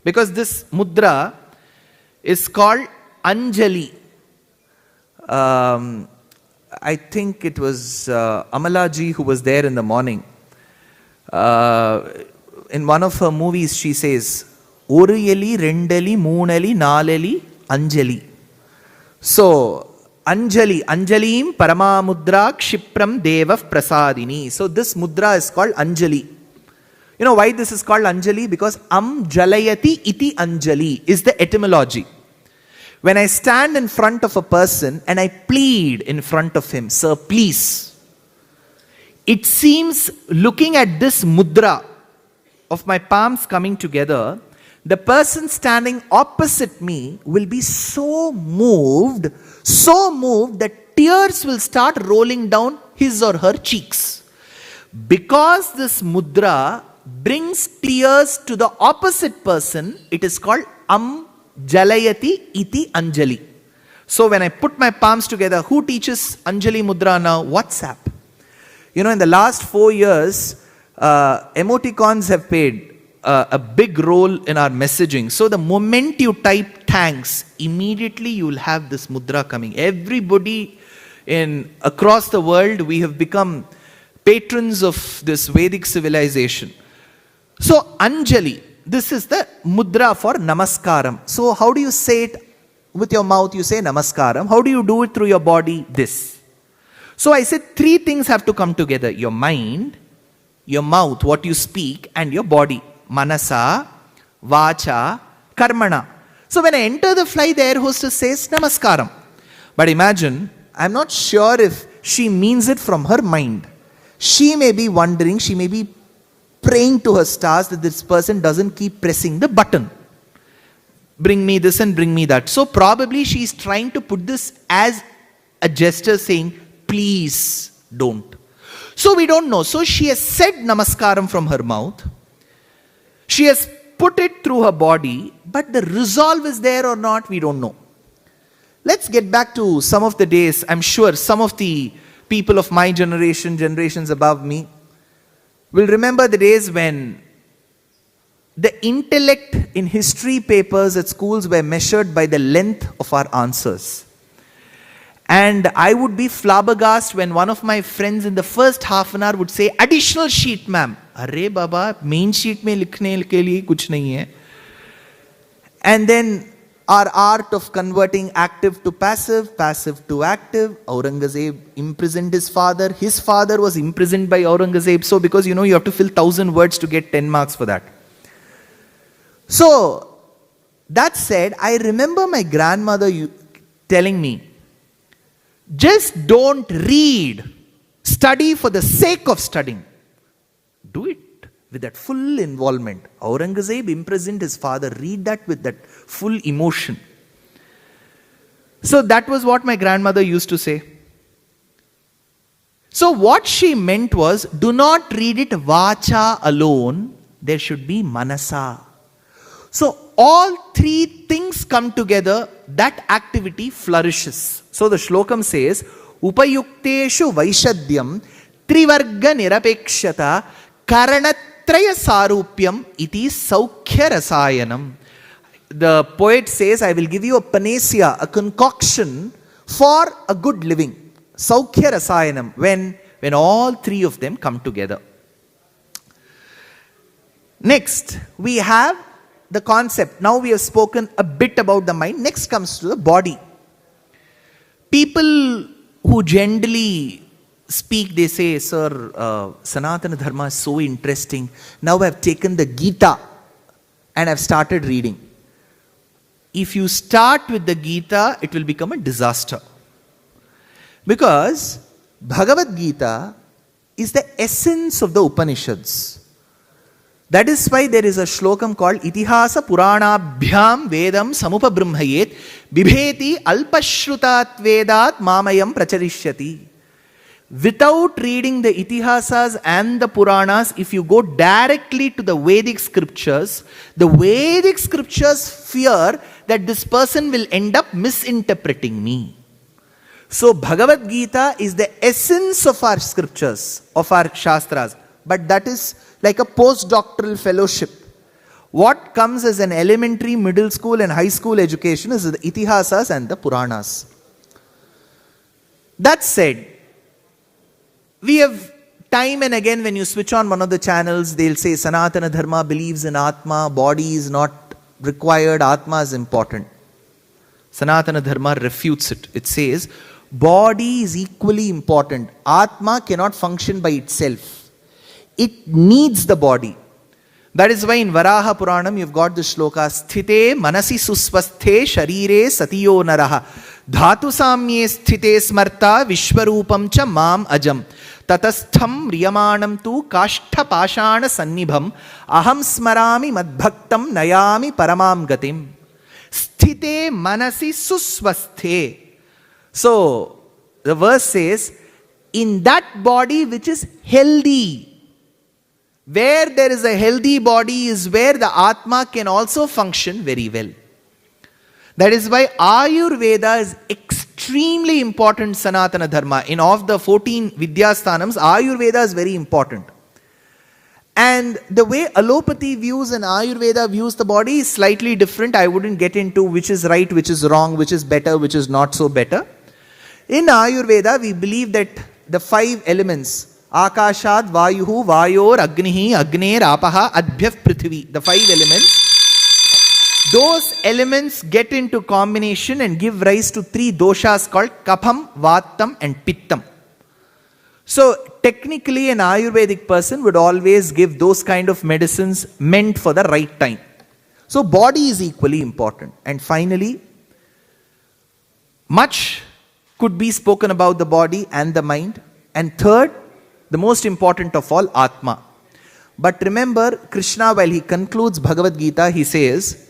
Because this mudra is called Anjali. I think it was Amala ji who was there in the morning. In one of her movies she says, Oriyali, Rendali, Moonali, Nalali, Anjali. So, Anjali, Anjalim Paramamudra Kshipram Devav Prasadini. So this mudra is called Anjali. You know why this is called Anjali? Because Jalayati iti Anjali is the etymology. When I stand in front of a person and I plead in front of him, sir, please. It seems, looking at this mudra of my palms coming together, the person standing opposite me will be so moved that tears will start rolling down his or her cheeks. Because this mudra brings tears to the opposite person, it is called Jalayati iti Anjali. So when I put my palms together, who teaches Anjali mudra now? WhatsApp. You know, in the last 4 years, emoticons have played a big role in our messaging. So the moment you type thanks, immediately you will have this mudra coming. Everybody across the world, we have become patrons of this Vedic civilization. So Anjali, this is the mudra for namaskaram. So how do you say it with your mouth? You say namaskaram. How do you do it through your body? This. So I said 3 things have to come together. Your mind, your mouth, what you speak, and your body. Manasa, vacha, karmana. So when I enter the flight, the air hostess says namaskaram. But imagine, I'm not sure if she means it from her mind. She may be wondering, she may be praying to her stars that this person doesn't keep pressing the button. Bring me this and bring me that. So probably she's trying to put this as a gesture saying, please don't. So we don't know. So she has said namaskaram from her mouth. She has put it through her body, but the resolve is there or not, we don't know. Let's get back to some of the days. I'm sure some of the people of my generation, generations above me, will remember the days when the intellect in history papers at schools were measured by the length of our answers. And I would be flabbergasted when one of my friends in the first half an hour would say, additional sheet, ma'am. Arre baba, main sheet mein likhne ke liye kuch nahi hai. And then our art of converting active to passive, passive to active. Aurangzeb imprisoned his father was imprisoned by Aurangzeb. So because you have to fill 1,000 words to get 10 marks for that. So, that said, I remember my grandmother telling me, just don't read. Study for the sake of studying. Do it with that full involvement. Aurangzeb imprisoned his father. Read that with that full emotion. So that was what my grandmother used to say. So what she meant was, do not read it vacha alone. There should be manasa. So all 3 things come together, that activity flourishes. So the shlokam says, upayukteshu vaishadyam trivarga nirapekshata karanatraya sarupyam iti saukhya rasayanam. The poet says, I will give you a panacea, a concoction for a good living. Saukhya rasayanam, when all three of them come together. Next, we have the concept. Now we have spoken a bit about the mind. Next comes to the body. People who generally speak, they say, sir, Sanatana Dharma is so interesting. Now I have taken the Gita and I have started reading. If you start with the Gita, it will become a disaster. Because Bhagavad Gita is the essence of the Upanishads. That is why there is a shlokam called Itihasa Puranabhyam Vedam Samupa Brahmayet Bibheti Alpashrutat Vedat Mamayam Pracharishyati. Without reading the Itihasas and the Puranas, if you go directly to the Vedic scriptures fear that this person will end up misinterpreting me. So Bhagavad Gita is the essence of our scriptures, of our Shastras. But that is like a postdoctoral fellowship. What comes as an elementary, middle school and high school education is the Itihasas and the Puranas. That said, we have time and again when you switch on one of the channels, they'll say Sanatana Dharma believes in Atma, body is not required, Atma is important. Sanatana Dharma refutes it. It says, body is equally important. Atma cannot function by itself. It needs the body. That is why in Varaha Puranam you've got the shloka, Sthite manasi susvasthe sharire satiyo naraha dhatu samye sthite smarta vishwarupam cha mam ajam tatastham riyamanam tu kashtha pashana sannibham aham smarami madbhaktam nayami paramam gatim. Sthite manasi susvasthe. So the verse says, in that body which is healthy, where there is a healthy body is where the Atma can also function very well. That is why Ayurveda is extremely important Sanatana Dharma. In of the 14 Vidyasthanams, Ayurveda is very important. And the way allopathy views and Ayurveda views the body is slightly different. I wouldn't get into which is right, which is wrong, which is better, which is not so better. In Ayurveda, we believe that the 5 elements, Akashad, Vayuhu, Vayor, Agnihi, Agner, Apaha, Adbhyaf, Prithvi, the 5 elements, those elements get into combination and give rise to 3 doshas called Kapham, Vatam and Pittam. So technically an Ayurvedic person would always give those kind of medicines meant for the right time. So body is equally important. And finally, much could be spoken about the body and the mind. And third, the most important of all, Atma. But remember, Krishna, while he concludes Bhagavad Gita, he says,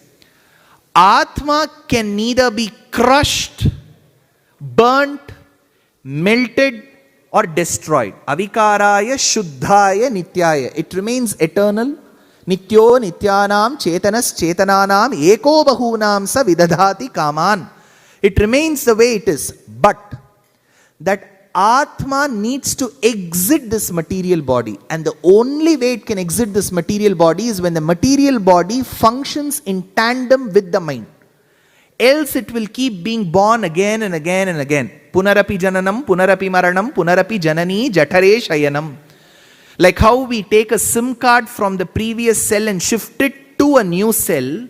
Atma can neither be crushed, burnt, melted, or destroyed. Avikaraya, Shuddhaya, Nityaya. It remains eternal. Nityo, Nityanam, Chetanas, Chetananam, Eko Bahunam, Sa Vidadhati Kaman. It remains the way it is. But that Atma needs to exit this material body, and the only way it can exit this material body is when the material body functions in tandem with the mind. Else it will keep being born again and again and again. Punarapi jananam, punarapi maranam, punarapi janani, jatare shayanam. Like how we take a SIM card from the previous cell and shift it to a new cell,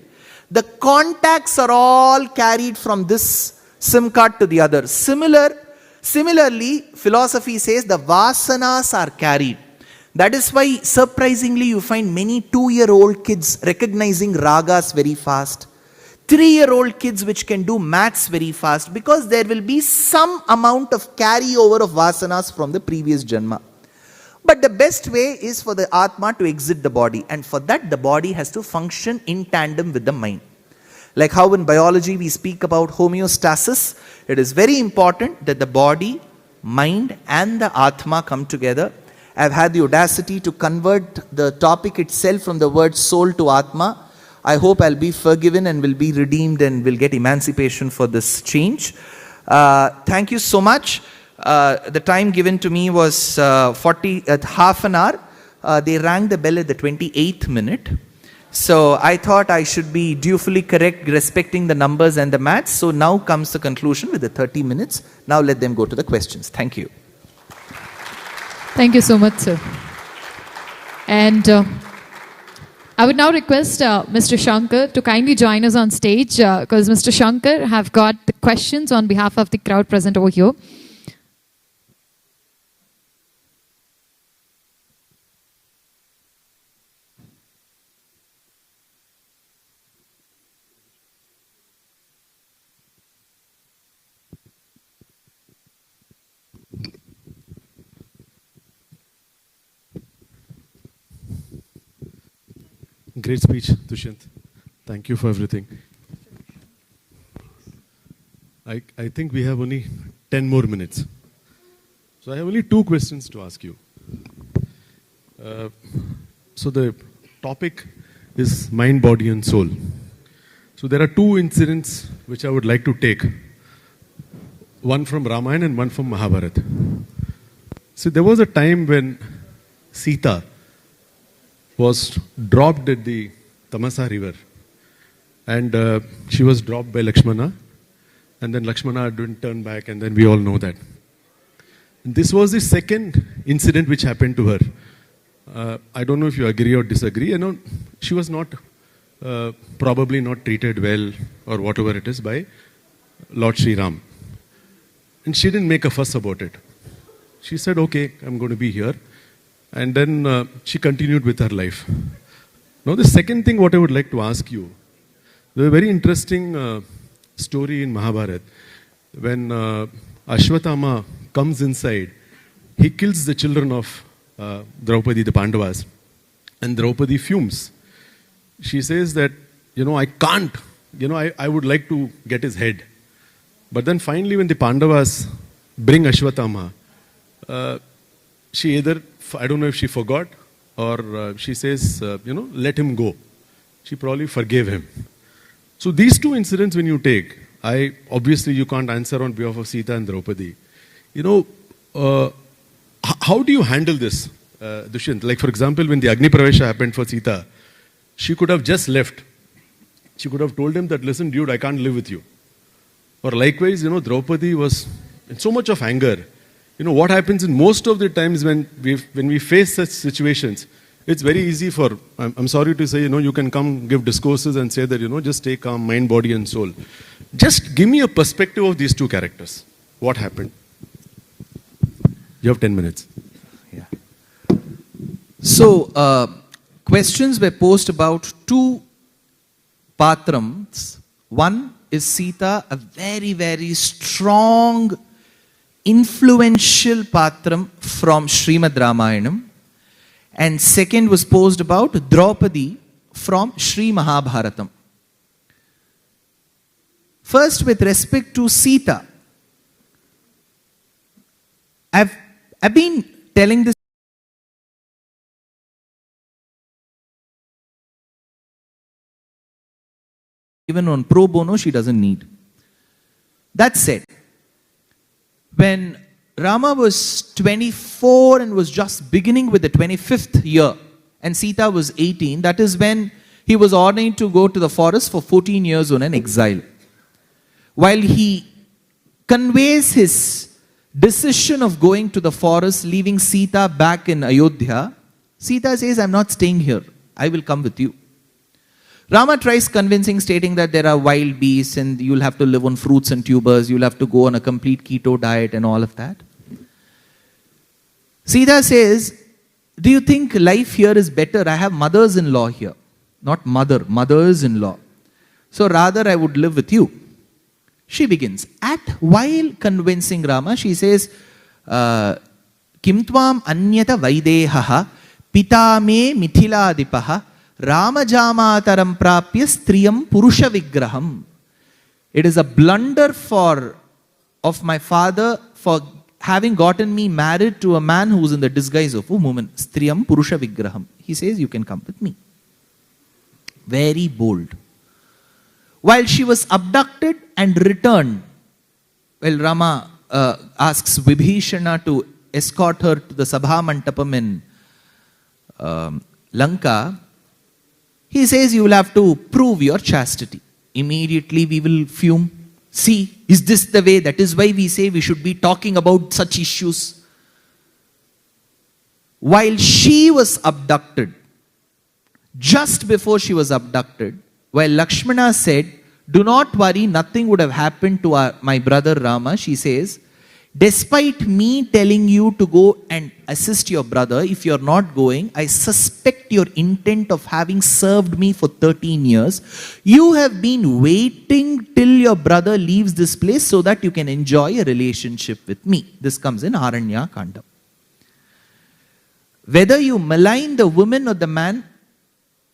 the contacts are all carried from this SIM card to the other. Similarly, philosophy says the vasanas are carried. That is why surprisingly you find many 2-year-old kids recognizing ragas very fast. 3-year-old kids which can do maths very fast, because there will be some amount of carryover of vasanas from the previous janma. But the best way is for the Atma to exit the body, and for that the body has to function in tandem with the mind. Like how in biology we speak about homeostasis, it is very important that the body, mind and the Atma come together. I have had the audacity to convert the topic itself from the word soul to Atma. I hope I'll be forgiven and will be redeemed and will get emancipation for this change. Thank you so much. the time given to me was half an hour. They rang the bell at the 28th minute. So I thought I should be dutifully correct, respecting the numbers and the maths. So now comes the conclusion with the 30 minutes. Now let them go to the questions. Thank you. Thank you so much, sir. And I would now request Mr. Shankar to kindly join us on stage because Mr. Shankar have got the questions on behalf of the crowd present over here. Great speech, Dushyant. Thank you for everything. I think we have only 10 more minutes. So I have only 2 questions to ask you. So the topic is mind, body and soul. So there are 2 incidents which I would like to take. One from Ramayana and one from Mahabharata. See, there was a time when Sita was dropped at the Tamilisai river, and she was dropped by Lakshmana, and then Lakshmana didn't turn back, and then we all know that. And this was the second incident which happened to her. I don't know if you agree or disagree. She was not probably not treated well or whatever it is by Lord Sri Ram, and she didn't make a fuss about it. She said, "Okay, I'm going to be here." And then she continued with her life. Now the second thing what I would like to ask you, there's a very interesting story in Mahabharata. When Ashwatthama comes inside, he kills the children of Draupadi, the Pandavas, and Draupadi fumes. She says that, I can't, I would like to get his head. But then finally when the Pandavas bring Ashwatthama, she either, I don't know if she forgot or she says, let him go. She probably forgave him. So these 2 incidents when you take, obviously you can't answer on behalf of Sita and Draupadi. How do you handle this, Dushyant? Like for example, when the Agni Pravesha happened for Sita, she could have just left. She could have told him that, listen dude, I can't live with you. Or likewise, Draupadi was in so much of anger. What happens in most of the times when we face such situations, it's very easy for, I'm sorry to say, you can come give discourses and say that, just stay calm, mind, body and soul. Just give me a perspective of these 2 characters. What happened? You have 10 minutes. Yeah. So, questions were posed about 2 patrams. One is Sita, a very, very strong, influential patram from Srimad Ramayanam, and second was posed about Draupadi from Sri Mahabharatam. First, with respect to Sita, I've been telling this even on pro bono, she doesn't need. That said, when Rama was 24 and was just beginning with the 25th year, and Sita was 18, that is when he was ordained to go to the forest for 14 years on an exile. While he conveys his decision of going to the forest, leaving Sita back in Ayodhya, Sita says, I'm not staying here, I will come with you. Rama tries convincing, stating that there are wild beasts and you'll have to live on fruits and tubers, you'll have to go on a complete keto diet and all of that. Sita says, do you think life here is better? I have mothers-in-law here. Not mother, mothers-in-law. So rather I would live with you. She begins. While convincing Rama, she says, Kim tvam anyata vaidehaha pitame mithiladipaha Ramajamataram prapya striyam purusha vigraham. It is a blunder of my father for having gotten me married to a man who is in the disguise of a woman. Striyam purusha vigraham. He says, you can come with me. Very bold. While she was abducted and returned, well, Rama asks Vibhishana to escort her to the Sabha Mantapam in Lanka, he says, you will have to prove your chastity. Immediately we will fume. See, is this the way? That is why we say we should be talking about such issues. While she was abducted, just before she was abducted, while Lakshmana said, do not worry, nothing would have happened to my brother Rama, she says, despite me telling you to go and assist your brother, if you're not going, I suspect your intent of having served me for 13 years. You have been waiting till your brother leaves this place so that you can enjoy a relationship with me. This comes in Aranya Kanda. Whether you malign the woman or the man,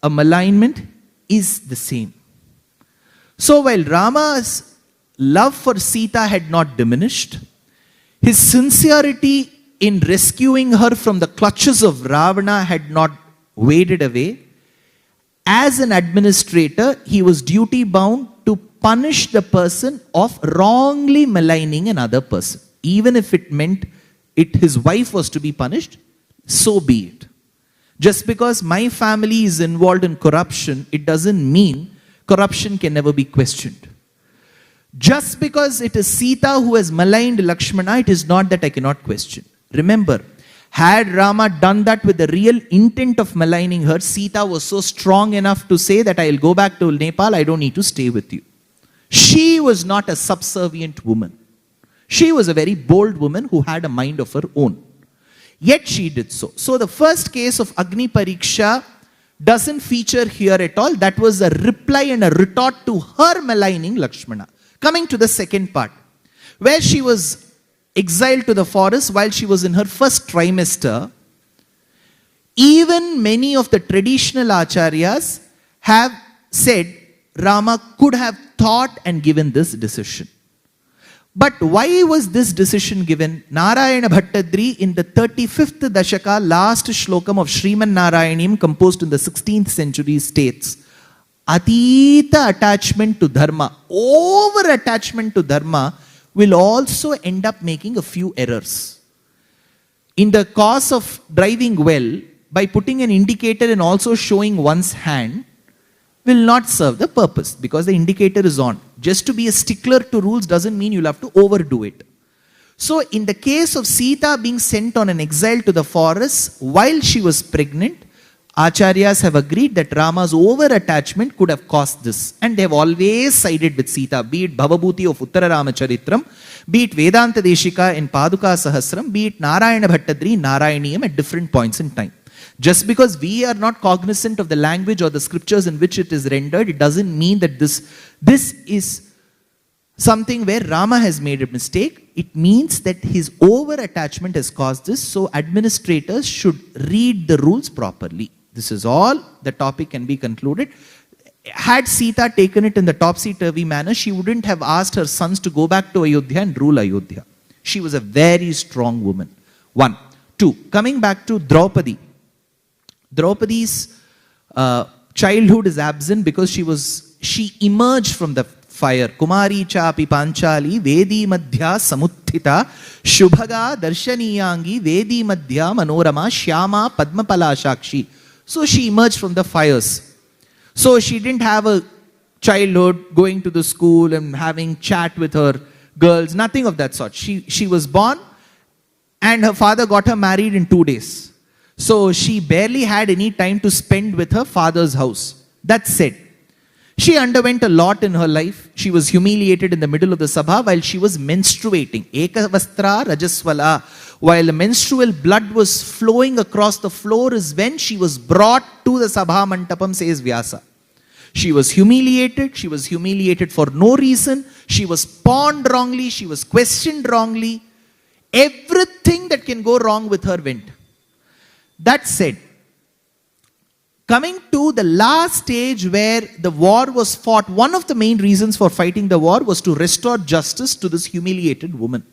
a malignment is the same. So while Rama's love for Sita had not diminished, his sincerity in rescuing her from the clutches of Ravana had not waded away. As an administrator, he was duty bound to punish the person of wrongly maligning another person. Even if it meant his wife was to be punished, so be it. Just because my family is involved in corruption, it doesn't mean corruption can never be questioned. Just because it is Sita who has maligned Lakshmana, it is not that I cannot question. Remember, had Rama done that with the real intent of maligning her, Sita was so strong enough to say that I will go back to Nepal, I don't need to stay with you. She was not a subservient woman. She was a very bold woman who had a mind of her own. Yet she did so. So the first case of Agni Pariksha doesn't feature here at all. That was a reply and a retort to her maligning Lakshmana. Coming to the second part, where she was exiled to the forest while she was in her first trimester, even many of the traditional acharyas have said Rama could have thought and given this decision. But why was this decision given? Narayana Bhattadri in the 35th Dashaka, last shlokam of Sriman Narayanam composed in the 16th century states, Atita attachment to dharma, over attachment to dharma will also end up making a few errors. In the course of driving well, by putting an indicator and also showing one's hand, will not serve the purpose because the indicator is on. Just to be a stickler to rules doesn't mean you'll have to overdo it. So in the case of Sita being sent on an exile to the forest while she was pregnant, Acharyas have agreed that Rama's over-attachment could have caused this. And they have always sided with Sita, be it Bhavabhuti of Uttara Ramacharitam, be it Vedanta Deshika in Paduka Sahasram, be it Narayana Bhattadri, Narayaniyam at different points in time. Just because we are not cognizant of the language or the scriptures in which it is rendered, it doesn't mean that this is something where Rama has made a mistake. It means that his over-attachment has caused this, so administrators should read the rules properly. This is all. The topic can be concluded. Had Sita taken it in the topsy-turvy manner, she wouldn't have asked her sons to go back to Ayodhya and rule Ayodhya. She was a very strong woman. 1. 2. Coming back to Draupadi. Draupadi's childhood is absent because she emerged from the fire. Kumari chapi panchali vedi madhya samuttita shubhaga darshaniyangi vedi madhya manorama shyama padmapala shakshi. So she emerged from the fires. So she didn't have a childhood going to the school and having chat with her girls, nothing of that sort. She was born and her father got her married in 2 days. So she barely had any time to spend with her father's house. That said, she underwent a lot in her life. She was humiliated in the middle of the sabha while she was menstruating. Ekavastra rajaswala. While the menstrual blood was flowing across the floor is when she was brought to the sabha mantapam, says Vyasa. She was humiliated. She was humiliated for no reason. She was pawned wrongly. She was questioned wrongly. Everything that can go wrong with her went. That said, coming to the last stage where the war was fought, one of the main reasons for fighting the war was to restore justice to this humiliated woman.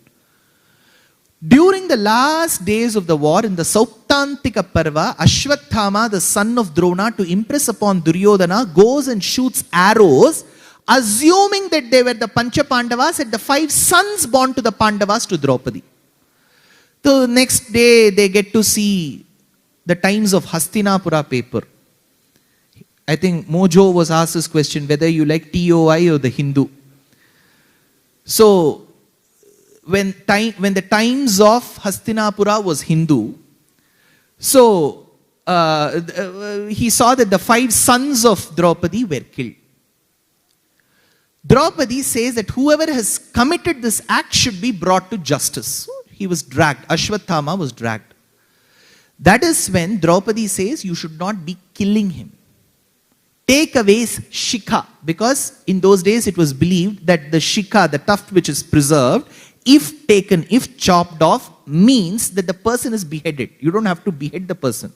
During the last days of the war, in the Sauptantika Parva, Ashwathama, the son of Drona, to impress upon Duryodhana, goes and shoots arrows assuming that they were the Pancha Pandavas, and the 5 sons born to the Pandavas to Draupadi. The next day they get to see the Times of Hastinapura paper. I think Mojo was asked this question, whether you like TOI or the Hindu. So, when the Times of Hastinapura was Hindu, so he saw that the 5 sons of Draupadi were killed. Draupadi says that whoever has committed this act should be brought to justice. So he was dragged. Ashwathama was dragged. That is when Draupadi says you should not be killing him. Take away shikha, because in those days it was believed that the shikha, the tuft which is preserved, if taken, if chopped off, means that the person is beheaded. You don't have to behead the person.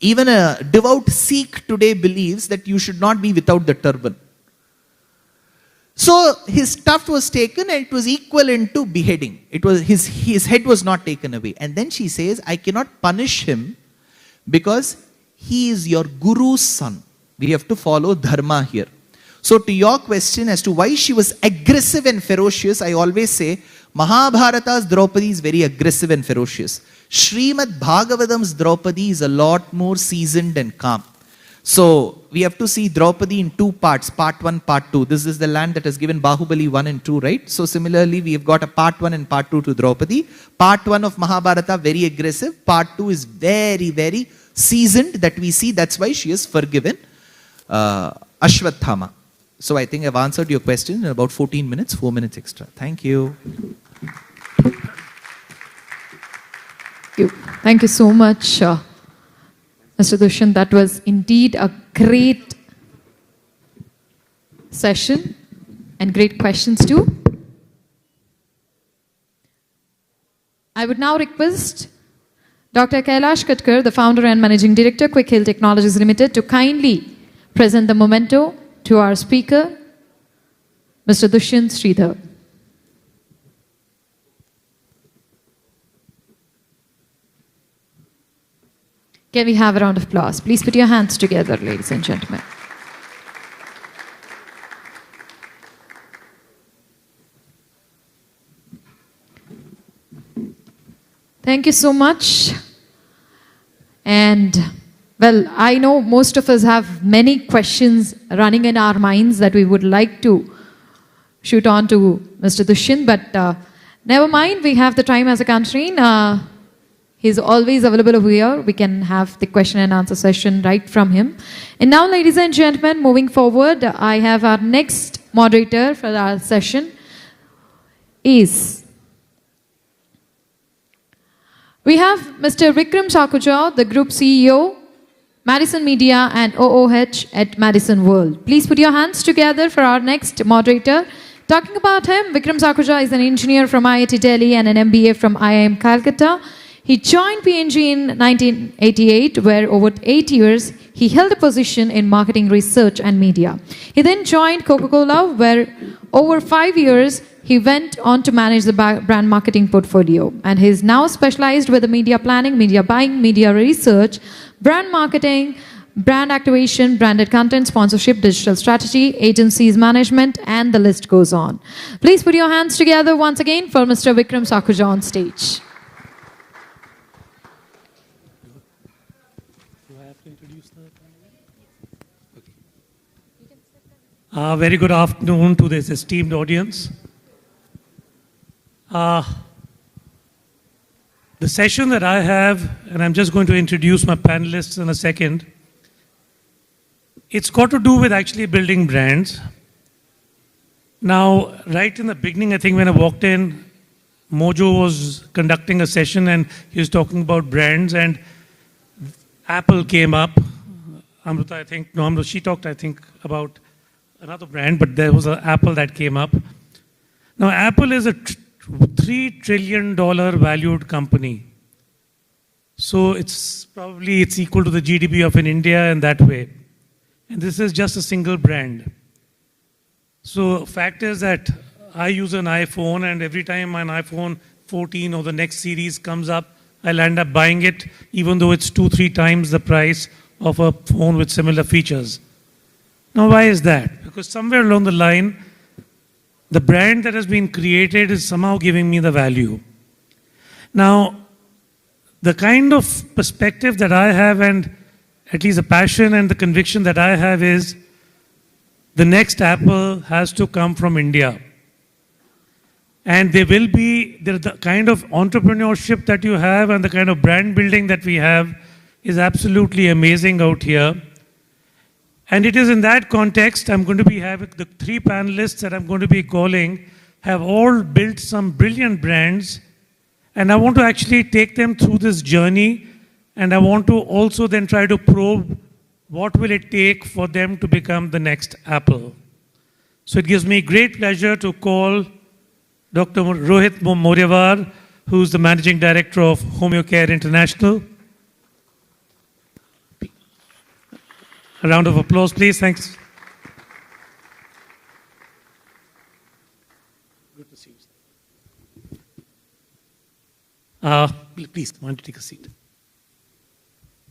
Even a devout Sikh today believes that you should not be without the turban. So his tuft was taken and it was equivalent to beheading. It was his head was not taken away. And then she says, I cannot punish him because he is your guru's son. We have to follow dharma here. So to your question as to why she was aggressive and ferocious, I always say Mahabharata's Draupadi is very aggressive and ferocious. Srimad Bhagavatam's Draupadi is a lot more seasoned and calm. So we have to see Draupadi in 2 parts, part 1, part 2. This is the land that has given Bahubali 1 and 2, right? So similarly, we have got a part 1 and part 2 to Draupadi. Part 1 of Mahabharata, very aggressive. Part 2 is very, very seasoned, that we see. That's why she is forgiven Ashwathama. So I think I've answered your question in about 14 minutes, 4 minutes extra. Thank you. Thank you so much, Mr. Dushyant. That was indeed a great session and great questions too. I would now request Dr. Kailash Katkar, the founder and managing director, Quick Hill Technologies Limited, to kindly present the memento to our speaker, Mr. Dushyant Sridhar. Can we have a round of applause? Please put your hands together, ladies and gentlemen. Thank you so much. And well, I know most of us have many questions running in our minds that we would like to shoot on to Mr. Dushyant, but never mind, we have the time as a constraint. He's always available over here. We can have the question and answer session right from him. And now, ladies and gentlemen, moving forward, I have our next moderator for our session is... We have Mr. Vikram Sakuja, the Group CEO, Madison Media and OOH at Madison World. Please put your hands together for our next moderator. Talking about him, Vikram Sakuja is an engineer from IIT Delhi and an MBA from IIM Calcutta. He joined P&G in 1988, where over 8 years he held a position in marketing research and media. He then joined Coca-Cola, where over 5 years he went on to manage the brand marketing portfolio. And he is now specialized with the media planning, media buying, media research, brand marketing, brand activation, branded content, sponsorship, digital strategy, agencies management, and the list goes on. Please put your hands together once again for Mr. Vikram Sakuja on stage. Very good afternoon to this esteemed audience. The session that I have, and I'm just going to introduce my panelists in a second, it's got to do with actually building brands. Now, right in the beginning, I think when I walked in, Mojo was conducting a session and he was talking about brands, and Apple came up. Amrita, I think, no, she talked, I think, about another brand, but there was an Apple that came up. Now, Apple is a $3 trillion valued company. So it's equal to the GDP of in India in that way. And this is just a single brand. So fact is that I use an iPhone, and every time an iPhone 14 or the next series comes up, I'll end up buying it, even though it's 2-3 times the price of a phone with similar features. Now, why is that? Because somewhere along the line, the brand that has been created is somehow giving me the value. Now, the kind of perspective that I have, and at least the passion and the conviction that I have, is the next Apple has to come from India. And the kind of entrepreneurship that you have and the kind of brand building that we have is absolutely amazing out here. And it is in that context I'm going to be having the three panelists that I'm going to be calling have all built some brilliant brands. And I want to actually take them through this journey. And I want to also then try to probe what will it take for them to become the next Apple. So it gives me great pleasure to call Dr. Rohit Moryawar, who's the Managing Director of HomeoCare International. A round of applause, please. Thanks. Good to see you. Please, why don't you take a seat.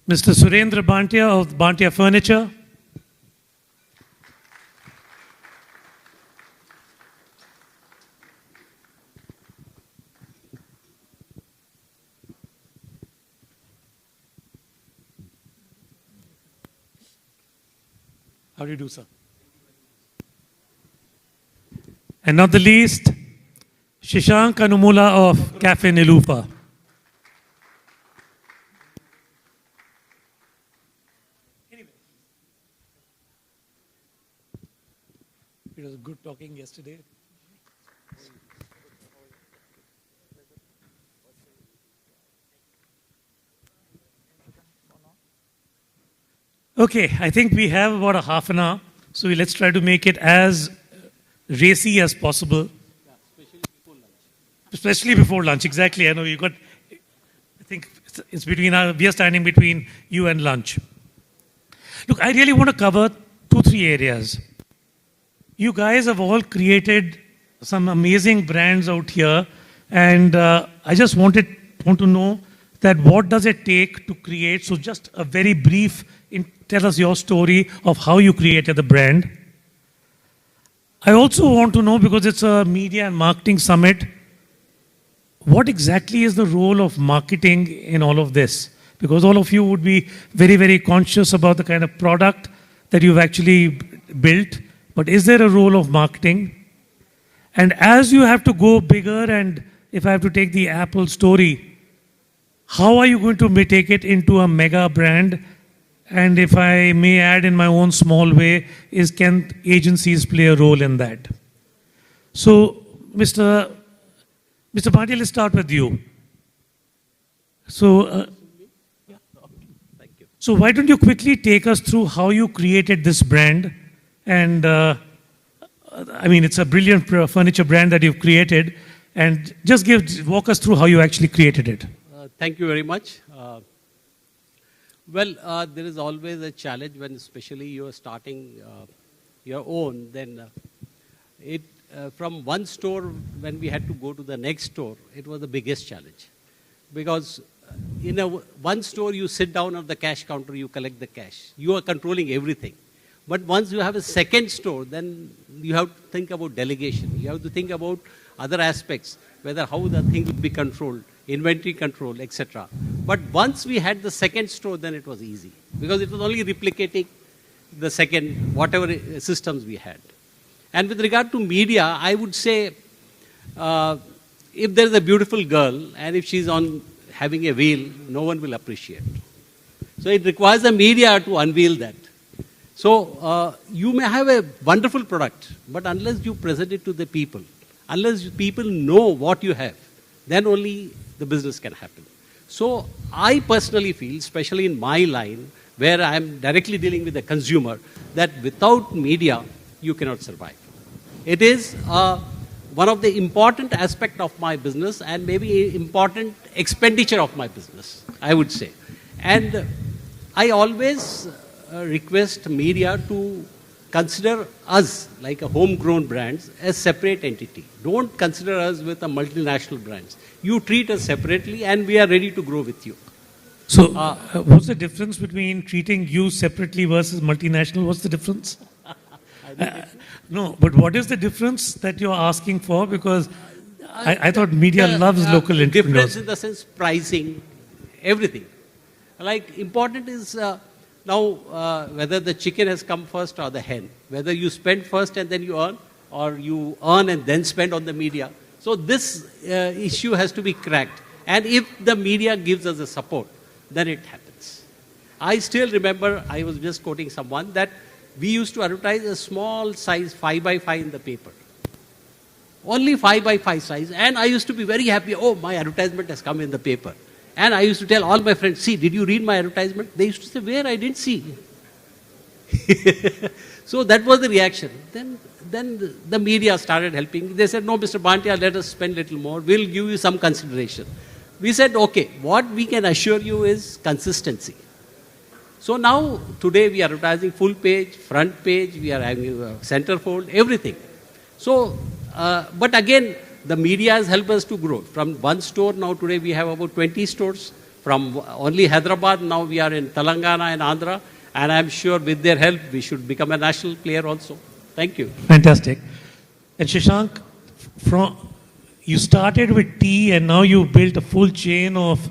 Mr. Surendra Bhantia of Bhantia Furniture. How do you do, sir? And not the least, Shashank Anumula of Cafe Nilufa. It was good talking yesterday. Okay, I think we have about a half an hour, so let's try to make it as racy as possible. Especially before lunch, exactly. I know you got, I think it's between, we are standing between you and lunch. Look, I really want to cover 2-3 areas. You guys have all created some amazing brands out here, and I just want to know that what does it take to create, so just a very brief, tell us your story of how you created the brand. I also want to know, because it's a media and marketing summit, what exactly is the role of marketing in all of this? Because all of you would be very, very conscious about the kind of product that you've actually built, but is there a role of marketing? And as you have to go bigger, and if I have to take the Apple story, how are you going to take it into a mega brand? And if I may add in my own small way, can agencies play a role in that? So, Mr. Bhatia, let's start with you. So, so why don't you quickly take us through how you created this brand? And I mean, it's a brilliant furniture brand that you've created. And just walk us through how you actually created it. Thank you very much. Well, there is always a challenge when especially you are starting your own. Then from one store, when we had to go to the next store, it was the biggest challenge. Because in one store, you sit down at the cash counter, you collect the cash. You are controlling everything. But once you have a second store, then you have to think about delegation. You have to think about other aspects, whether how the thing will be controlled, inventory control, etc. But once we had the second store, then it was easy, because it was only replicating the second, whatever systems we had. And with regard to media, I would say, if there is a beautiful girl, and if she's on having a wheel, no one will appreciate. So it requires the media to unveil that. So you may have a wonderful product, but unless you present it to the people, unless people know what you have, then only the business can happen. So I personally feel, especially in my line, where I am directly dealing with the consumer, that without media, you cannot survive. It is one of the important aspects of my business, and maybe an important expenditure of my business, I would say. And I always request media to consider us, like a homegrown brands, as separate entity. Don't consider us with a multinational brands. You treat us separately, and we are ready to grow with you. So what's the difference between treating you separately versus multinational? What's the difference? No, but what is the difference that you're asking for? Because I thought media loves local entrepreneurs. Difference in the sense pricing, everything. Like important is now whether the chicken has come first or the hen. Whether you spend first and then you earn, or you earn and then spend on the media. So this issue has to be cracked. And if the media gives us the support, then it happens. I still remember, I was just quoting someone, that we used to advertise a small size 5x5 in the paper. Only 5x5 size. And I used to be very happy, oh, my advertisement has come in the paper. And I used to tell all my friends, see, did you read my advertisement? They used to say, where? I didn't see. So that was the reaction. Then the media started helping. They said, no, Mr. Bhantia, let us spend a little more. We'll give you some consideration. We said, okay, what we can assure you is consistency. So now, today we are advertising full page, front page, we are having centerfold, everything. So, but again, the media has helped us to grow. From one store, now today we have about 20 stores. From only Hyderabad, now we are in Telangana and Andhra. And I'm sure with their help, we should become a national player also. Thank you. Fantastic. And Shashank, you started with tea and now you built a full chain of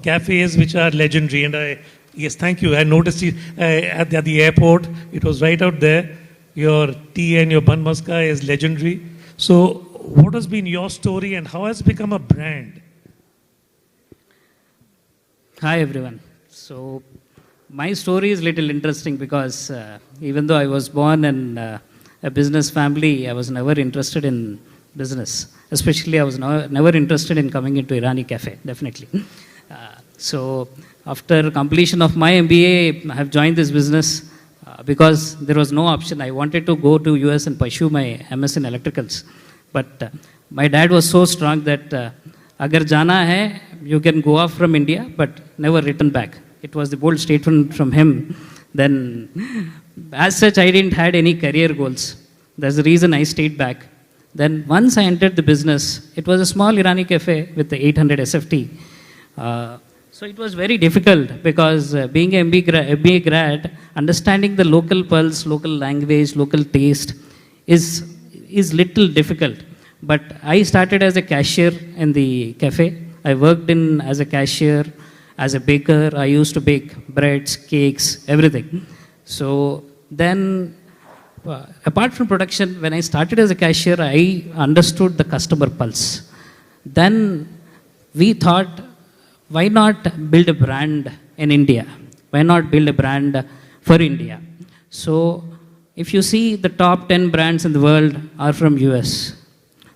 cafes which are legendary. And yes, thank you. I noticed it at the airport. It was right out there. Your tea and your bun maska is legendary. So what has been your story and how has it become a brand? Hi, everyone. So my story is a little interesting because even though I was born in a business family, I was never interested in business. Especially, I was never interested in coming into Irani cafe, definitely. So after completion of my MBA, I have joined this business because there was no option. I wanted to go to US and pursue my MS in electricals. But my dad was so strong that agar jana hai, you can go off from India, but never return back. It was the bold statement from him. Then, as such, I didn't had any career goals. That's the reason I stayed back. Then once I entered the business, it was a small Irani cafe with the 800 SFT. So it was very difficult because being an MBA grad, understanding the local pulse, local language, local taste is little difficult. But I started as a cashier in the cafe. I worked as a cashier, as a baker. I used to bake breads, cakes, everything. So then, apart from production, when I started as a cashier, I understood the customer pulse. Then we thought, why not build a brand in India? Why not build a brand for India? So if you see the top 10 brands in the world are from US.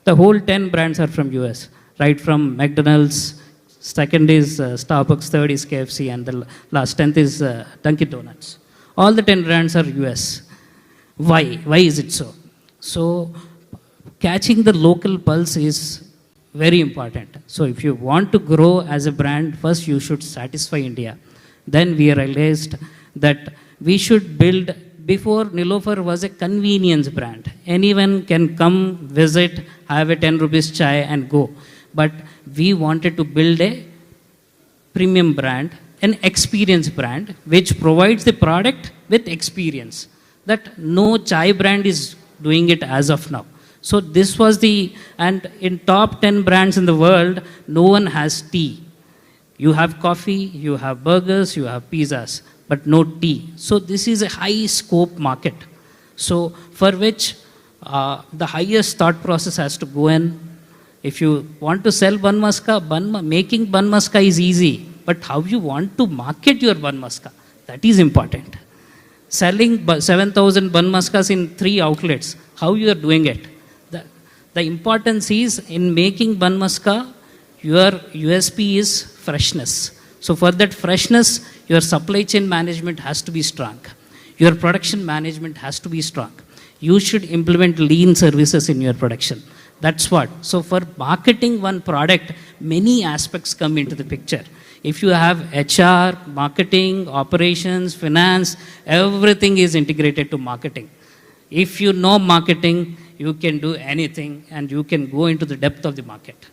The whole 10 brands are from US, right from McDonald's, second is Starbucks, third is KFC, and the last 10th is Dunkin' Donuts. All the 10 brands are US. Why? Why is it so? So catching the local pulse is very important. So if you want to grow as a brand, first you should satisfy India. Then we realized that we should build, before Nilofer was a convenience brand. Anyone can come, visit, have a 10 rupees chai and go. But we wanted to build a premium brand, an experience brand, which provides the product with experience. That no chai brand is doing it as of now. So this was and in top 10 brands in the world, no one has tea. You have coffee, you have burgers, you have pizzas, but no tea. So this is a high scope market. So for which the highest thought process has to go in. If you want to sell bun maska, making bun maska is easy, but how you want to market your bun maska, that is important. Selling 7,000 bun maskas in 3 outlets, how you are doing it? The importance is in making bun maska, your USP is freshness. So for that freshness, your supply chain management has to be strong. Your production management has to be strong. You should implement lean services in your production. That's what. So for marketing one product, many aspects come into the picture. If you have HR, marketing, operations, finance, everything is integrated to marketing. If you know marketing, you can do anything and you can go into the depth of the market.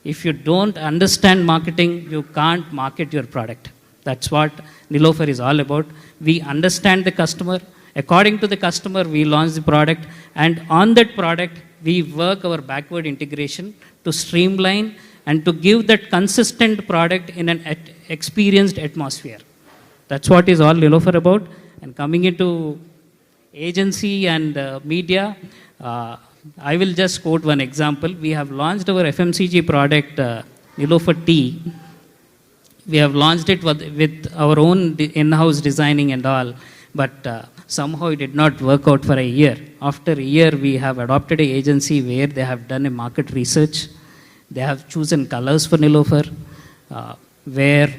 If you don't understand marketing, you can't market your product. That's what Nilofer is all about. We understand the customer According to the customer, we launch the product, and on that product, we work our backward integration to streamline and to give that consistent product in an experienced atmosphere. That's what is all Nilofer about. And coming into agency and media, I will just quote one example. We have launched our FMCG product, Nilofer Tea. We have launched it with our own in-house designing and all, but somehow it did not work out for a year. After a year, we have adopted an agency where they have done a market research. They have chosen colors for Nilofer, where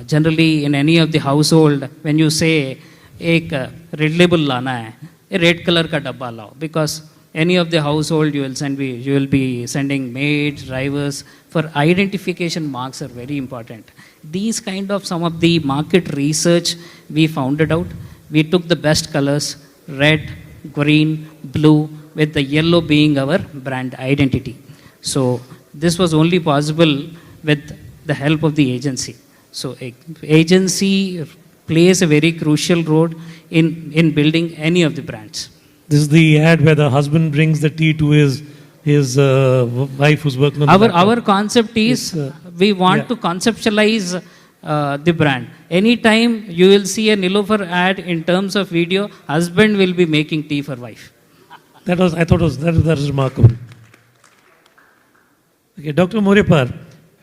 generally in any of the household, when you say, एक red label लाना है, a red color का डब्बा लाओ, because any of the household you will be sending maids, drivers. For identification, marks are very important. These kind of some of the market research we found it out. We took the best colors, red, green, blue, with the yellow being our brand identity. So this was only possible with the help of the agency. So agency plays a very crucial role in building any of the brands. This is the ad where the husband brings the tea to his wife who's working on our concept is we want to conceptualize the brand. Anytime you will see a Nilofer ad in terms of video, husband will be making tea for wife. I thought that was remarkable. Okay, Dr. Morepar,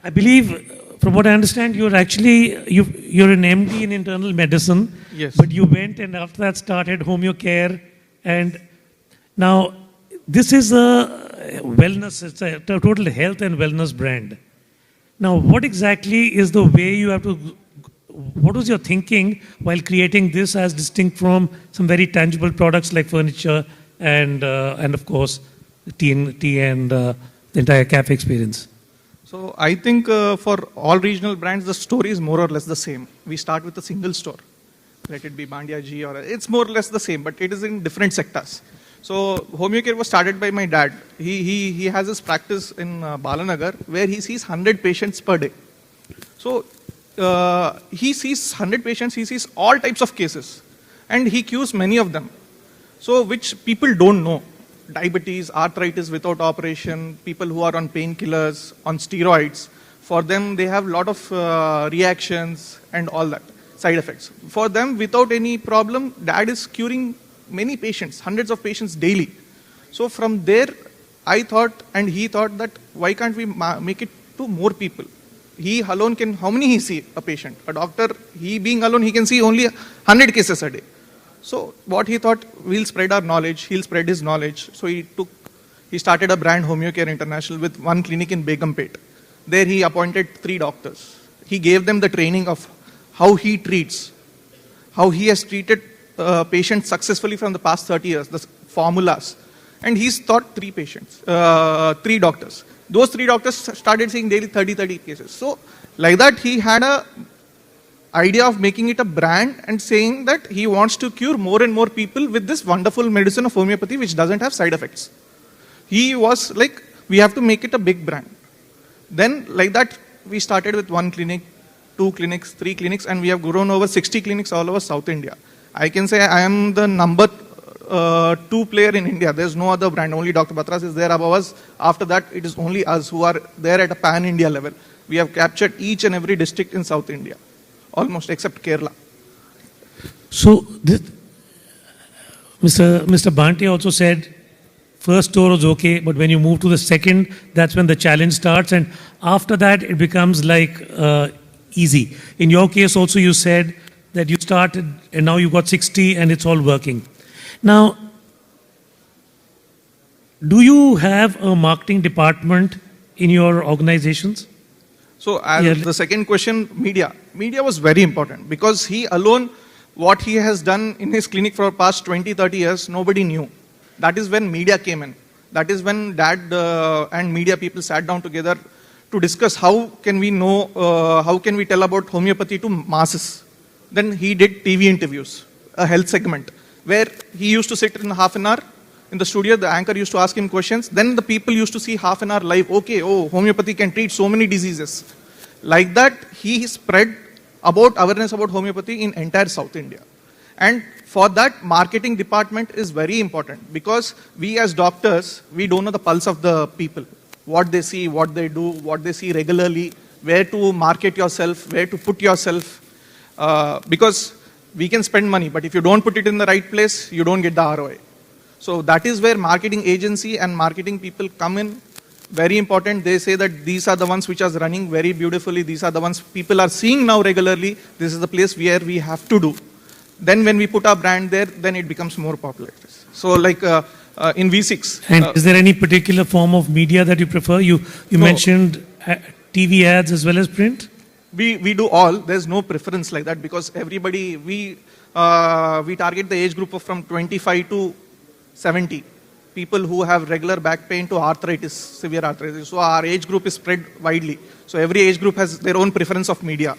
I believe, from what I understand, you're an MD in internal medicine. Yes. But you went and after that started HomeoCare, and now this is a wellness, it's a total health and wellness brand. Now, what exactly is the way you have to, what was your thinking while creating this as distinct from some very tangible products like furniture and of course, tea and the entire cafe experience? So I think for all regional brands, the story is more or less the same. We start with a single store. Let it be Bandia G or it's more or less the same, but it is in different sectors. So HomeoCare was started by my dad. He has his practice in Balanagar where he sees 100 patients per day. So he sees 100 patients, he sees all types of cases and he cures many of them. So which people don't know. Diabetes, arthritis without operation, people who are on painkillers, on steroids. For them, they have a lot of reactions and all that, side effects. For them, without any problem, dad is curing many patients, hundreds of patients daily. So from there, I thought and he thought that why can't we make it to more people? He alone can, how many he see a patient? A doctor, he being alone, he can see only 100 cases a day. So what he thought, we'll spread our knowledge, he'll spread his knowledge. So he started a brand HomeoCare International with one clinic in Begumpet. There he appointed 3 doctors. He gave them the training of how he treats, how he has treated patients successfully from the past 30 years, the formulas. And he's taught 3 doctors. Those 3 doctors started seeing daily 30 cases. So like that, he had a idea of making it a brand and saying that he wants to cure more and more people with this wonderful medicine of homeopathy which doesn't have side effects. He was like, we have to make it a big brand. Then like that, we started with 1 clinic, 2 clinics, 3 clinics, and we have grown over 60 clinics all over South India. I can say I am the number 2 player in India. There's no other brand. Only Dr. Batras is there above us. After that, it is only us who are there at a pan-India level. We have captured each and every district in South India. Almost except Kerala. So, Mr. Bhante also said, first store was okay, but when you move to the second, that's when the challenge starts, and after that, it becomes like easy. In your case also, you said that you started, and now you've got 60, and it's all working. Now, do you have a marketing department in your organizations? So as the second question, media. Media was very important because he alone, what he has done in his clinic for the past 20, 30 years, nobody knew. That is when media came in. That is when dad and media people sat down together to discuss how can we know, how can we tell about homeopathy to masses. Then he did TV interviews, a health segment, where he used to sit in half an hour in the studio, the anchor used to ask him questions, then the people used to see half an hour live, okay, oh, homeopathy can treat so many diseases. Like that, he spread awareness about homeopathy in entire South India. And For that, marketing department is very important because we as doctors, we don't know the pulse of the people. What they see, what they do, what they see regularly, where to market yourself, where to put yourself. Because we can spend money, but if you don't put it in the right place, you don't get the ROI. So that is where marketing agency and marketing people come in. Very important. They say that these are the ones which are running very beautifully. These are the ones people are seeing now regularly. This is the place where we have to do. Then when we put our brand there, then it becomes more popular. So like in V6. And is there any particular form of media that you prefer? You mentioned TV ads as well as print? We do all. There's no preference like that because everybody, we target the age group of from 25 to 70. People who have regular back pain to arthritis, severe arthritis. So our age group is spread widely. So every age group has their own preference of media.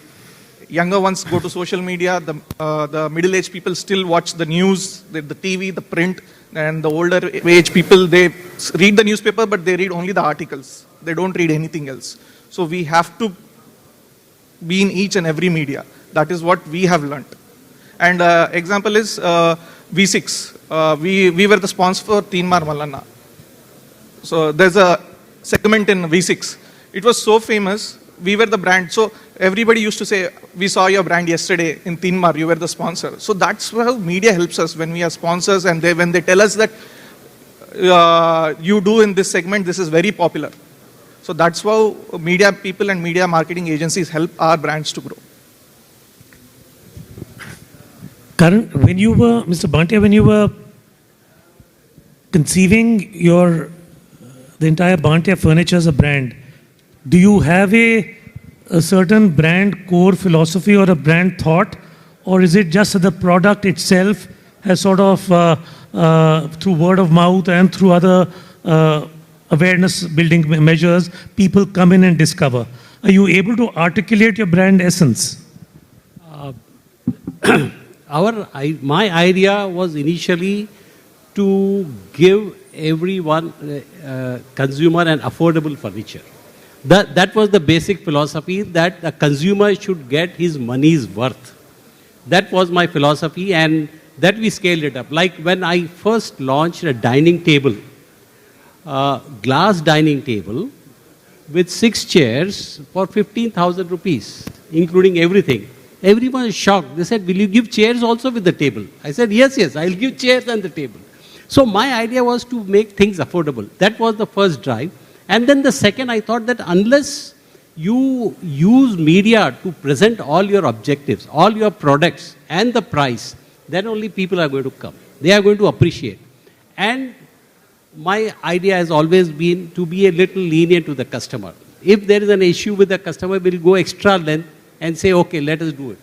Younger ones go to social media. The middle-aged people still watch the news, the TV, the print. And the older age people, they read the newspaper, but they read only the articles. They don't read anything else. So we have to be in each and every media. That is what we have learnt. And example is V6. We were the sponsor for Teenmaar Mallanna. So there's a segment in V6. It was so famous. We were the brand. So everybody used to say, we saw your brand yesterday in Teenmaar, you were the sponsor. So that's how media helps us when we are sponsors and when they tell us that you do in this segment, this is very popular. So that's how media people and media marketing agencies help our brands to grow. Karan, when you were, Mr. Bhantia, when you were conceiving the entire Bhantia Furniture as a brand, do you have a certain brand core philosophy or a brand thought, or is it just that the product itself has sort of, through word of mouth and through other awareness building measures, people come in and discover? Are you able to articulate your brand essence? My idea was initially to give everyone, consumer, an affordable furniture. That was the basic philosophy, that the consumer should get his money's worth. That was my philosophy, and that we scaled it up. Like when I first launched a dining table, glass dining table with 6 chairs for 15,000 rupees, including everything. Everyone is shocked. They said, will you give chairs also with the table? I said, yes, I'll give chairs and the table. So my idea was to make things affordable. That was the first drive. And then the second, I thought that unless you use media to present all your objectives, all your products and the price, then only people are going to come. They are going to appreciate. And my idea has always been to be a little lenient to the customer. If there is an issue with the customer, we'll go extra length and say, okay, let us do it.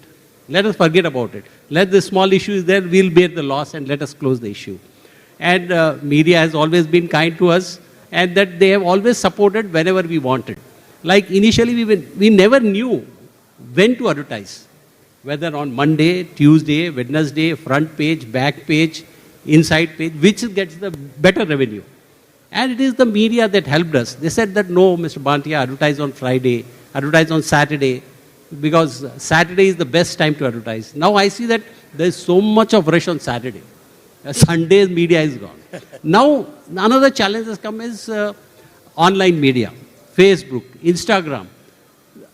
Let us forget about it. Let the small issue is there, we'll bear the loss and let us close the issue. And media has always been kind to us, and that they have always supported whenever we wanted. Like initially, we never knew when to advertise, whether on Monday, Tuesday, Wednesday, front page, back page, inside page, which gets the better revenue. And it is the media that helped us. They said that, no, Mr. Bhantia, advertise on Friday, advertise on Saturday, because Saturday is the best time to advertise. Now I see that there is so much of rush on Saturday. Sunday's media is gone. Now, another challenge has come is online media, Facebook, Instagram.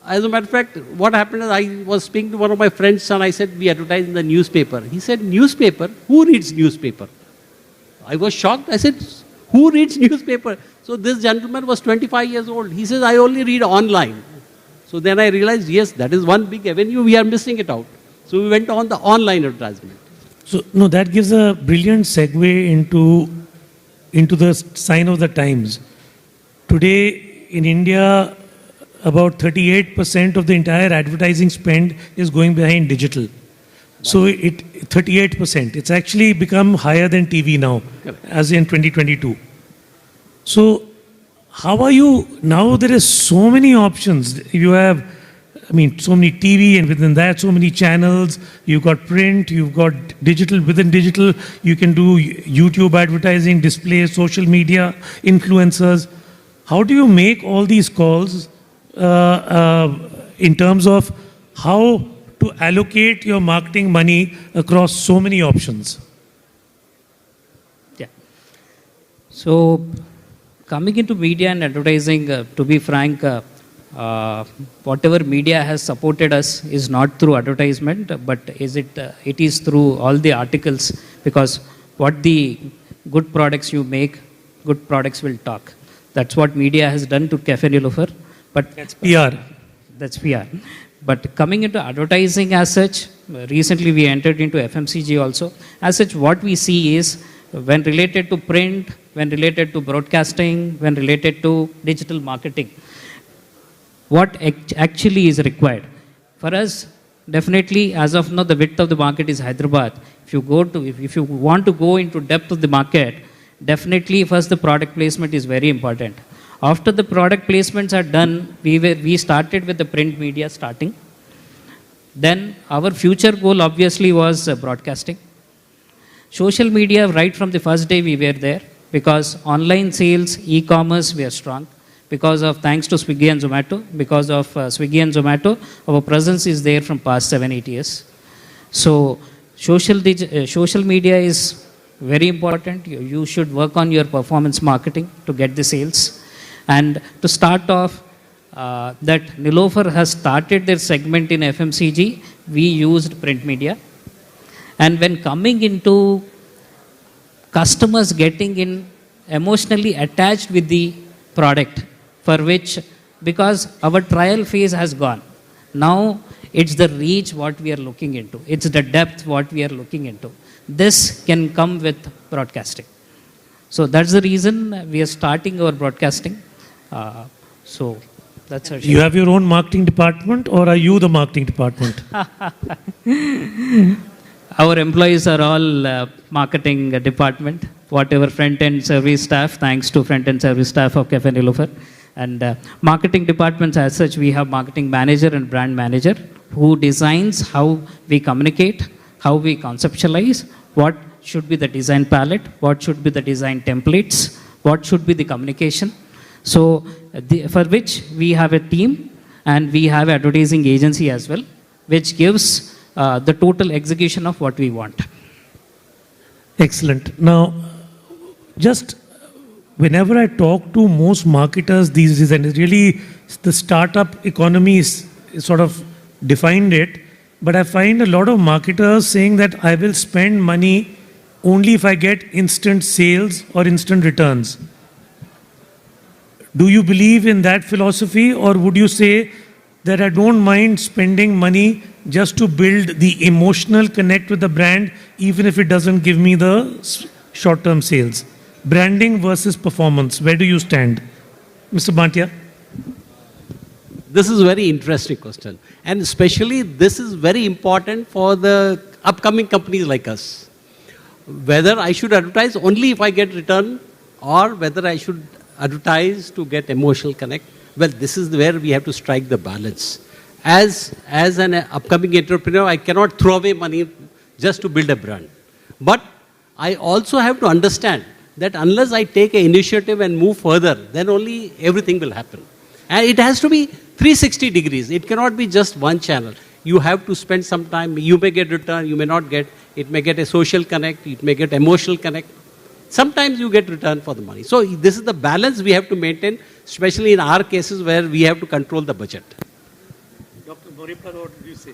As a matter of fact, what happened is I was speaking to one of my friends and I said, we advertise in the newspaper. He said, newspaper? Who reads newspaper? I was shocked. I said, who reads newspaper? So this gentleman was 25 years old. He says, I only read online. So then I realized, yes, that is one big avenue. We are missing it out. So we went on the online advertisement. So, no, that gives a brilliant segue into the sign of the times. Today, in India, about 38% of the entire advertising spend is going behind digital. So, 38%. It's actually become higher than TV now, as in 2022. So, how are you, now there is so many options. You have, so many TV, and within that, so many channels. You've got print, you've got digital. Within digital, you can do YouTube advertising, display, social media, influencers. How do you make all these calls in terms of how to allocate your marketing money across so many options? Yeah. So, coming into media and advertising, to be frank, whatever media has supported us is not through advertisement, but it is through all the articles, because what the good products you make, good products will talk. That's what media has done to Cafe Nilofer. But that's PR. That's PR. But coming into advertising as such, recently we entered into FMCG also. As such, what we see is when related to print, when related to broadcasting, when related to digital marketing, what actually is required. For us, definitely, as of now, the width of the market is Hyderabad. If you want to go into depth of the market, definitely first the product placement is very important. After the product placements are done, we started with the print media starting. Then our future goal obviously was broadcasting. Social media, right from the first day we were there, because online sales, e-commerce were strong. Because of, thanks to Swiggy and Zomato, because of Swiggy and Zomato, our presence is there from past 7-8 years. So social media is very important. You should work on your performance marketing to get the sales. And to start off, that Nilofer has started their segment in FMCG, we used print media. And when coming into customers getting in emotionally attached with the product, for which, because our trial phase has gone. Now it's the reach what we are looking into. It's the depth what we are looking into. This can come with broadcasting. So that's the reason we are starting our broadcasting. So that's our You have your own marketing department, or are you the marketing department? Our employees are all marketing department. Whatever front-end service staff, thanks to front-end service staff of Cafe Nilofer. And marketing departments as such, we have marketing manager and brand manager who designs how we communicate, how we conceptualize, what should be the design palette, what should be the design templates, what should be the communication. So for which we have a team, and we have advertising agency as well, which gives the total execution of what we want. Excellent. Now, just whenever I talk to most marketers these days, and really the startup economy is sort of defined it, but I find a lot of marketers saying that I will spend money only if I get instant sales or instant returns. Do you believe in that philosophy, or would you say that I don't mind spending money just to build the emotional connect with the brand, even if it doesn't give me the short-term sales? Branding versus performance, where do you stand? Mr. Bhatia? This is a very interesting question. And especially this is very important for the upcoming companies like us. Whether I should advertise only if I get return, or whether I should advertise to get emotional connect. Well, this is where we have to strike the balance. As an upcoming entrepreneur, I cannot throw away money just to build a brand. But I also have to understand that unless I take an initiative and move further, then only everything will happen. And it has to be 360 degrees. It cannot be just one channel. You have to spend some time. You may get return, you may not get. It may get a social connect, it may get emotional connect. Sometimes you get return for the money. So this is the balance we have to maintain, especially in our cases where we have to control the budget. Dr. Boripar, what do you say?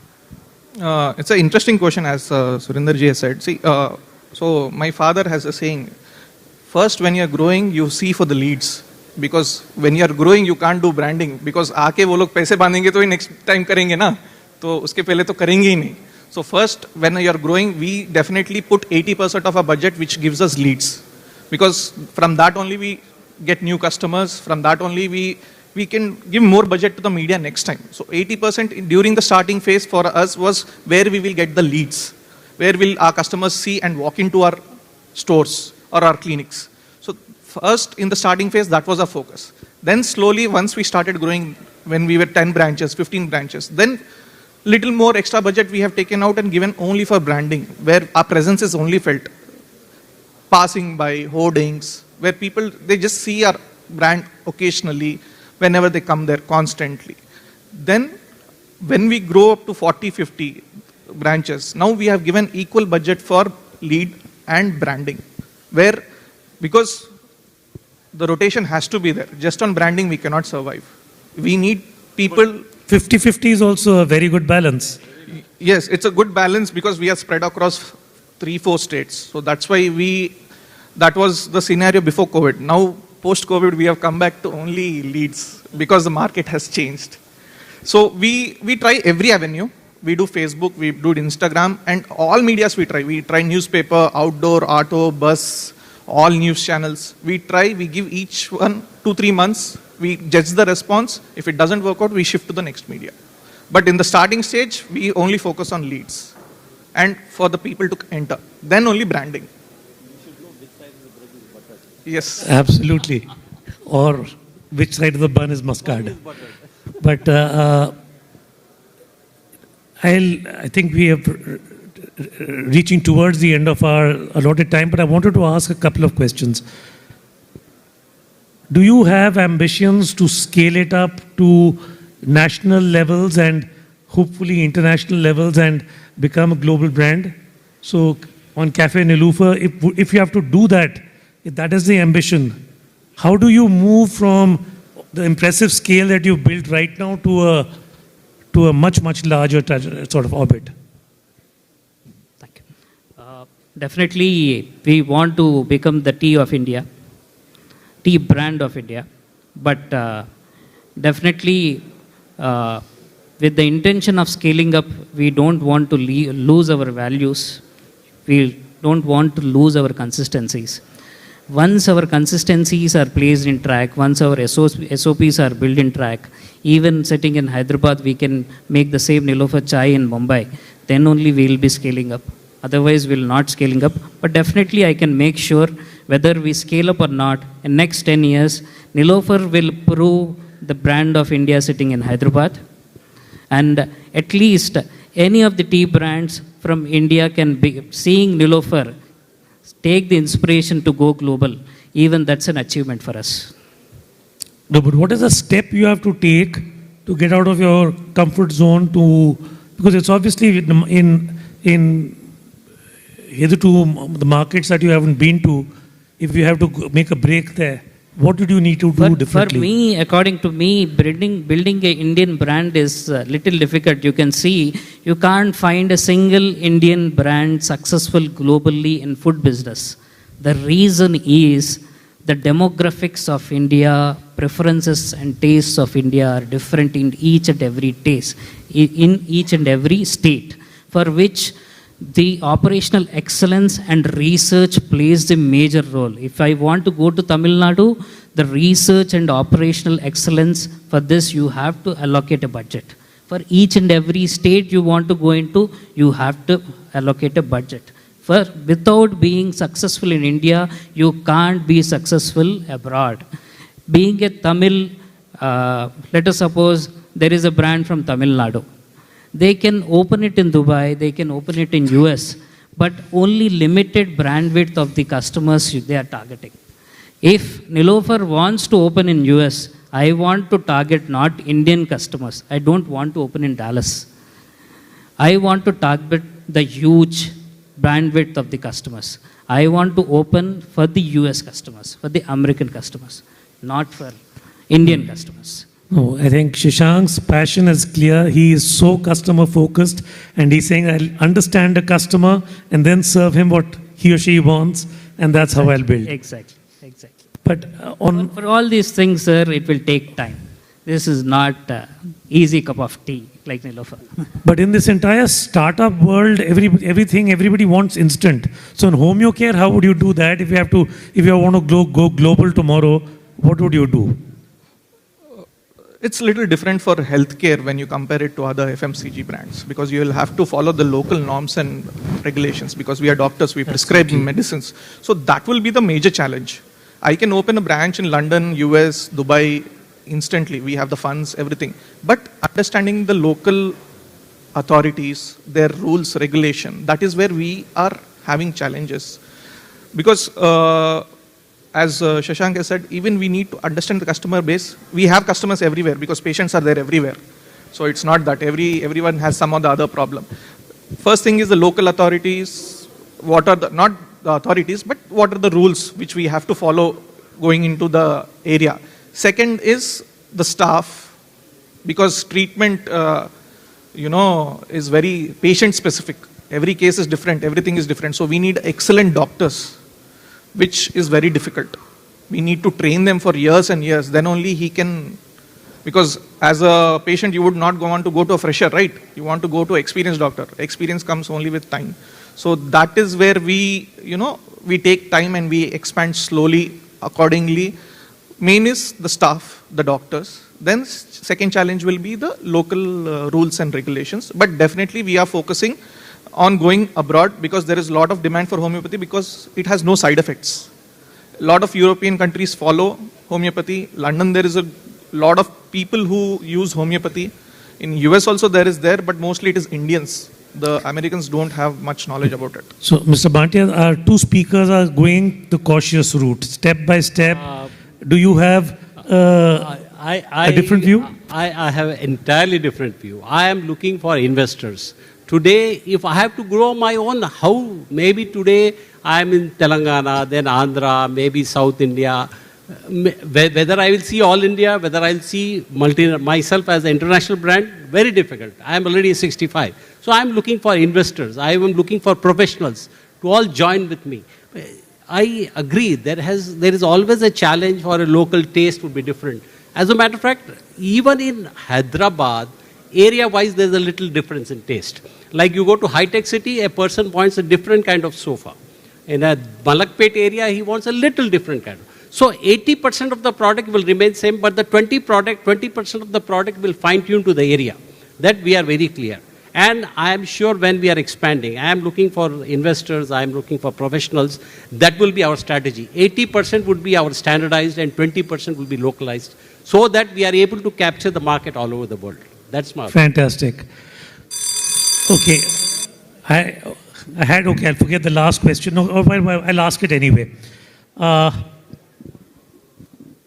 It's an interesting question, as Surinderji has said. See, so my father has a saying, first when you're growing, you see for the leads. Because when you're growing, you can't do branding. Because आके वो लोग पैसे बांधेंगे तो ही next time करेंगे ना. तो उसके पहले तो करेंगे ही नहीं. So first, when you're growing, we definitely put 80% of our budget, which gives us leads. Because from that only we get new customers. From that only we can give more budget to the media next time. So 80% during the starting phase for us was where we will get the leads. Where will our customers see and walk into our stores or our clinics. So first, in the starting phase, that was our focus. Then slowly, once we started growing, when we were 10 branches, 15 branches, then little more extra budget we have taken out and given only for branding, where our presence is only felt. Passing by, hoardings, where people, they just see our brand occasionally, whenever they come there constantly. Then when we grow up to 40, 50 branches, now we have given equal budget for lead and branding, where, because the rotation has to be there. Just on branding, we cannot survive. We need people. 50-50 is also a very good balance. Yes, it's a good balance because we are spread across 3-4 states. So that's why that was the scenario before COVID. Now, post-COVID, we have come back to only leads because the market has changed. So we try every avenue. We do Facebook, we do Instagram, and all medias we try. We try newspaper, outdoor, auto, bus, all news channels. We give each one 2-3 months. We judge the response. If it doesn't work out, we shift to the next media. But in the starting stage, we only focus on leads and for the people to enter. Then only branding. Yes. Absolutely. Or which side of the bun is mustard. But I think we are reaching towards the end of our allotted time, but I wanted to ask a couple of questions. Do you have ambitions to scale it up to national levels and hopefully international levels and become a global brand? So on Cafe Nilofer, if you have to do that, if that is the ambition, how do you move from the impressive scale that you've built right now to a much, much larger sort of orbit? Thank you. Definitely, we want to become the tea of India, tea brand of India. But definitely, with the intention of scaling up, we don't want to lose our values. We don't want to lose our consistencies. Once our consistencies are placed in track, once our SOPs are built in track, even sitting in Hyderabad, we can make the same Nilofer chai in Mumbai. Then only we will be scaling up. Otherwise, we will not scaling up. But definitely, I can make sure whether we scale up or not, in next 10 years, Nilofer will prove the brand of India sitting in Hyderabad. And at least any of the tea brands from India can be seeing Nilofer take the inspiration to go global. Even that's an achievement for us. No, but what is the step you have to take to get out of your comfort zone because it's obviously in hitherto the markets that you haven't been to, if you have to make a break there, what did you need to do differently? For me, according to me, building an Indian brand is a little difficult. You can see, you can't find a single Indian brand successful globally in food business. The reason is the demographics of India, preferences and tastes of India are different in each and every taste, in each and every state, for which the operational excellence and research plays the major role. If I want to go to Tamil Nadu, the research and operational excellence, for this you have to allocate a budget. For each and every state you want to go into, you have to allocate a budget. For without being successful in India, you can't be successful abroad. Being a Tamil, let us suppose there is a brand from Tamil Nadu. They can open it in Dubai, they can open it in US, but only limited brand width of the customers they are targeting. If Nilofer wants to open in US, I want to target not Indian customers. I don't want to open in Dallas. I want to target the huge brand width of the customers. I want to open for the US customers, for the American customers, not for Indian customers. No, I think Shashank's passion is clear. He is so customer focused and he's saying, I'll understand the customer and then serve him what he or she wants, and that's how I'll build. Exactly. But for all these things, sir, it will take time. This is not easy cup of tea like Nilofer. But in this entire startup world, everybody wants instant. So in home care, how would you do that? If you want to go global tomorrow, what would you do? It's a little different for healthcare when you compare it to other FMCG brands, because you will have to follow the local norms and regulations, because we are doctors, we prescribe medicines. So that will be the major challenge. I can open a branch in London, US, Dubai instantly. We have the funds, everything. But understanding the local authorities, their rules, regulation, that is where we are having challenges. Because as Shashank has said, even we need to understand the customer base. We have customers everywhere because patients are there everywhere. So it's not that everyone has some or the other problem. First thing is the local authorities. What are the, not the authorities, but what are the rules which we have to follow going into the area? Second is the staff, because treatment, is very patient specific. Every case is different, everything is different. So we need excellent doctors, which is very difficult. We need to train them for years and years. Then only he can, because as a patient, you would not want to go to a fresher, right? You want to go to an experienced doctor. Experience comes only with time. So that is where we, we take time and we expand slowly accordingly. Main is the staff, the doctors. Then second challenge will be the local rules and regulations. But definitely we are focusing on going abroad, because there is a lot of demand for homeopathy because it has no side effects. A lot of European countries follow homeopathy. London, there is a lot of people who use homeopathy. In US also there is there, but mostly it is Indians. The Americans don't have much knowledge about it. So, Mr. Bhatia, our two speakers are going the cautious route, step by step. Do you have a different view? I have an entirely different view. I am looking for investors. Today, if I have to grow my own, how? Maybe today I am in Telangana, then Andhra, maybe South India. Whether I will see all India, whether I will see myself as an international brand, very difficult. I am already 65. So I am looking for investors. I am looking for professionals to all join with me. I agree, there is always a challenge for a local taste would be different. As a matter of fact, even in Hyderabad, area-wise there is a little difference in taste. Like you go to high-tech city, a person wants a different kind of sofa. In a Malakpet area, he wants a little different kind of. So 80% of the product will remain same, but the 20% of the product will fine-tune to the area. That we are very clear. And I am sure when we are expanding, I am looking for investors, I am looking for professionals, that will be our strategy. 80% would be our standardized and 20% will be localized, so that we are able to capture the market all over the world. That's my Fantastic. Okay. I'll forget the last question. No, I'll ask it anyway.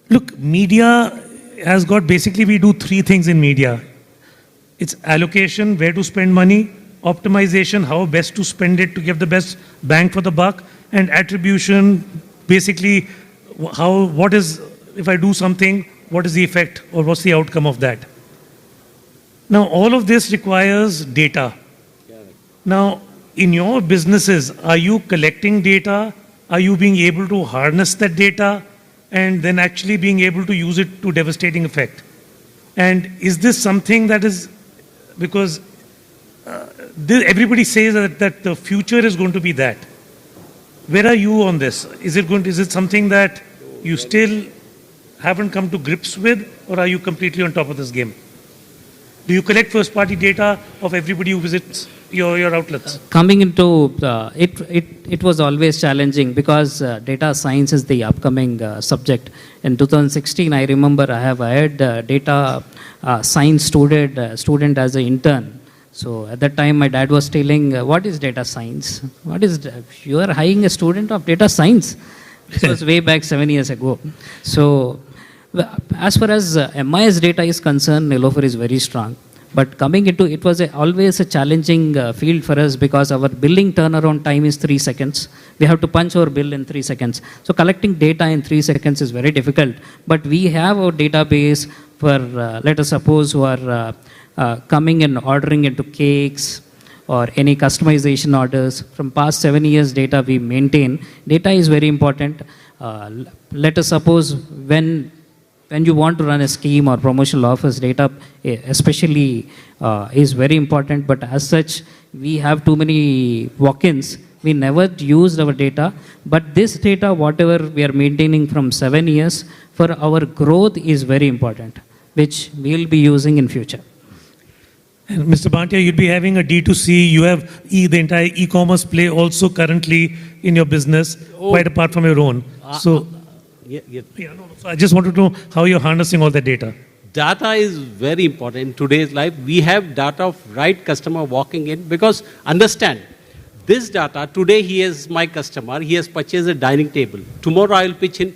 Look, media has got, basically we do three things in media. It's allocation, where to spend money, optimization, how best to spend it to give the best bang for the buck, and attribution, basically what is, if I do something, what is the effect or what's the outcome of that? Now, all of this requires data. Now, in your businesses, are you collecting data? Are you being able to harness that data and then actually being able to use it to devastating effect? And is this something that is, because everybody says that the future is going to be that. Where are you on this? Is it something that you still haven't come to grips with, or are you completely on top of this game? Do you collect first-party data of everybody who visits your outlets? Coming into it was always challenging, because data science is the upcoming subject. In 2016, I remember I have hired data science student as an intern. So at that time, my dad was telling, "What is data science? You are hiring a student of data science?" This was way back 7 years ago. So as far as MIS data is concerned, Nilofer is very strong. But coming into it was always a challenging field for us, because our billing turnaround time is 3 seconds. We have to punch our bill in 3 seconds. So collecting data in 3 seconds is very difficult. But we have our database for, let us suppose, who are coming and ordering into cakes or any customization orders. From past 7 years data we maintain. Data is very important. Let us suppose when you want to run a scheme or promotional offers, data especially is very important. But as such, we have too many walk-ins. We never used our data. But this data, whatever we are maintaining from 7 years, for our growth is very important, which we will be using in future. And Mr. Bhatia, you'd be having a D2C. You have the entire e-commerce play also currently in your business, quite apart from your own. So I just wanted to know how you're harnessing all that data. Data is very important in today's life. We have data of right customer walking in, because understand, this data, today he is my customer, he has purchased a dining table. Tomorrow I will pitch in